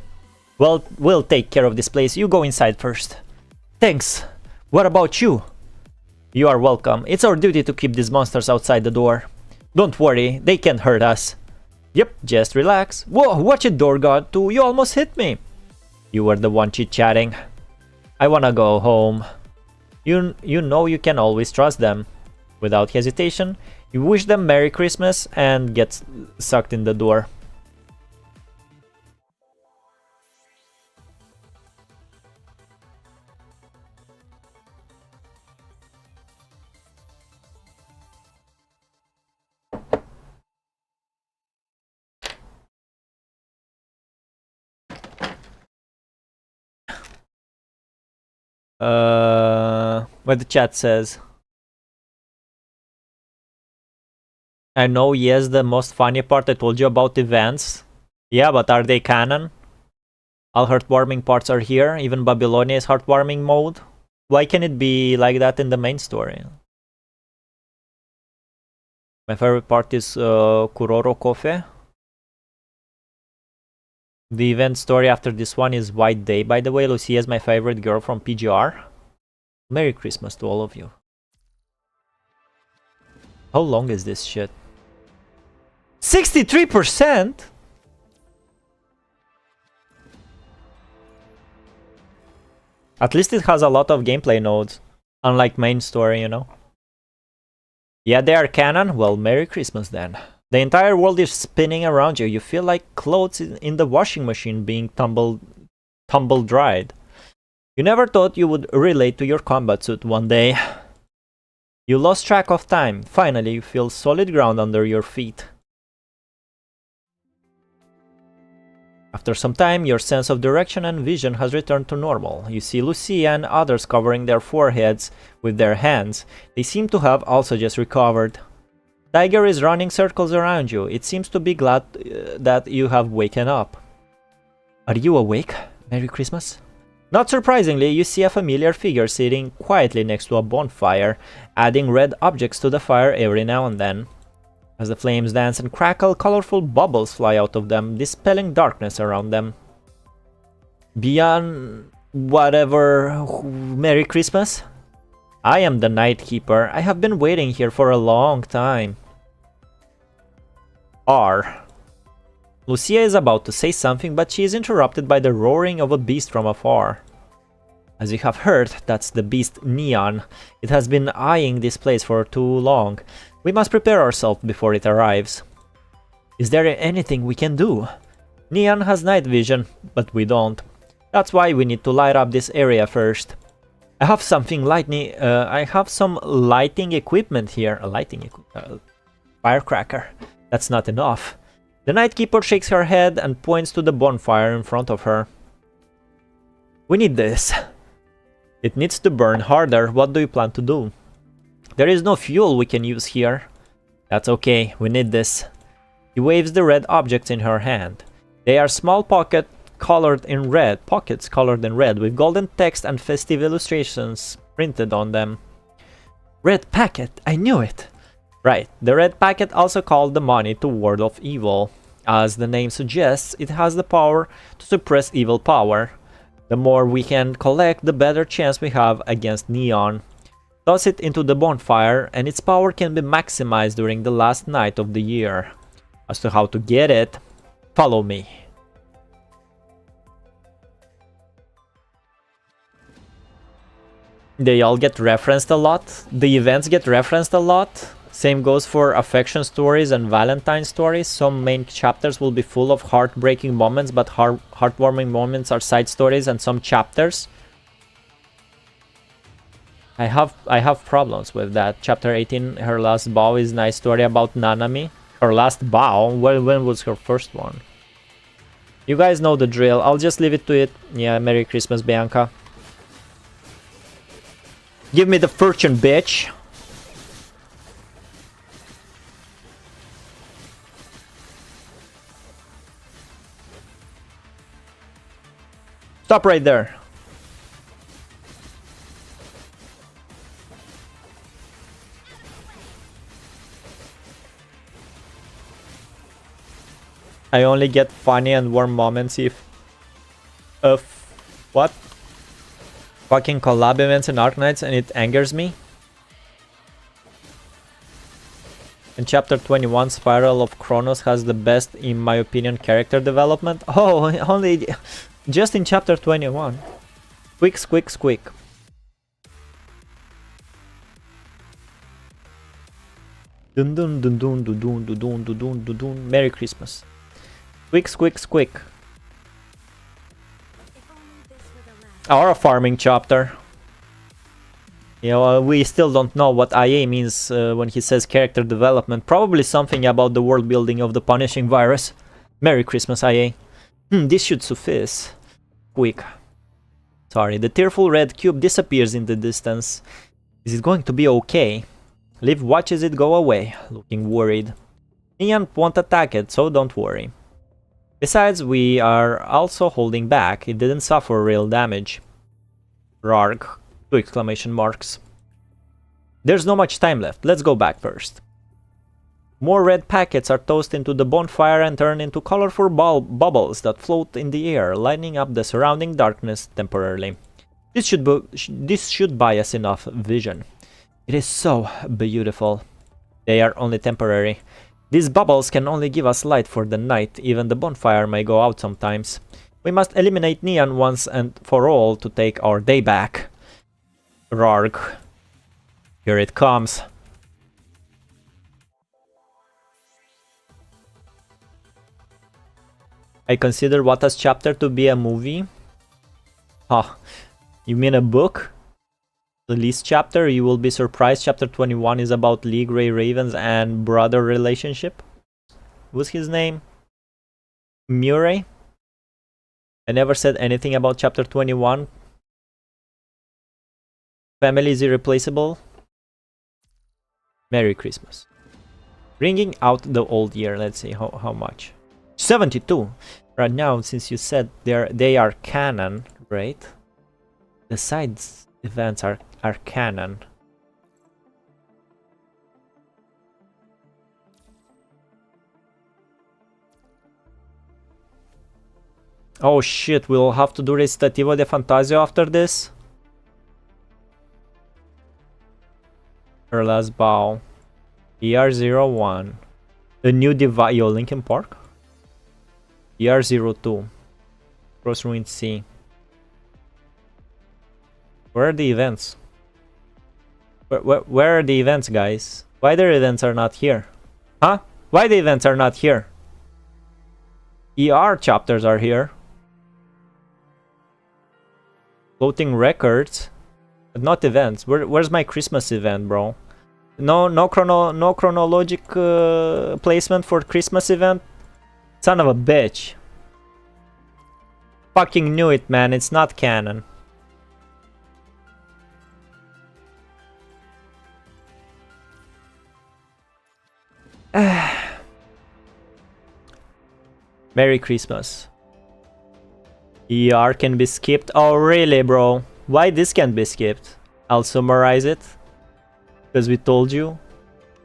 Well, we'll take care of this place. You go inside first. Thanks. What about you? You are welcome. It's our duty to keep these monsters outside the door. Don't worry, they can't hurt us. Yep, just relax. Whoa, watch it, Door God 2. You almost hit me. You were the one chit-chatting. I wanna go home. You know you can always trust them. Without hesitation, you wish them Merry Christmas and get sucked in the door. What the chat says. I know, yes, the most funny part I told you about events. Yeah, but are they canon? All heartwarming parts are here, even Babylonia is heartwarming mode. Why can it be like that in the main story? My favorite part is Kuroro Kofe. The event story after this one is White Day. By the way, Lucia is my favorite girl from PGR. Merry Christmas to all of you. How long is this shit? 63%? At least it has a lot of gameplay nodes. Unlike main story, you know. Yeah, they are canon? Well, Merry Christmas then. The entire world is spinning around you. You feel like clothes in the washing machine being tumble dried. You never thought you would relate to your combat suit one day. You lost track of time. Finally, you feel solid ground under your feet. After some time, your sense of direction and vision has returned to normal. You see Lucia and others covering their foreheads with their hands. They seem to have also just recovered. Tiger is running circles around you. It seems to be glad that you have waken up. Are you awake? Merry Christmas? Not surprisingly, you see a familiar figure sitting quietly next to a bonfire, adding red objects to the fire every now and then. As the flames dance and crackle, colorful bubbles fly out of them, dispelling darkness around them. Beyond whatever, Merry Christmas? I am the Night Keeper. I have been waiting here for a long time. R. Lucia is about to say something, but she is interrupted by the roaring of a beast from afar. As you have heard, that's the beast Neon. It has been eyeing this place for too long. We must prepare ourselves before it arrives. Is there anything we can do? Neon has night vision, but we don't. That's why we need to light up this area first. I have some lighting equipment here. Firecracker. That's not enough. The Night Keeper shakes her head and points to the bonfire in front of her. We need this. It needs to burn harder. What do you plan to do? There is no fuel we can use here. That's okay, we need this. He waves the red objects in her hand. They are small pockets colored in red with golden text and festive illustrations printed on them. Red packet, I knew it! Right, the red packet, also called the money to ward off evil. As the name suggests, it has the power to suppress evil power. The more we can collect, the better chance we have against Neon. Toss it into the bonfire, and its power can be maximized during the last night of the year. As to how to get it, follow me. They all get referenced a lot. The events get referenced a lot. Same goes for affection stories and Valentine stories. Some main chapters will be full of heartbreaking moments, but heartwarming moments are side stories and some chapters. I have problems with that. Chapter 18, Her Last Bow, is a nice story about Nanami. Her last bow? When was her first one? You guys know the drill. I'll just leave it to it. Yeah, Merry Christmas, Bianca. Give me the fortune, bitch. Stop right there. I only get funny and warm moments if what? Fucking collab events and Arknights, and it angers me. In chapter 21, Spiral of Kronos has the best, in my opinion, character development. Oh, only just in chapter 21. Squeak, squeak, squeak. Dun dun dun dun dun dun dun dun dun dun dun. Merry Christmas. Squeak, squeak, squeak. Or a farming chapter. You know, we still don't know what IA means when he says character development. Probably something about the world building of the punishing virus. Merry Christmas, IA. This should suffice. Quick. Sorry, the tearful red cube disappears in the distance. Is it going to be okay? Liv watches it go away, looking worried. Neon won't attack it, so don't worry. Besides, we are also holding back. It didn't suffer real damage. Rarg. 2 exclamation marks. There's not much time left. Let's go back first. More red packets are tossed into the bonfire and turn into colorful bubbles that float in the air, lighting up the surrounding darkness temporarily. This should buy us enough vision. It is so beautiful. They are only temporary. These bubbles can only give us light for the night. Even the bonfire may go out sometimes. We must eliminate Neon once and for all to take our day back. Rarg. Here it comes. I consider Wata's chapter to be a movie. Huh. You mean a book? The least chapter, you will be surprised. Chapter 21 is about Lee Grey Ravens and brother relationship. What's his name? Murray? I never said anything about chapter 21. Family is irreplaceable. Merry Christmas. Bringing out the old year. Let's see how much. 72. Right now, since you said they are canon, right? The sides events are canon. Oh shit, we'll have to do Recitativo de Fantasio after this. Her last bow. ER01. The new device. Yo, Linkin Park? ER02. Cross Ruin C. Where are the events? Where are the events, guys? Why the events are not here? Huh? Why the events are not here? ER chapters are here. Floating records, but not events. Where's my Christmas event, bro? No chronologic placement for Christmas event. Son of a bitch. Fucking knew it, man. It's not canon. Merry Christmas. ER can be skipped. Oh really, bro? Why this can't be skipped? I'll summarize it. Because we told you.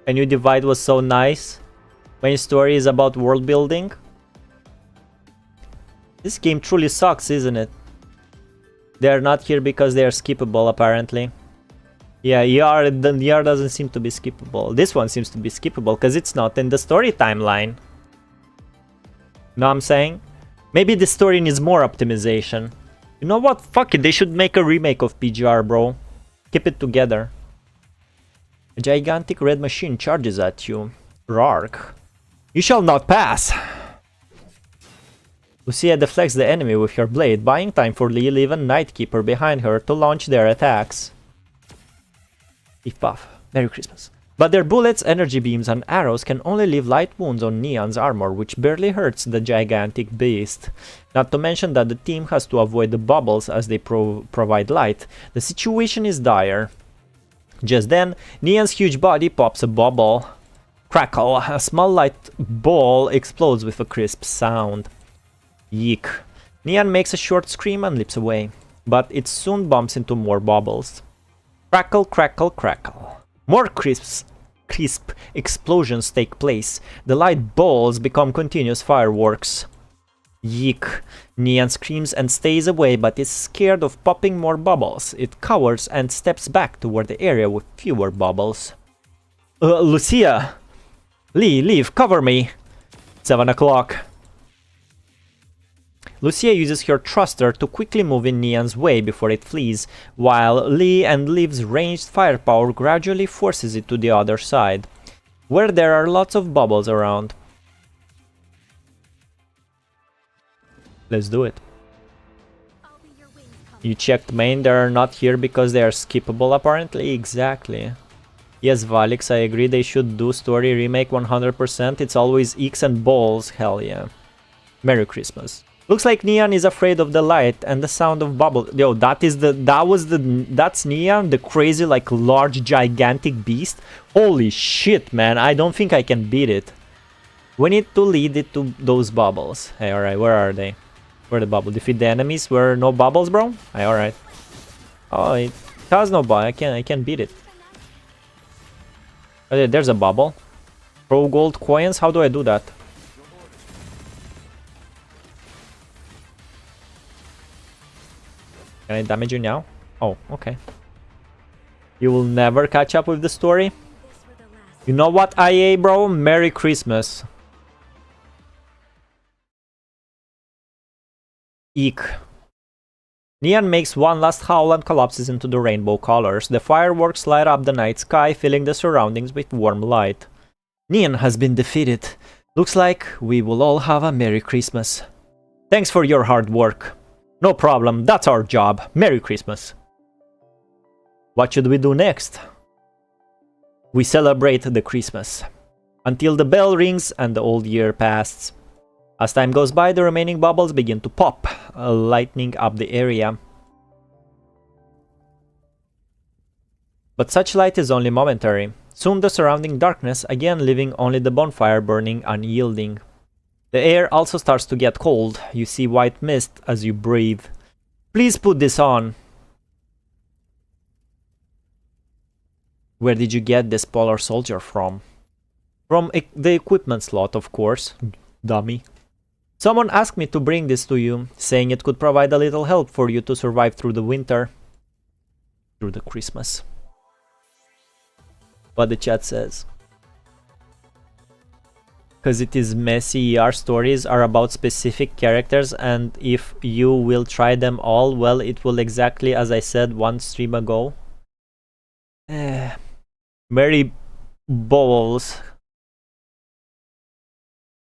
A new divide was so nice. Main story is about world building. This game truly sucks, isn't it? They are not here because they are skippable, apparently. Yeah, ER doesn't seem to be skippable. This one seems to be skippable because it's not in the story timeline. Know what I'm saying? Maybe the story needs more optimization. You know what? Fuck it, they should make a remake of PGR, bro. Keep it together. A gigantic red machine charges at you. Rark. You shall not pass! Lucia deflects the enemy with her blade, buying time for Lee, Liv and Nightkeeper behind her to launch their attacks. If buff. Merry Christmas. But their bullets, energy beams and arrows can only leave light wounds on Neon's armor, which barely hurts the gigantic beast. Not to mention that the team has to avoid the bubbles as they provide light. The situation is dire. Just then, Neon's huge body pops a bubble. Crackle. A small light ball explodes with a crisp sound. Yeek. Neon makes a short scream and leaps away, but it soon bumps into more bubbles. Crackle, crackle, crackle. More crisp explosions take place. The light balls become continuous fireworks. Yeek. Neon screams and stays away, but is scared of popping more bubbles. It cowers and steps back toward the area with fewer bubbles. Lucia! Lee, leave, cover me! 7 o'clock. Lucia uses her thruster to quickly move in Neon's way before it flees, while Lee and Liv's ranged firepower gradually forces it to the other side, where there are lots of bubbles around. Let's do it. You checked main, they are not here because they are skippable apparently? Exactly. Yes, Valics, I agree they should do story remake 100%, it's always X and balls, hell yeah. Merry Christmas. Looks like Neon is afraid of the light and the sound of bubbles. Yo, that's Neon, the crazy, like, large, gigantic beast. Holy shit, man. I don't think I can beat it. We need to lead it to those bubbles. Hey, alright, where are they? Where are the bubbles? Defeat the enemies where no bubbles, bro? Hey, alright. Oh, it has no bubble. I can beat it. Okay, there's a bubble. Throw gold coins. How do I do that? Can I damage you now? Oh, okay. You will never catch up with the story. You know what, IA, bro? Merry Christmas. Eek. Neon makes one last howl and collapses into the rainbow colors. The fireworks light up the night sky, filling the surroundings with warm light. Neon has been defeated. Looks like we will all have a Merry Christmas. Thanks for your hard work. No problem, that's our job. Merry Christmas. What should we do next? We celebrate the Christmas. Until the bell rings and the old year passes. As time goes by, the remaining bubbles begin to pop, lighting up the area. But such light is only momentary. Soon the surrounding darkness, again leaving only the bonfire burning unyielding. The air also starts to get cold. You see white mist as you breathe. Please put this on. Where did you get this polar soldier from? From the equipment slot, of course. Dummy. Someone asked me to bring this to you, saying it could provide a little help for you to survive through the winter. Through the Christmas. What the chat says. Because it is messy, ER stories are about specific characters, and if you will try them all, well, it will exactly as I said one stream ago. Mary Bowles.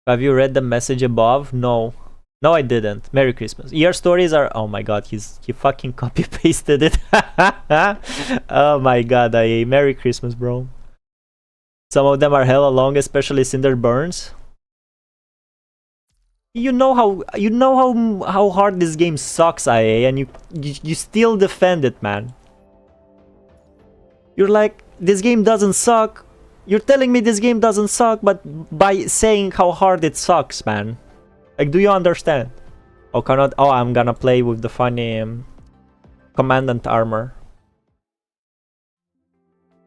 Have you read the message above? No. No, I didn't. Merry Christmas. ER stories are... Oh my god, he fucking copy-pasted it. Oh my god, Merry Christmas, bro. Some of them are hella long, especially Cinder Burns. You know how hard this game sucks, IA, and you still defend it, man. You're like, this game doesn't suck. You're telling me this game doesn't suck, but by saying how hard it sucks, man. Like, do you understand? Oh, cannot. Oh, I'm gonna play with the funny Commandant armor.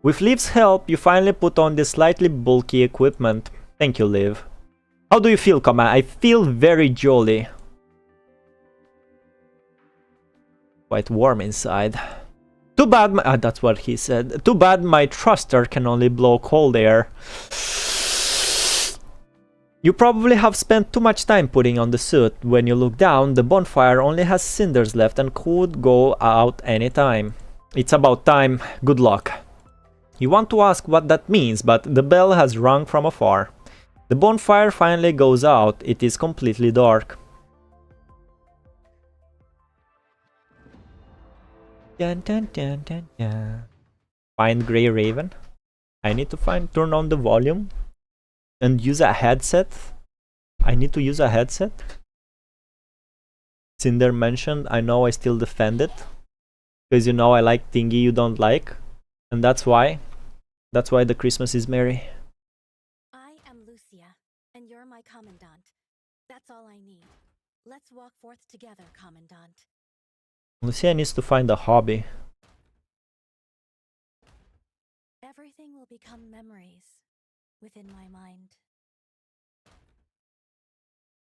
With Liv's help, you finally put on this slightly bulky equipment. Thank you, Liv. How do you feel, Command? I feel very jolly. Quite warm inside. Too bad that's what he said. Too bad my thruster can only blow cold air. You probably have spent too much time putting on the suit. When you look down, the bonfire only has cinders left and could go out anytime. It's about time. Good luck. You want to ask what that means, but the bell has rung from afar. The bonfire finally goes out. It is completely dark. Dun, dun, dun, dun, dun. Find Grey Raven. I need to turn on the volume and use a headset. I need to use a headset. Cinder mentioned, I know I still defend it. Because you know I like thingy you don't like. And that's why the Christmas is merry. I am Lucia, and you're my commandant. That's all I need. Let's walk forth together, Commandant. Lucia needs to find a hobby. Everything will become memories within my mind.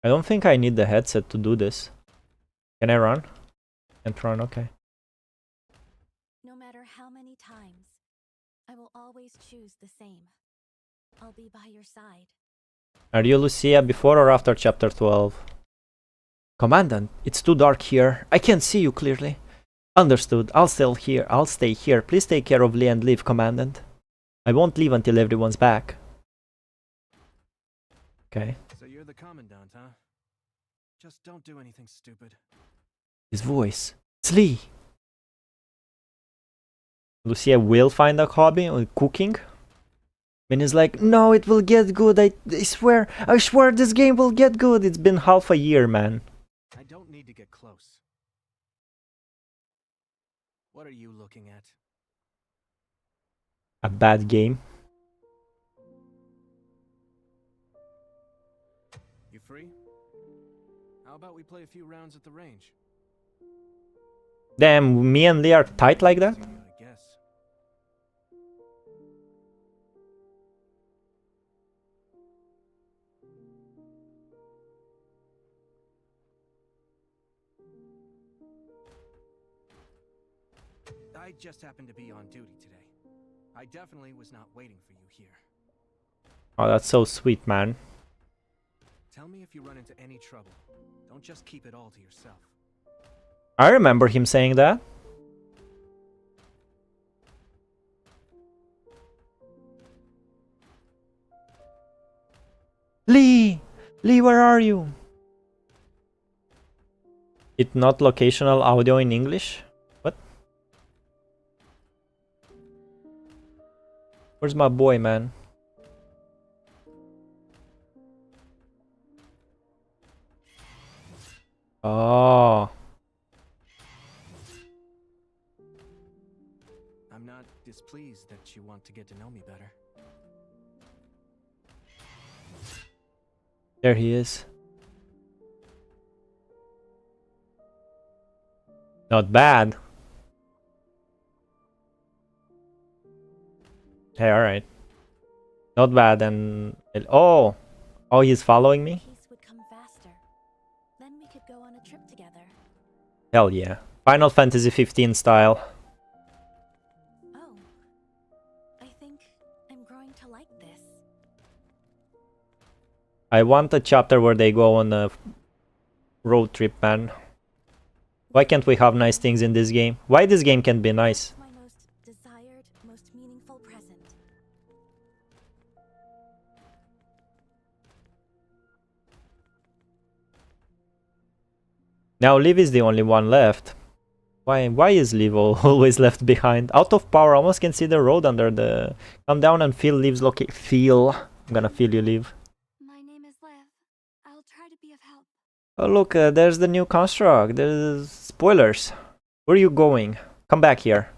I don't think I need the headset to do this. Can I run? Can't run, okay. No matter how many times, I will always choose the same. I'll be by your side. Are you Lucia before or after chapter 12? Commandant, it's too dark here. I can't see you clearly. Understood. I'll stay here. Please take care of Lee and Liv, Commandant. I won't leave until everyone's back. Okay. So you're the commandant, huh? Just don't do anything stupid. His voice. It's Lee. Lucia will find a hobby, cooking. And he's like, no, it will get good. I swear this game will get good. It's been half a year, man. I don't need to get close. What are you looking at? A bad game. You free? How about we play a few rounds at the range? Damn, me and Lee are tight like that? I guess. I just happened to be on duty today. I definitely was not waiting for you here. Oh, that's so sweet, man. Tell me if you run into any trouble. Don't just keep it all to yourself. I remember him saying that. Lee! Lee, where are you? It not locational audio in English? What? Where's my boy, man? Oh. I'm not displeased that you want to get to know me better. There he is. Not bad. Hey, alright. Not bad, and... Oh! Oh, he's following me? Peace would come faster. Then we could go on a trip together. Hell yeah. Final Fantasy 15 style. Oh. I think I'm growing to like this. I want a chapter where they go on a road trip, man. Why can't we have nice things in this game? Why this game can't be nice? My most desired, most meaningful present. Now Liv is the only one left. Why is Liv always left behind? Out of power, almost can see the road under the... Come down and feel Liv's location. Feel. I'm gonna feel you, Liv. My name is Liv. I'll try to be of help. Oh look, there's the new construct. There's spoilers. Where are you going? Come back here.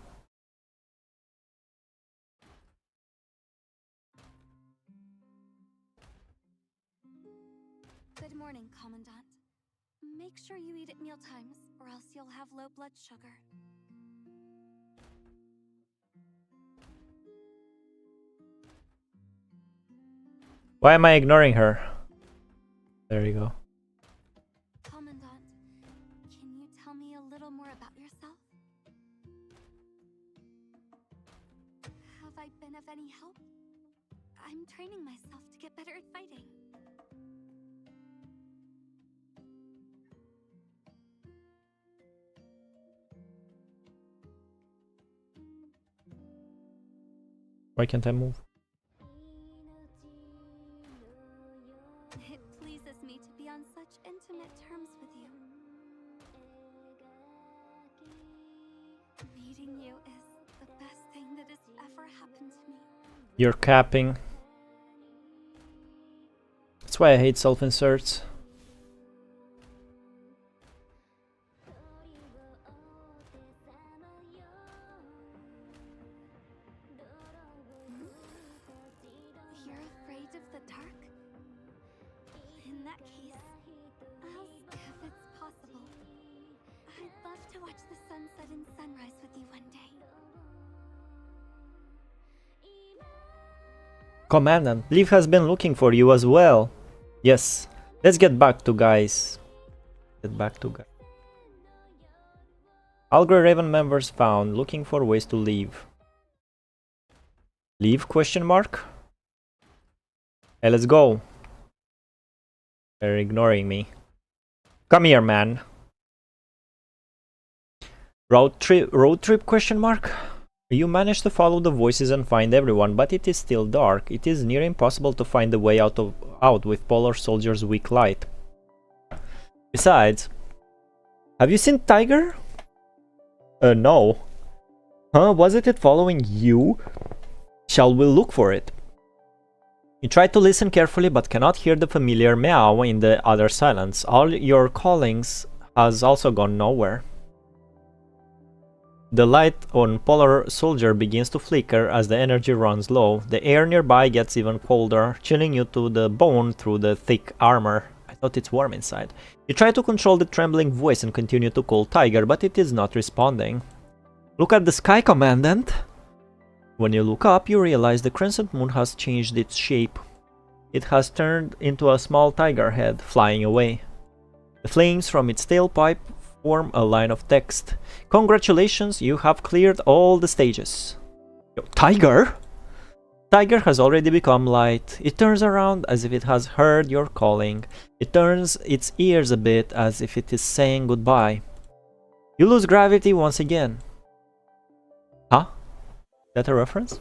Good morning, Commandant. Make sure you eat at mealtimes, or else you'll have low blood sugar. Why am I ignoring her? There you go. Commandant, can you tell me a little more about yourself? Have I been of any help? I'm training myself to get better at fighting. Why can't I move? It pleases me to be on such intimate terms with you. Meeting you is the best thing that has ever happened to me. You're capping. That's why I hate self-inserts. You're afraid of the dark? In that case, ask if it's possible. I'd love to watch the sunset and sunrise with you one day. Commandant, Liv has been looking for you as well. Yes, let's get back to guys. Get back to guys. Algre Raven members found, looking for ways to leave. Leave? Question mark? Hey, let's go. They're ignoring me. Come here, man. Road trip? Question mark? You managed to follow the voices and find everyone, but it is still dark. It is near impossible to find the way out with Polar Soldier's weak light. Besides, have you seen Tiger? No. Huh? Wasn't it following you? Shall we look for it? You try to listen carefully but cannot hear the familiar meow in the other silence. All your callings has also gone nowhere. The light on Polar Soldier begins to flicker as the energy runs low. The air nearby gets even colder, chilling you to the bone through the thick armor. I thought it's warm inside. You try to control the trembling voice and continue to call Tiger, but it is not responding. Look at the sky, Commandant! When you look up, you realize the crescent moon has changed its shape. It has turned into a small tiger head, flying away. The flames from its tailpipe form a line of text. Congratulations, you have cleared all the stages. Yo, Tiger? Tiger has already become light. It turns around as if it has heard your calling. It turns its ears a bit as if it is saying goodbye. You lose gravity once again. Huh? Is that a reference?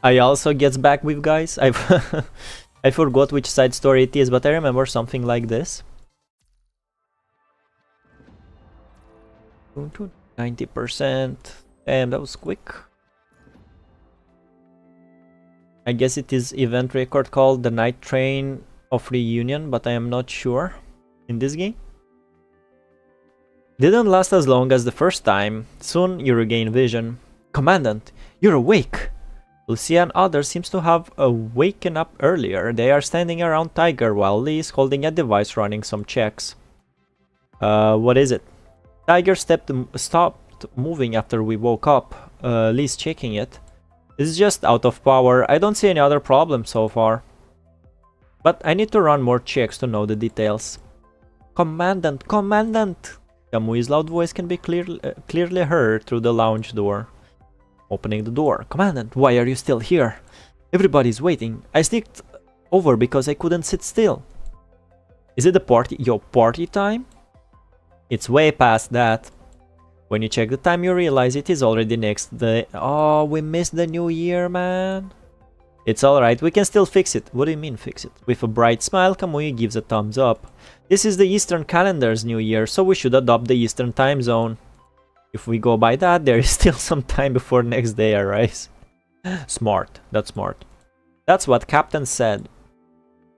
I also gets back with guys. I forgot which side story it is, but I remember something like this. 90%. And that was quick. I guess it is event record called the Night Train of Reunion, but I am not sure in this game. Didn't last as long as the first time. Soon you regain vision. Commandant, you're awake! Lucia and others seems to have waken up earlier. They are standing around Tiger while Lee is holding a device running some checks. What is it? Tiger stopped moving after we woke up. Lee's checking it. It's just out of power. I don't see any other problem so far. But I need to run more checks to know the details. Commandant! Commandant! Kamui's loud voice can be clearly heard through the lounge door. Opening the door. Commandant, why are you still here? Everybody's waiting. I sneaked over because I couldn't sit still. Is it your party time? It's way past that. When you check the time, you realize it is already next day. Oh, we missed the new year, man. It's alright, we can still fix it. What do you mean fix it? With a bright smile, Kamui gives a thumbs up. This is the Eastern calendar's new year, so we should adopt the Eastern time zone. If we go by that, there is still some time before next day arrives. Smart, that's smart. That's what Captain said.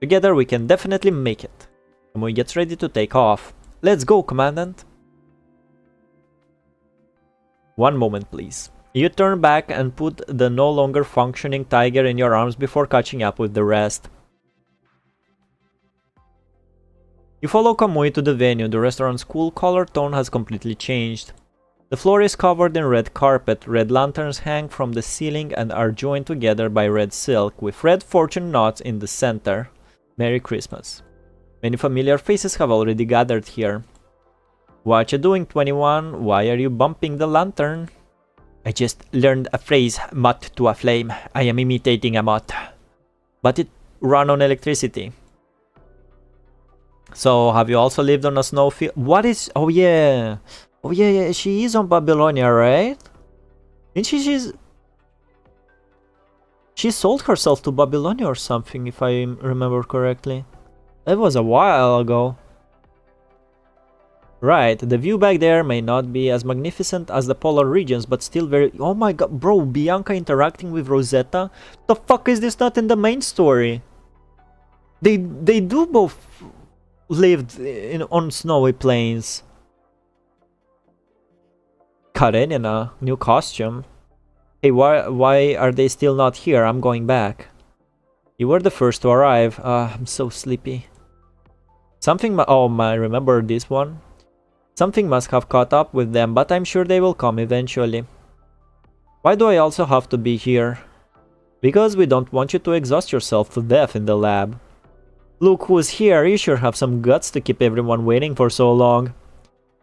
Together we can definitely make it. Kamui gets ready to take off. Let's go, Commandant. One moment, please. You turn back and put the no longer functioning Tiger in your arms before catching up with the rest. You follow Kamui to the venue. The restaurant's cool color tone has completely changed. The floor is covered in red carpet. Red lanterns hang from the ceiling and are joined together by red silk, with red fortune knots in the center. Merry Christmas. Many familiar faces have already gathered here. What you doing, 21? Why are you bumping the lantern? I just learned a phrase, moth to a flame. I am imitating a moth. But it ran on electricity. So, have you also lived on a snowfield? What is... Oh yeah. Oh yeah, she is on Babylonia, right? And she sold herself to Babylonia or something, if I remember correctly. That was a while ago. Right, the view back there may not be as magnificent as the polar regions, but still very... Oh my god, bro, Bianca interacting with Rosetta? The fuck is this not in the main story? They do both lived on snowy plains. Karenina, new costume. Hey, why are they still not here? I'm going back. You were the first to arrive. I'm so sleepy. Something oh, I remember this one. Something must have caught up with them, but I'm sure they will come eventually. Why do I also have to be here? Because we don't want you to exhaust yourself to death in the lab. Look who's here. You sure have some guts to keep everyone waiting for so long.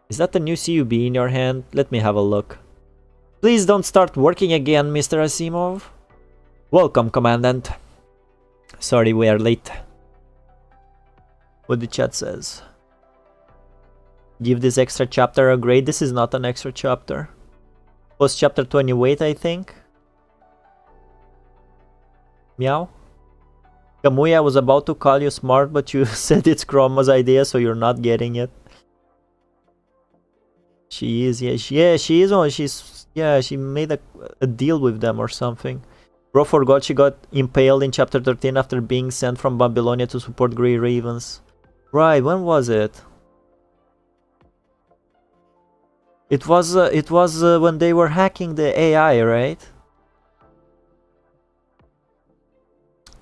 Is that the new CUB in your hand? Let me have a look. Please don't start working again, Mr. Asimov. Welcome, Commandant. Sorry we are late. What the chat says. Give this extra chapter a grade. This is not an extra chapter. Post chapter 28, I think. Meow. Kamuya was about to call you smart, but you said it's Chroma's idea, so you're not getting it. She is, yeah, she is. Oh, she made a deal with them or something. Bro forgot she got impaled in chapter 13 after being sent from Babylonia to support Grey Ravens. Right, when was it? It was when they were hacking the AI, right?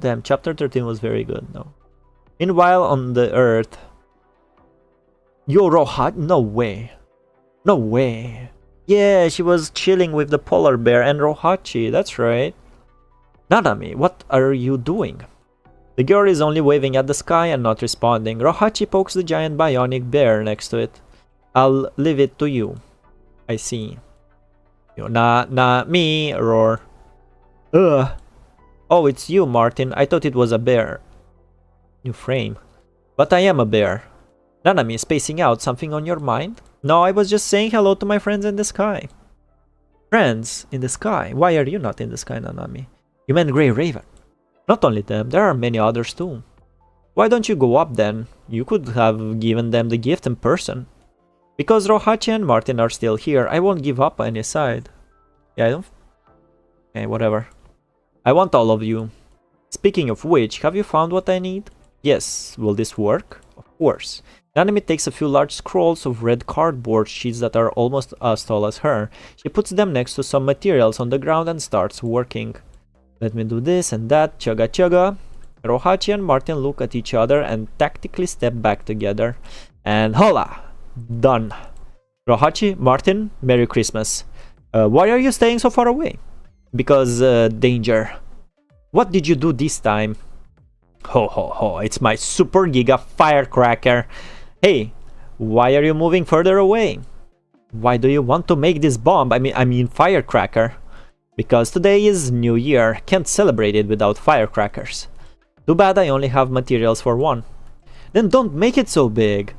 Damn, chapter 13 was very good, no. Meanwhile, on the Earth... Yo, Rohat? No way. No way. Yeah, she was chilling with the polar bear and Rohachi, that's right. Nanami, what are you doing? The girl is only waving at the sky and not responding. Rohachi pokes the giant bionic bear next to it. I'll leave it to you. I see. Yo, me, roar. Ugh. Oh, it's you, Martin. I thought it was a bear. New frame. But I am a bear. Nanami, spacing out. Something on your mind? No, I was just saying hello to my friends in the sky. Friends in the sky? Why are you not in the sky, Nanami? You meant Grey Raven. Not only them, there are many others too. Why don't you go up then? You could have given them the gift in person. Because Rohachi and Martin are still here, I won't give up any side. Yeah, I don't... Okay, whatever. I want all of you. Speaking of which, have you found what I need? Yes, will this work? Of course. Nanami takes a few large scrolls of red cardboard sheets that are almost as tall as her. She puts them next to some materials on the ground and starts working. Let me do this and that, chugga chugga. Rohachi and Martin look at each other and tactically step back together. And hola! Done. Rohachi, Martin, Merry Christmas. Why are you staying so far away? Because, danger. What did you do this time? Ho ho ho, it's my super giga firecracker. Hey, why are you moving further away? Why do you want to make this bomb? I mean firecracker. Because today is New Year, can't celebrate it without firecrackers. Too bad I only have materials for one. Then don't make it so big.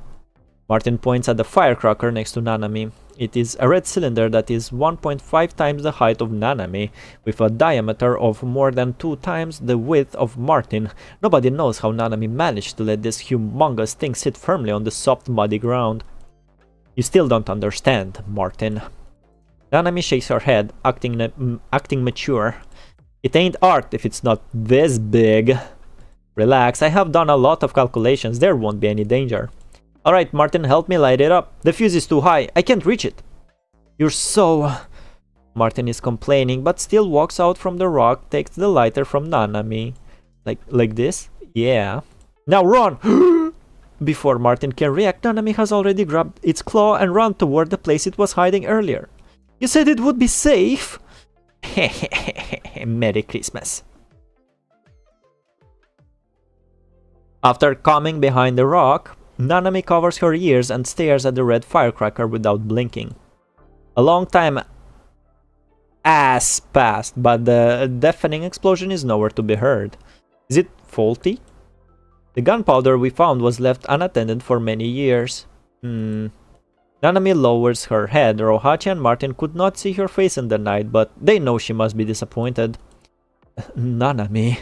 Martin points at the firecracker next to Nanami. It is a red cylinder that is 1.5 times the height of Nanami, with a diameter of more than 2 times the width of Martin. Nobody knows how Nanami managed to let this humongous thing sit firmly on the soft, muddy ground. You still don't understand, Martin. Nanami shakes her head, acting mature. It ain't art if it's not this big. Relax, I have done a lot of calculations, there won't be any danger. Alright, Martin, help me light it up. The fuse is too high, I can't reach it. You're so... Martin is complaining, but still walks out from the rock, takes the lighter from Nanami. Like this? Yeah. Now run! Before Martin can react, Nanami has already grabbed its claw and run toward the place it was hiding earlier. You said it would be safe? Merry Christmas. After coming behind the rock, Nanami covers her ears and stares at the red firecracker without blinking. A long time has passed, but the deafening explosion is nowhere to be heard. Is it faulty? The gunpowder we found was left unattended for many years. Nanami lowers her head. Rohachi and Martin could not see her face in the night, but they know she must be disappointed. Nanami...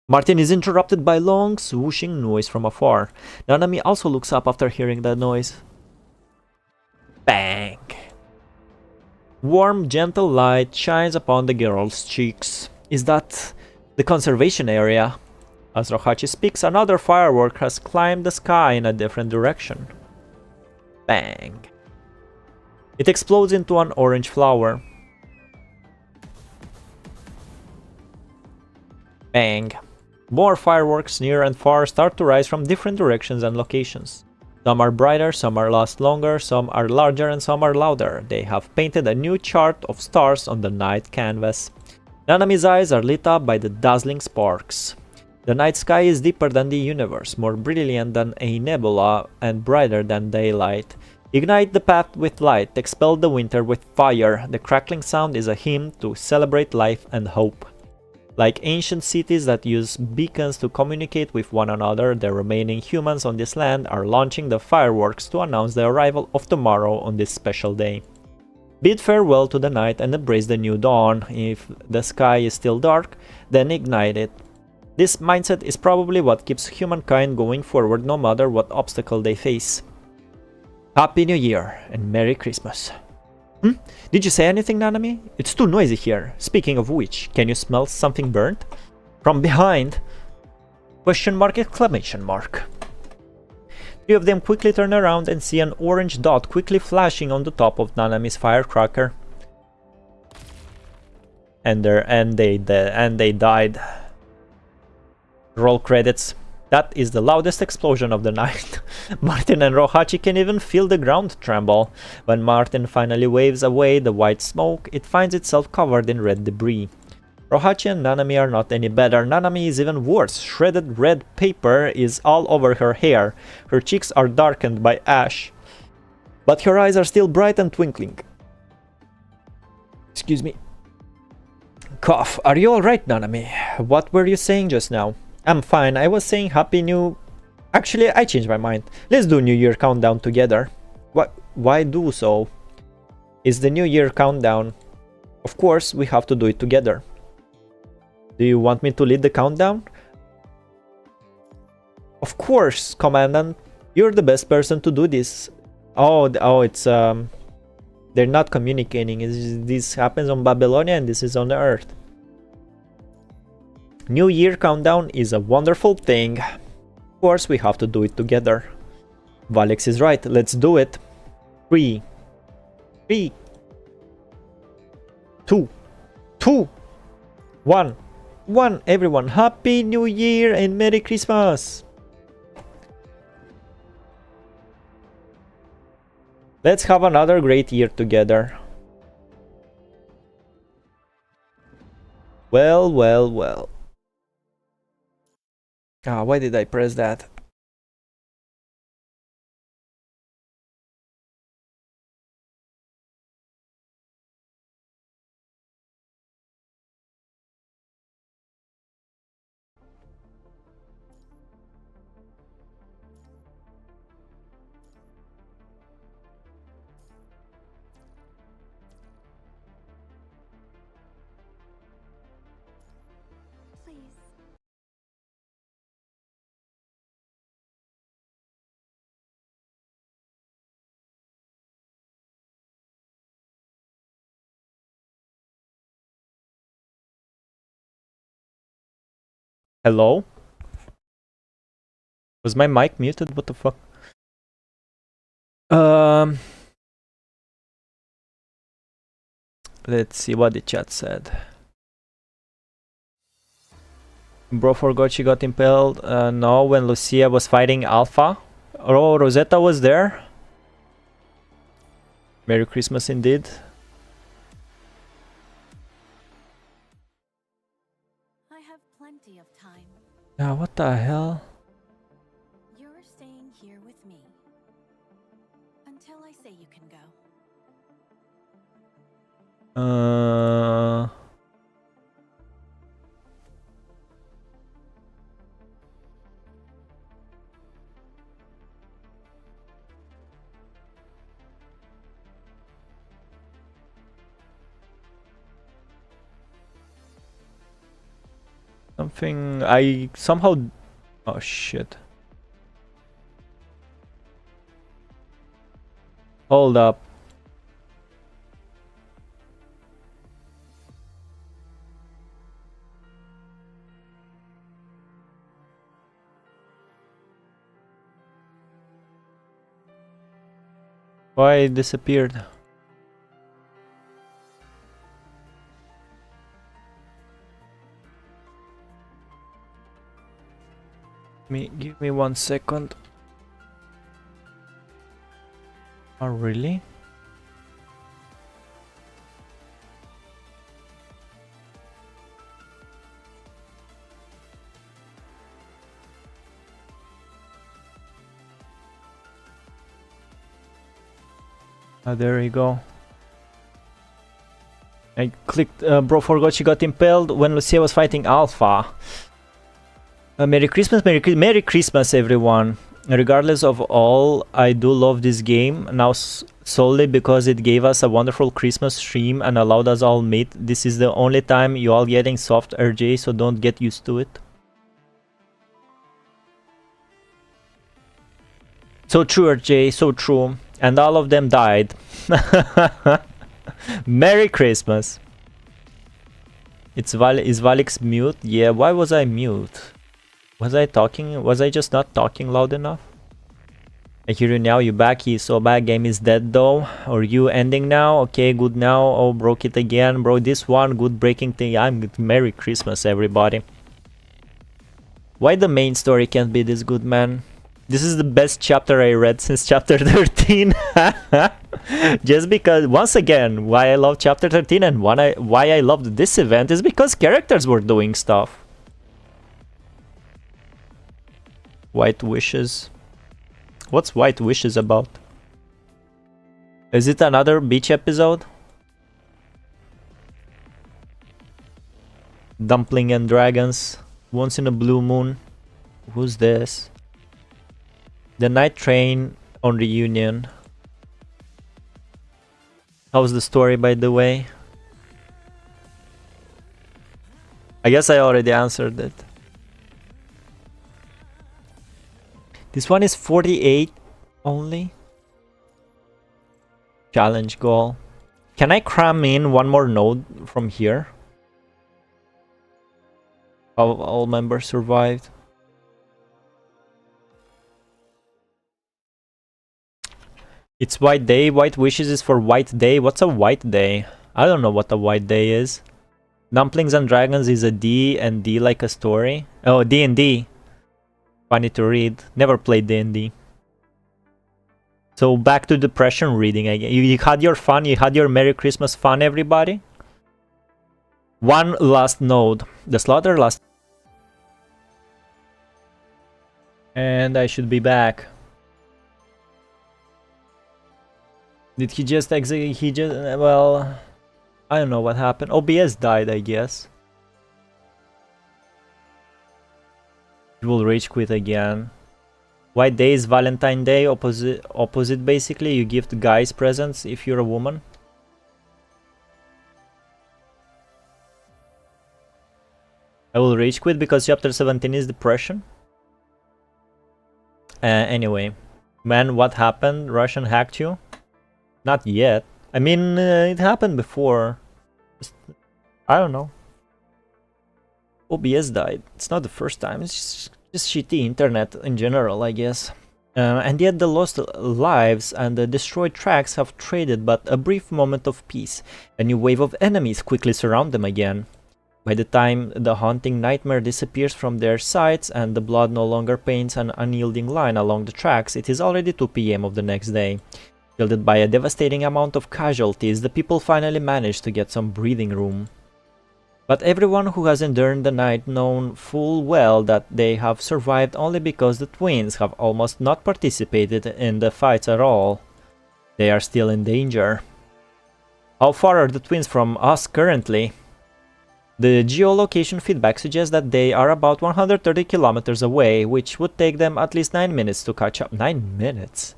Martin is interrupted by long, swooshing noise from afar. Nanami also looks up after hearing that noise. Bang! Warm, gentle light shines upon the girl's cheeks. Is that the conservation area? As Rohachi speaks, another firework has climbed the sky in a different direction. Bang! It explodes into an orange flower. Bang! More fireworks near and far start to rise from different directions and locations. Some are brighter, some are last longer, some are larger and some are louder. They have painted a new chart of stars on the night canvas. Nanami's eyes are lit up by the dazzling sparks. The night sky is deeper than the universe, more brilliant than a nebula and brighter than daylight. Ignite the path with light, expel the winter with fire. The crackling sound is a hymn to celebrate life and hope. Like ancient cities that use beacons to communicate with one another, the remaining humans on this land are launching the fireworks to announce the arrival of tomorrow on this special day. Bid farewell to the night and embrace the new dawn. If the sky is still dark, then ignite it. This mindset is probably what keeps humankind going forward no matter what obstacle they face. Happy New Year and Merry Christmas. Did you say anything, Nanami? It's too noisy here. Speaking of which, can you smell something burnt? From behind? Question mark, exclamation mark. Three of them quickly turn around and see an orange dot quickly flashing on the top of Nanami's firecracker. And they died. Roll credits. That is the loudest explosion of the night. Martin and Rohachi can even feel the ground tremble. When Martin finally waves away the white smoke, it finds itself covered in red debris. Rohachi and Nanami are not any better. Nanami is even worse. Shredded red paper is all over her hair. Her cheeks are darkened by ash. But her eyes are still bright and twinkling. Excuse me. Cough. Are you alright, Nanami? What were you saying just now? I'm fine. I was saying happy new... Actually, I changed my mind. Let's do New Year countdown together. What? Why do so? It's the New Year countdown. Of course, we have to do it together. Do you want me to lead the countdown? Of course, Commandant. You're the best person to do this. Oh, it's they're not communicating. This happens on Babylonia and this is on the Earth. New Year countdown is a wonderful thing. Of course, we have to do it together. Valics is right. Let's do it. 3, 2, 1. Everyone, Happy New Year and Merry Christmas. Let's have another great year together. Well. Ah, why did I press that? Please. Hello? Was my mic muted? What the fuck? Let's see what the chat said. Bro forgot she got impaled. No, when Lucia was fighting Alpha. Oh, Rosetta was there. Merry Christmas indeed. I have plenty of time. Yeah, what the hell? You're staying here with me until I say you can go. Something I somehow... Oh shit. Hold up. Why it disappeared? Give me 1 second. Oh, really? Ah, there you go. I clicked, bro forgot she got impaled when Lucia was fighting Alpha. Merry Christmas, Merry Christmas, everyone. Regardless of all, I do love this game now solely because it gave us a wonderful Christmas stream and allowed us all meet. This is the only time you all getting soft RJ, so don't get used to it. So true, RJ, so true. And all of them died. Merry Christmas. Is Valics mute? Yeah, why was I mute? Was I talking? Was I just not talking loud enough? I hear you now, you back. He's so bad. Game is dead though. Or you ending now? Okay, good now. Oh, broke it again. Bro, this one good breaking thing. Merry Christmas, everybody. Why the main story can't be this good, man? This is the best chapter I read since chapter 13. Just because, once again, why I love chapter 13 and why I loved this event is because characters were doing stuff. White Wishes. What's White Wishes about? Is it another beach episode? Dumpling and Dragons. Once in a Blue Moon. Who's this? The Night Train on Reunion. How's the story, by the way? I guess I already answered it. This one is 48 only. Challenge goal. Can I cram in one more node from here? All members survived. It's White Day. White Wishes is for White Day. What's a White Day? I don't know what a White Day is. Dumplings and Dragons is a D and D like a story. Oh, D&D. Funny to read. Never played D&D. So back to Depression reading again. You had your fun. You had your Merry Christmas fun, everybody. One last node. The slaughter last. And I should be back. Did he just exit? He just, well, I don't know what happened. OBS died, I guess. He will rage quit again. White Day is Valentine Day, opposite basically. You give the guys presents if you're a woman. I will rage quit because chapter 17 is Depression. Anyway, man, what happened? Russian hacked you? Not yet. I mean, it happened before. I don't know. OBS died. It's not the first time. It's just shitty internet in general, I guess. And yet the lost lives and the destroyed tracks have traded but a brief moment of peace. A new wave of enemies quickly surround them again. By the time the haunting nightmare disappears from their sights and the blood no longer paints an unyielding line along the tracks, it is already 2 PM of the next day. Shielded by a devastating amount of casualties, the people finally managed to get some breathing room. But everyone who has endured the night known full well that they have survived only because the twins have almost not participated in the fights at all. They are still in danger. How far are the twins from us currently? The geolocation feedback suggests that they are about 130 kilometers away, which would take them at least 9 minutes to catch up. 9 minutes?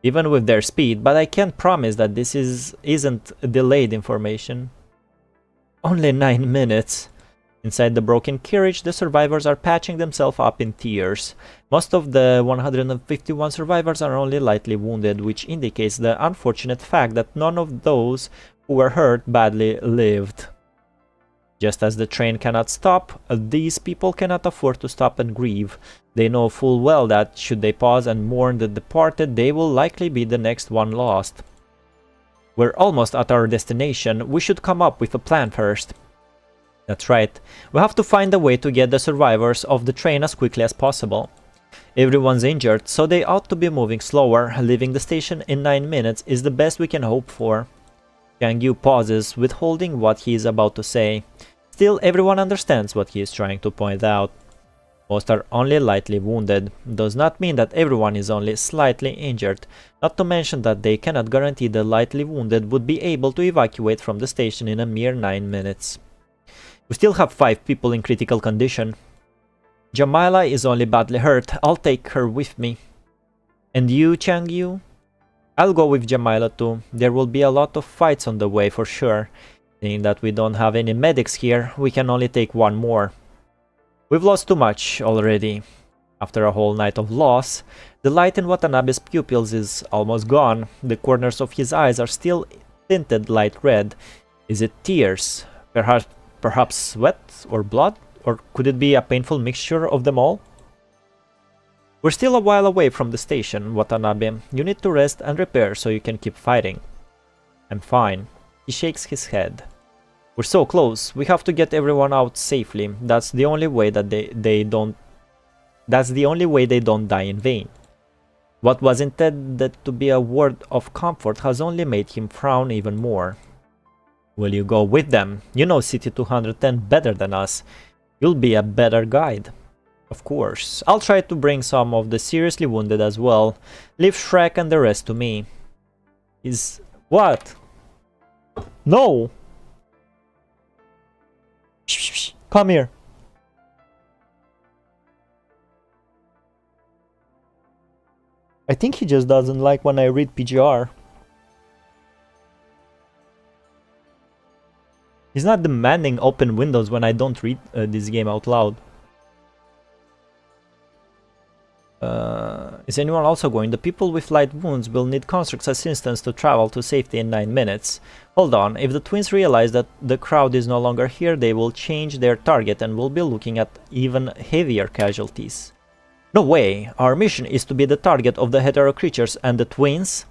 Even with their speed, but I can't promise that this isn't delayed information. Only 9 minutes. Inside the broken carriage, the survivors are patching themselves up in tears. Most of the 151 survivors are only lightly wounded, which indicates the unfortunate fact that none of those who were hurt badly lived. Just as the train cannot stop, these people cannot afford to stop and grieve. They know full well that should they pause and mourn the departed, they will likely be the next one lost. We're almost at our destination. We should come up with a plan first. That's right. We have to find a way to get the survivors off the train as quickly as possible. Everyone's injured, so they ought to be moving slower. Leaving the station in 9 minutes is the best we can hope for. Kang-yu pauses, withholding what he is about to say. Still, everyone understands what he is trying to point out. Most are only lightly wounded. Does not mean that everyone is only slightly injured, not to mention that they cannot guarantee the lightly wounded would be able to evacuate from the station in a mere 9 minutes. We still have 5 people in critical condition. Jamila is only badly hurt. I'll take her with me. And you, Chang-yu? I'll go with Jamila too. There will be a lot of fights on the way for sure. Seeing that we don't have any medics here, we can only take one more. We've lost too much already. After a whole night of loss, the light in Watanabe's pupils is almost gone. The corners of his eyes are still tinted light red. Is it tears? Perhaps sweat or blood? Or could it be a painful mixture of them all? We're still a while away from the station, Watanabe. You need to rest and repair so you can keep fighting. I'm fine. He shakes his head. We're so close. We have to get everyone out safely. That's the only way that they don't die in vain. What was intended to be a word of comfort has only made him frown even more. Will you go with them? You know City 210 better than us. You'll be a better guide. Of course. I'll try to bring some of the seriously wounded as well. Leave Shrek and the rest to me. Is... what? No! Shh, come here. I think he just doesn't like when I read PGR. He's not demanding open windows when I don't read this game out loud. Is anyone also going? The people with light wounds will need construct's assistance to travel to safety in 9 minutes. Hold on, if the twins realize that the crowd is no longer here, they will change their target and will be looking at even heavier casualties. No way, our mission is to be the target of the hetero creatures and the twins?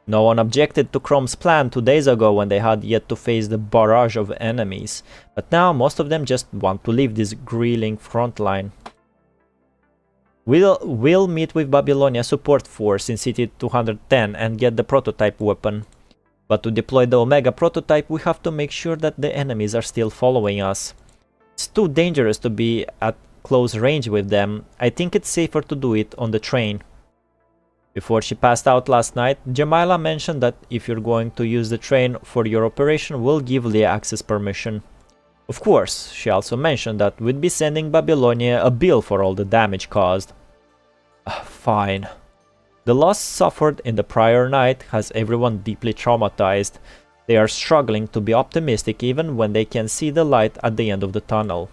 No one objected to Chrome's plan 2 days ago when they had yet to face the barrage of enemies, but now most of them just want to leave this grilling front line. We'll meet with Babylonia support force in City 210 and get the prototype weapon. But to deploy the Omega prototype, we have to make sure that the enemies are still following us. It's too dangerous to be at close range with them. I think it's safer to do it on the train. Before she passed out last night, Jamila mentioned that if you're going to use the train for your operation, we'll give Leah access permission. Of course, she also mentioned that we'd be sending Babylonia a bill for all the damage caused. Fine. The loss suffered in the prior night has everyone deeply traumatized. They are struggling to be optimistic even when they can see the light at the end of the tunnel.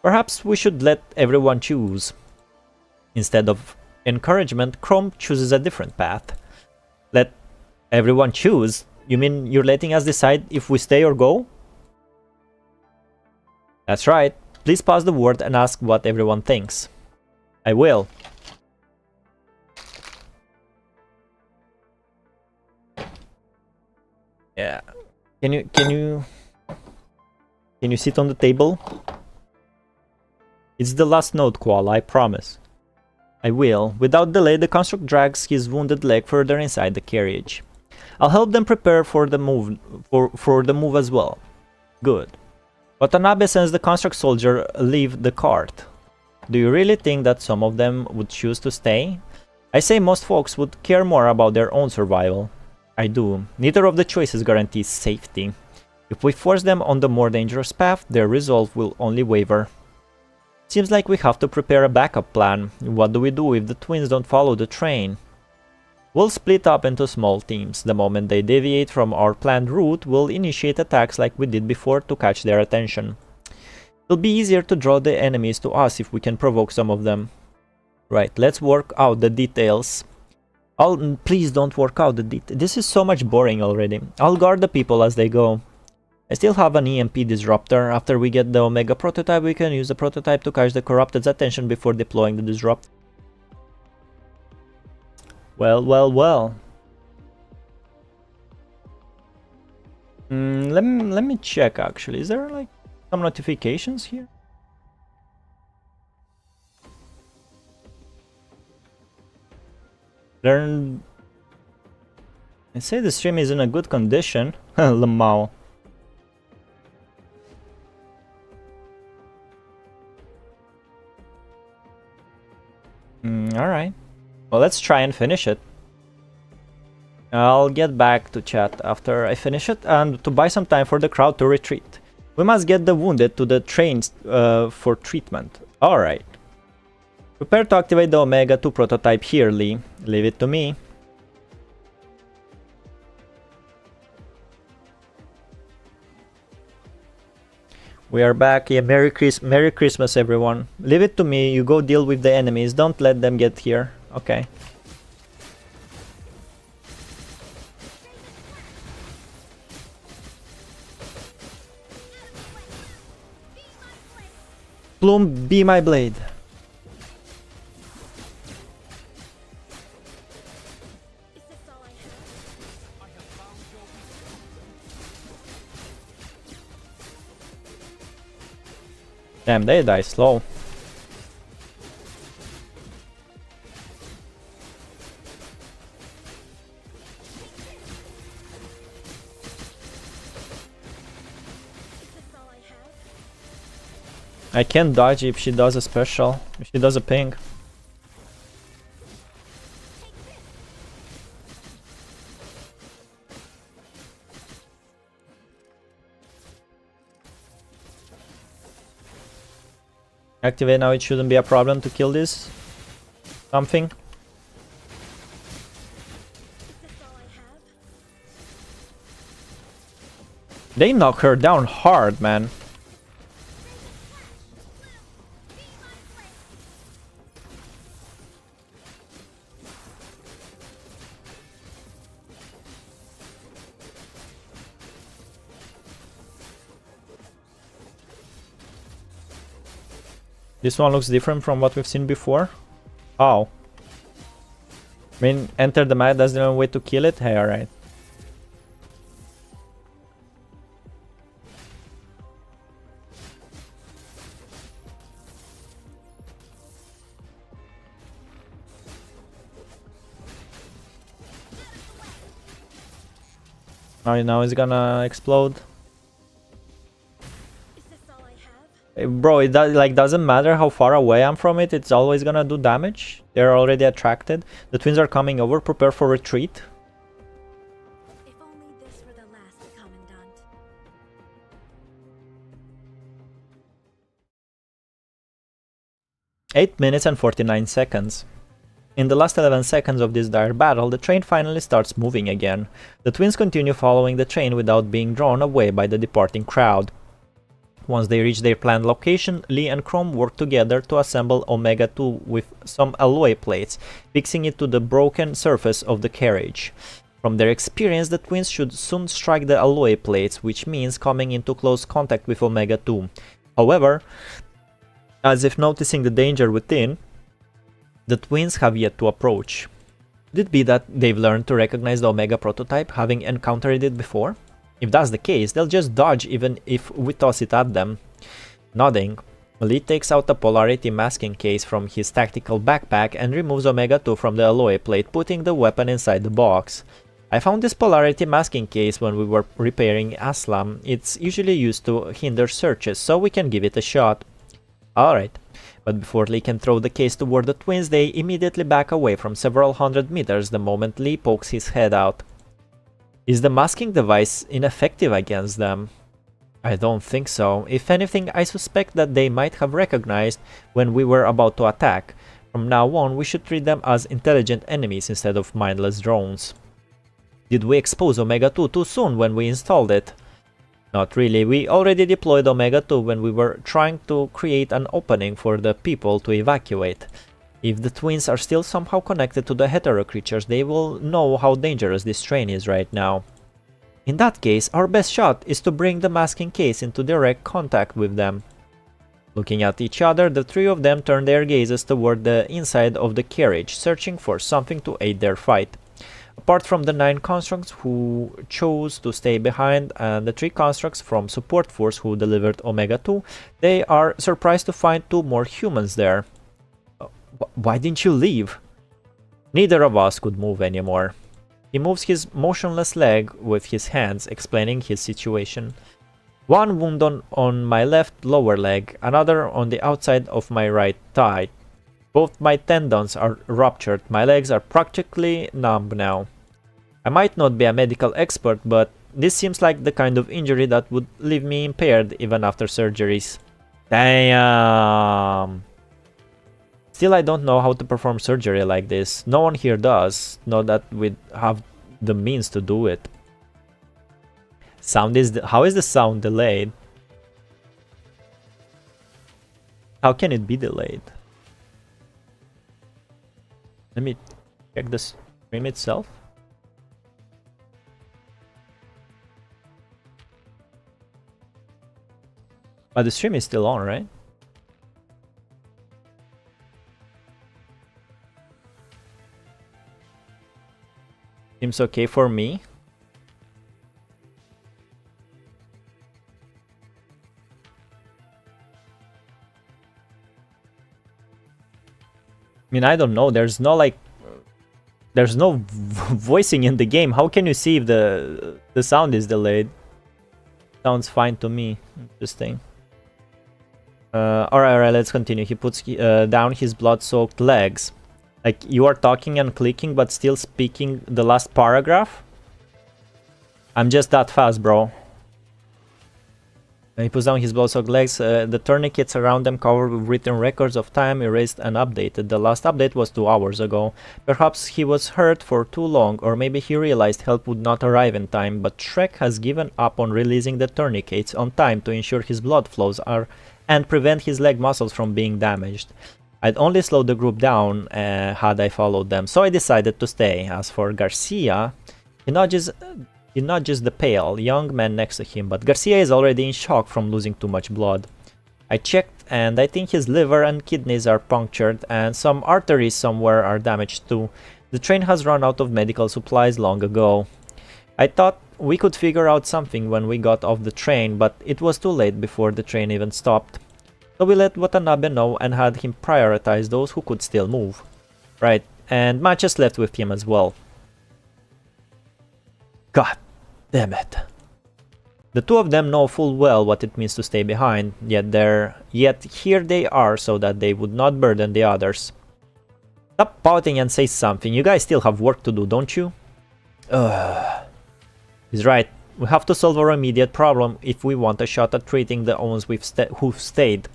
Perhaps we should let everyone choose. Instead of encouragement, Chrome chooses a different path. Let everyone choose? You mean you're letting us decide if we stay or go? That's right. Please pass the word and ask what everyone thinks. I will. Yeah. Can you sit on the table? It's the last note, Koala, I promise. I will. Without delay, the construct drags his wounded leg further inside the carriage. I'll help them prepare for the move as well. Good. Watanabe sends the construct soldier leave the cart. Do you really think that some of them would choose to stay? I say most folks would care more about their own survival. I do. Neither of the choices guarantees safety. If we force them on the more dangerous path, their resolve will only waver. Seems like we have to prepare a backup plan. What do we do if the twins don't follow the train? We'll split up into small teams. The moment they deviate from our planned route, we'll initiate attacks like we did before to catch their attention. It'll be easier to draw the enemies to us if we can provoke some of them. Right, let's work out the details. Please don't work out the details. This is so much boring already. I'll guard the people as they go. I still have an EMP disruptor. After we get the Omega prototype, we can use the prototype to catch the corrupted's attention before deploying the disruptor. Well. Let me check actually. Is there like some notifications here? I say the stream is in a good condition. Lamau. Alright. Well, let's try and finish it. I'll get back to chat after I finish it and to buy some time for the crowd to retreat. We must get the wounded to the trains for treatment. Alright. Prepare to activate the Omega 2 prototype here, Lee. Leave it to me. We are back. Yeah, Merry Christmas, everyone. Leave it to me. You go deal with the enemies. Don't let them get here. Okay. Plume, be my blade. Is this all I have? Damn, they die slow. Is this all I have? I can't dodge if she does a special. If she does a ping. Activate now, it shouldn't be a problem to kill this. Something. Is this all I have? They knock her down hard, man. This one looks different from what we've seen before. How? I mean, enter the map, that's the only way to kill it? Hey, alright. Now it's gonna explode. Is this all I have? Bro, it doesn't matter how far away I'm from it, it's always gonna do damage. They're already attracted. The twins are coming over, prepare for retreat. If only this were the last, Commandant. Eight minutes and 49 seconds. In the last 11 seconds of this dire battle, the train finally starts moving again. The twins continue following the train without being drawn away by the departing crowd. Once they reach their planned location, Lee and Chrome work together to assemble Omega-2 with some alloy plates, fixing it to the broken surface of the carriage. From their experience, the twins should soon strike the alloy plates, which means coming into close contact with Omega-2. However, as if noticing the danger within, the twins have yet to approach. Could it be that they've learned to recognize the Omega prototype, having encountered it before? If that's the case, they'll just dodge even if we toss it at them. Nodding, Lee takes out a polarity masking case from his tactical backpack and removes Omega-2 from the alloy plate, putting the weapon inside the box. I found this polarity masking case when we were repairing Aslam. It's usually used to hinder searches, so we can give it a shot. Alright, but before Lee can throw the case toward the twins, they immediately back away from several hundred meters the moment Lee pokes his head out. Is the masking device ineffective against them? I don't think so. If anything, I suspect that they might have recognized when we were about to attack. From now on, we should treat them as intelligent enemies instead of mindless drones. Did we expose Omega-2 too soon when we installed it? Not really, we already deployed Omega-2 when we were trying to create an opening for the people to evacuate. If the twins are still somehow connected to the hetero creatures, they will know how dangerous this train is right now. In that case, our best shot is to bring the masking case into direct contact with them. Looking at each other, the three of them turn their gazes toward the inside of the carriage, searching for something to aid their fight. Apart from the 9 constructs who chose to stay behind and the 3 constructs from Support Force who delivered Omega-2, they are surprised to find 2 more humans there. Why didn't you leave? Neither of us could move anymore. He moves his motionless leg with his hands, explaining his situation. One wound on my left lower leg, another on the outside of my right thigh. Both my tendons are ruptured, my legs are practically numb now. I might not be a medical expert, but this seems like the kind of injury that would leave me impaired even after surgeries. Damn! Still, I don't know how to perform surgery like this. No one here does, not that we have the means to do it. How is the sound delayed? How can it be delayed? Let me check the stream itself. But the stream is still on, right? Seems okay for me. I mean, I don't know. There's no like, there's no voicing in the game. How can you see if the sound is delayed? Sounds fine to me. Interesting. Alright, let's continue. He puts down his blood-soaked legs. Like, you are talking and clicking, but still speaking the last paragraph? I'm just that fast, bro. He puts down his blood-soaked legs. The tourniquets around them covered with written records of time, erased and updated. The last update was 2 hours ago. Perhaps he was hurt for too long, or maybe he realized help would not arrive in time, but Shrek has given up on releasing the tourniquets on time to ensure his blood flows and prevent his leg muscles from being damaged. I'd only slowed the group down had I followed them, so I decided to stay. As for Garcia, he nudges the pale young man next to him, but Garcia is already in shock from losing too much blood. I checked, and I think his liver and kidneys are punctured, and some arteries somewhere are damaged too. The train has run out of medical supplies long ago. I thought we could figure out something when we got off the train, but it was too late before the train even stopped. So we let Watanabe know and had him prioritize those who could still move. Right, and Matches left with him as well. God damn it. The two of them know full well what it means to stay behind, yet here they are so that they would not burden the others. Stop pouting and say something. You guys still have work to do, don't you? He's right. We have to solve our immediate problem if we want a shot at treating the ones who've stayed.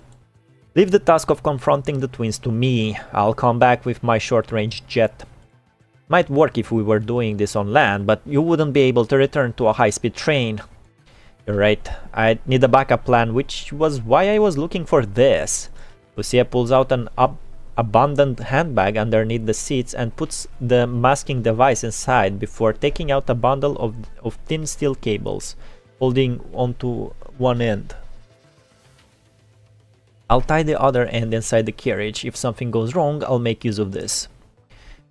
Leave the task of confronting the twins to me. I'll come back with my short-range jet. Might work if we were doing this on land, but you wouldn't be able to return to a high-speed train. You're right. I need a backup plan, which was why I was looking for this. Lucia pulls out an abandoned handbag underneath the seats and puts the masking device inside before taking out a bundle of thin steel cables, holding onto one end. I'll tie the other end inside the carriage. If something goes wrong, I'll make use of this.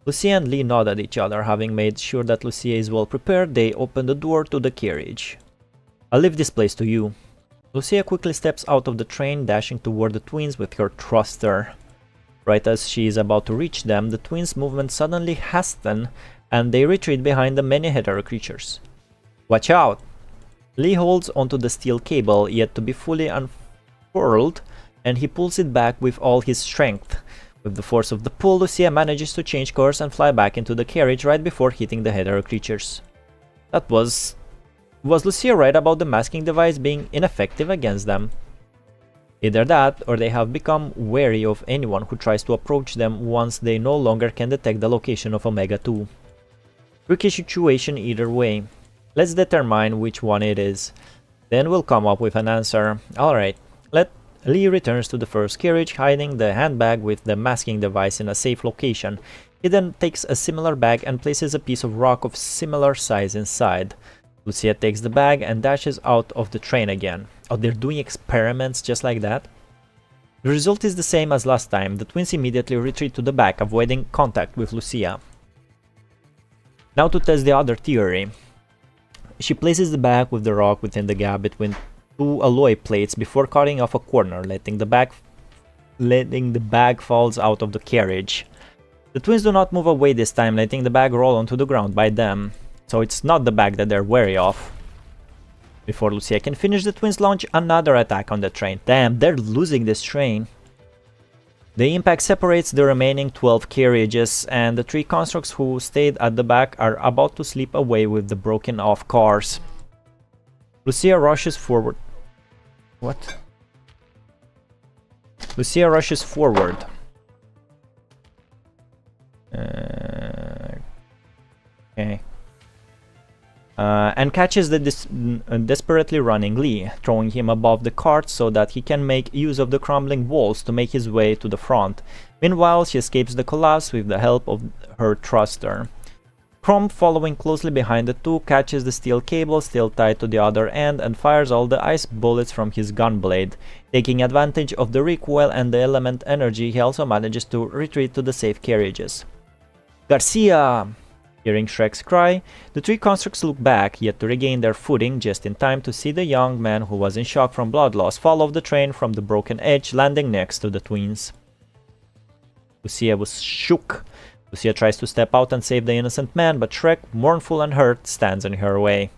Lucia and Lee nod at each other. Having made sure that Lucia is well prepared, they open the door to the carriage. I'll leave this place to you. Lucia quickly steps out of the train, dashing toward the twins with her thruster. Right as she is about to reach them, the twins' movement suddenly hasten, and they retreat behind the many hetero creatures. Watch out! Lee holds onto the steel cable, yet to be fully unfurled, and he pulls it back with all his strength. With the force of the pull, Lucia manages to change course and fly back into the carriage right before hitting the hetero creatures. That was Lucia right about the masking device being ineffective against them? Either that, or they have become wary of anyone who tries to approach them once they no longer can detect the location of Omega 2. Tricky situation either way. Let's determine which one it is. Then we'll come up with an answer. Alright, Lee returns to the first carriage, hiding the handbag with the masking device in a safe location. He then takes a similar bag and places a piece of rock of similar size inside. Lucia takes the bag and dashes out of the train again. Oh, they're doing experiments just like that? The result is the same as last time. The twins immediately retreat to the back, avoiding contact with Lucia. Now to test the other theory. She places the bag with the rock within the gap between two alloy plates before cutting off a corner, letting the bag falls out of the carriage. The twins do not move away this time, letting the bag roll onto the ground by them. So it's not the bag that they're wary of. Before Lucia can finish, the twins launch another attack on the train. Damn, they're losing this train. The impact separates the remaining 12 carriages, and the 3 constructs who stayed at the back are about to slip away with the broken off cars. Lucia rushes forward. What? Lucia rushes forward. Okay. And catches the desperately running Lee, throwing him above the cart so that he can make use of the crumbling walls to make his way to the front. Meanwhile, she escapes the collapse with the help of her thruster. Chrome, following closely behind the two, catches the steel cable still tied to the other end and fires all the ice bullets from his gunblade. Taking advantage of the recoil and the element energy, he also manages to retreat to the safe carriages. Garcia! Hearing Shrek's cry, the three constructs look back, yet to regain their footing just in time to see the young man who was in shock from blood loss fall off the train from the broken edge, landing next to the twins. Lucia was shook. Lucia tries to step out and save the innocent man, but Shrek, mournful and hurt, stands in her way.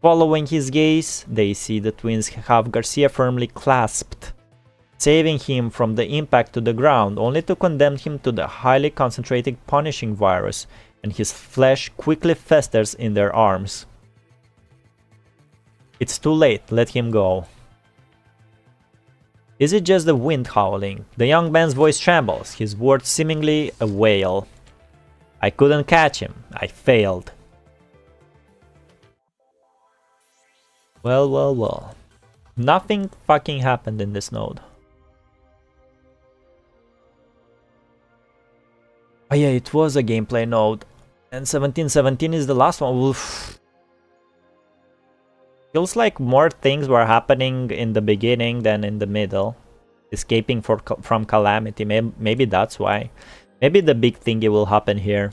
Following his gaze, they see the twins have Garcia firmly clasped, saving him from the impact to the ground, only to condemn him to the highly concentrated punishing virus, and his flesh quickly festers in their arms. It's too late, let him go. Is it just the wind howling? The young man's voice trembles, his words seemingly a wail. I couldn't catch him, I failed. Well. Nothing fucking happened in this node. Oh yeah, it was a gameplay node. And 1717 is the last one. Oof. Feels like more things were happening in the beginning than in the middle. Escaping from calamity. Maybe that's why. Maybe the big thingy will happen here.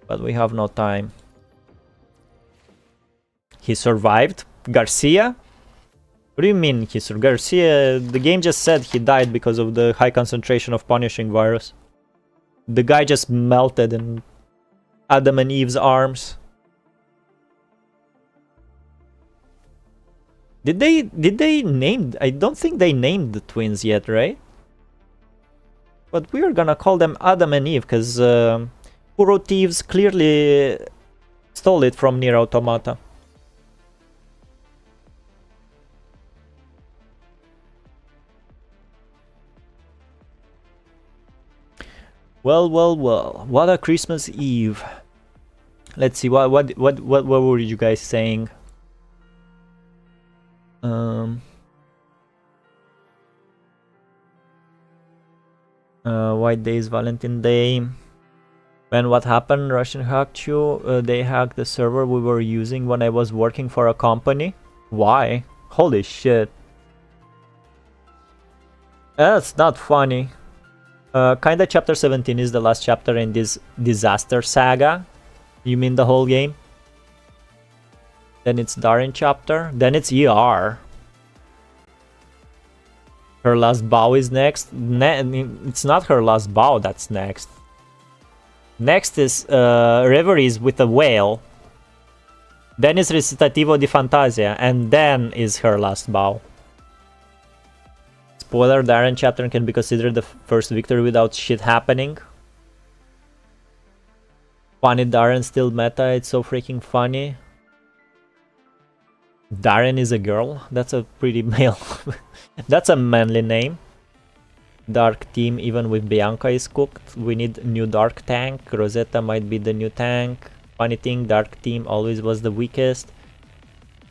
But we have no time. He survived? Garcia? What do you mean he survived? Garcia, the game just said he died because of the high concentration of punishing virus. The guy just melted in Adam and Eve's arms. Did they name? I don't think they named the twins yet, right? But we are gonna call them Adam and Eve because Puro Thieves clearly stole it from Nier Automata. Well. What a Christmas Eve. Let's see, what were you guys saying? White Day is Valentine Day. When what happened? Russian hacked you. They hacked the server we were using when I was working for a company. Why? Holy shit. That's not funny. Kinda chapter 17 is the last chapter in this disaster saga. You mean the whole game? Then it's Darren chapter. Then it's ER. Her last bow is next. It's not her last bow that's next. Next is Reveries with a whale. Then is Recitativo di Fantasia. And then is her last bow. Spoiler, Darren chapter can be considered the first victory without shit happening. Funny Darren still meta, it's so freaking funny. Darren is a girl? That's a pretty male. That's a manly name. Dark team, even with Bianca is cooked. We need new dark tank. Rosetta might be the new tank. Funny thing, dark team always was the weakest.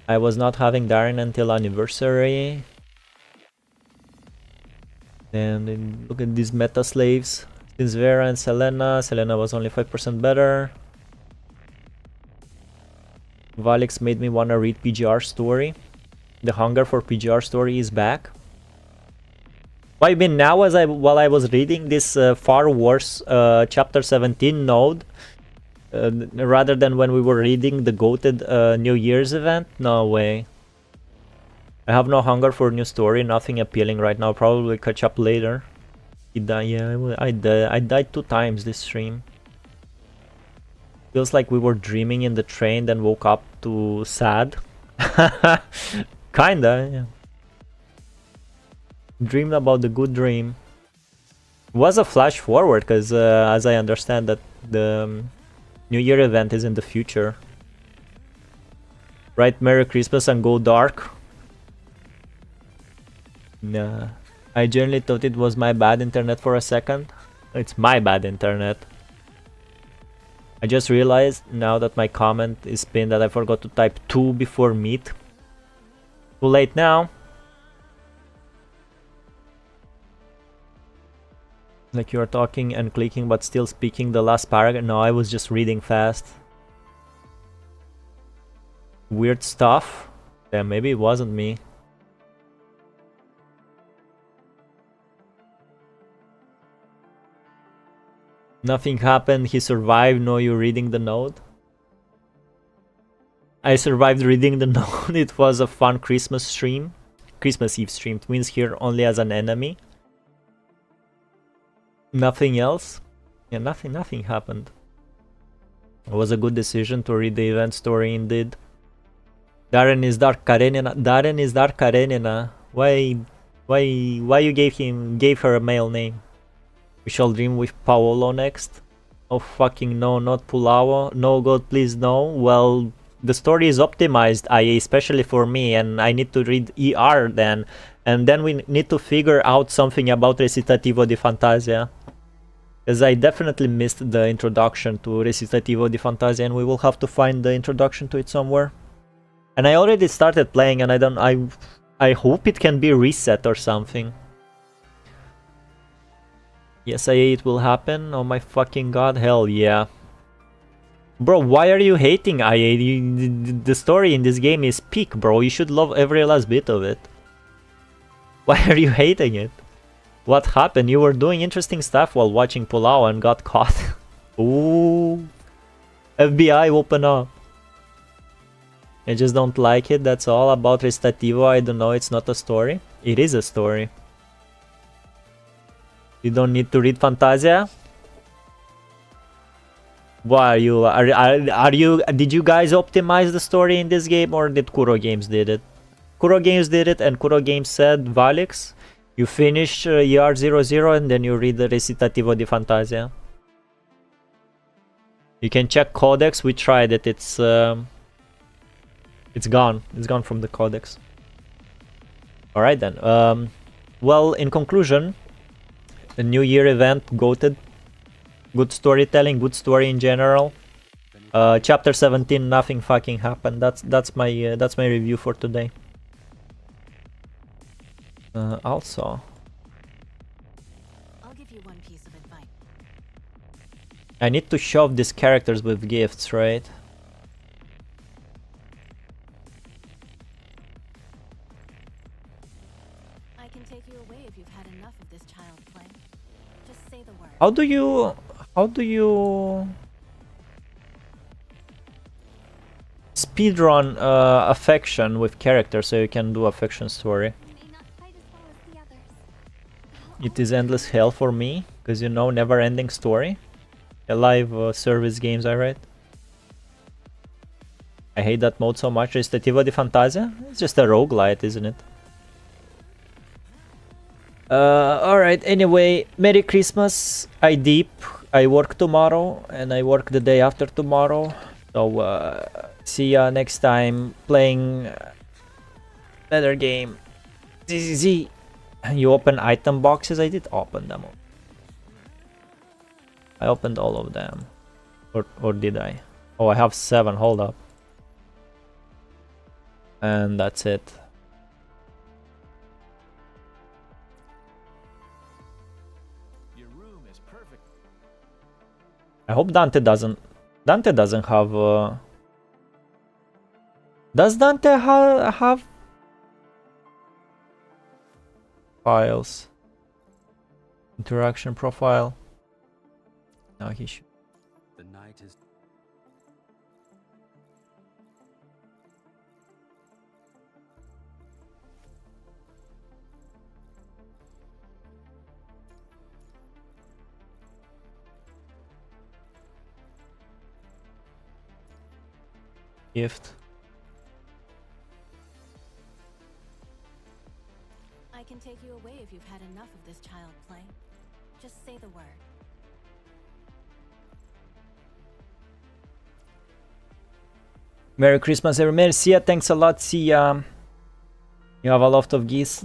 I was not having Darren until anniversary. And look at these meta slaves. Since Vera and Selena. Selena was only 5% better. Valics made me wanna read PGR story. The hunger for PGR story is back. Well, I mean, now while I was reading this far worse chapter 17 node, rather than when we were reading the goated New Year's event, no way. I have no hunger for new story, nothing appealing right now. Probably catch up later. Yeah, I died 2 times this stream. Feels like we were dreaming in the train, then woke up to sad. Kinda, yeah. Dreamed about the good dream. It was a flash forward, because as I understand that the New Year event is in the future. Right, Merry Christmas and go dark. Nah. I genuinely thought it was my bad internet for a second. It's my bad internet. I just realized now that my comment is pinned that I forgot to type 2 before meet. Too late now. Like you are talking and clicking but still speaking the last paragraph. No, I was just reading fast. Weird stuff. Yeah, maybe it wasn't me. Nothing happened. He survived. No, you reading the note. I survived reading the note. It was a fun Christmas stream. Christmas Eve stream. Twins here only as an enemy. Nothing else. Yeah, nothing happened. It was a good decision to read the event story indeed. Darren is Dark Karenina. Darren is Dark Karenina. Why you gave her a male name? We shall dream with Paolo next. Oh fucking no, not Pulao. No god, please no. Well, the story is optimized, IA, especially for me, and I need to read ER then. And then we need to figure out something about Recitativo di Fantasia. Because I definitely missed the introduction to Recitativo di Fantasia, and we will have to find the introduction to it somewhere. And I already started playing, and I hope it can be reset or something. Yes, IA, it will happen. Oh my fucking god, hell yeah. Bro, why are you hating IA? The story in this game is peak, bro. You should love every last bit of it. Why are you hating it? What happened? You were doing interesting stuff while watching Pulao and got caught. Ooh. FBI, open up. I just don't like it, that's all. About Recitativo, I don't know, it's not a story. It is a story. You don't need to read Fantasia? Why are you did you guys optimize the story in this game, or did Kuro Games did it? Kuro Games did it, and Kuro Games said, Valics, you finish ER00 and then you read the Recitativo di Fantasia. You can check Codex, we tried it, it's gone. It's gone from the Codex. Alright then. Well, in conclusion, the New Year event, goated. Good storytelling, good story in general. Chapter 17, nothing fucking happened. That's my review for today. Also, I'll give you one piece of advice. I need to shove these characters with gifts, right? I can take you away if you've had enough of this child play. Just say the word. How do you speedrun affection with characters so you can do affection story? May not fight as well as the others. It is endless hell for me, because you know, never-ending story. A live service games, I read. I hate that mode so much. Recitativo di Fantasia? It's just a roguelite, isn't it? Alright, anyway, Merry Christmas. I deep. I work tomorrow, and I work the day after tomorrow. So, see ya next time playing better game. ZZZ. You open item boxes? I did open them. I opened all of them. Or did I? Oh, I have 7. Hold up. And that's it. Your room is perfect. I hope Dante doesn't have does Dante have files? Interaction profile? No, he should. The night is Gift. I can take you away if you've had enough of this child play. Just say the word. Merry Christmas, everyone. See ya. Thanks a lot. See ya. You have a lot of geese.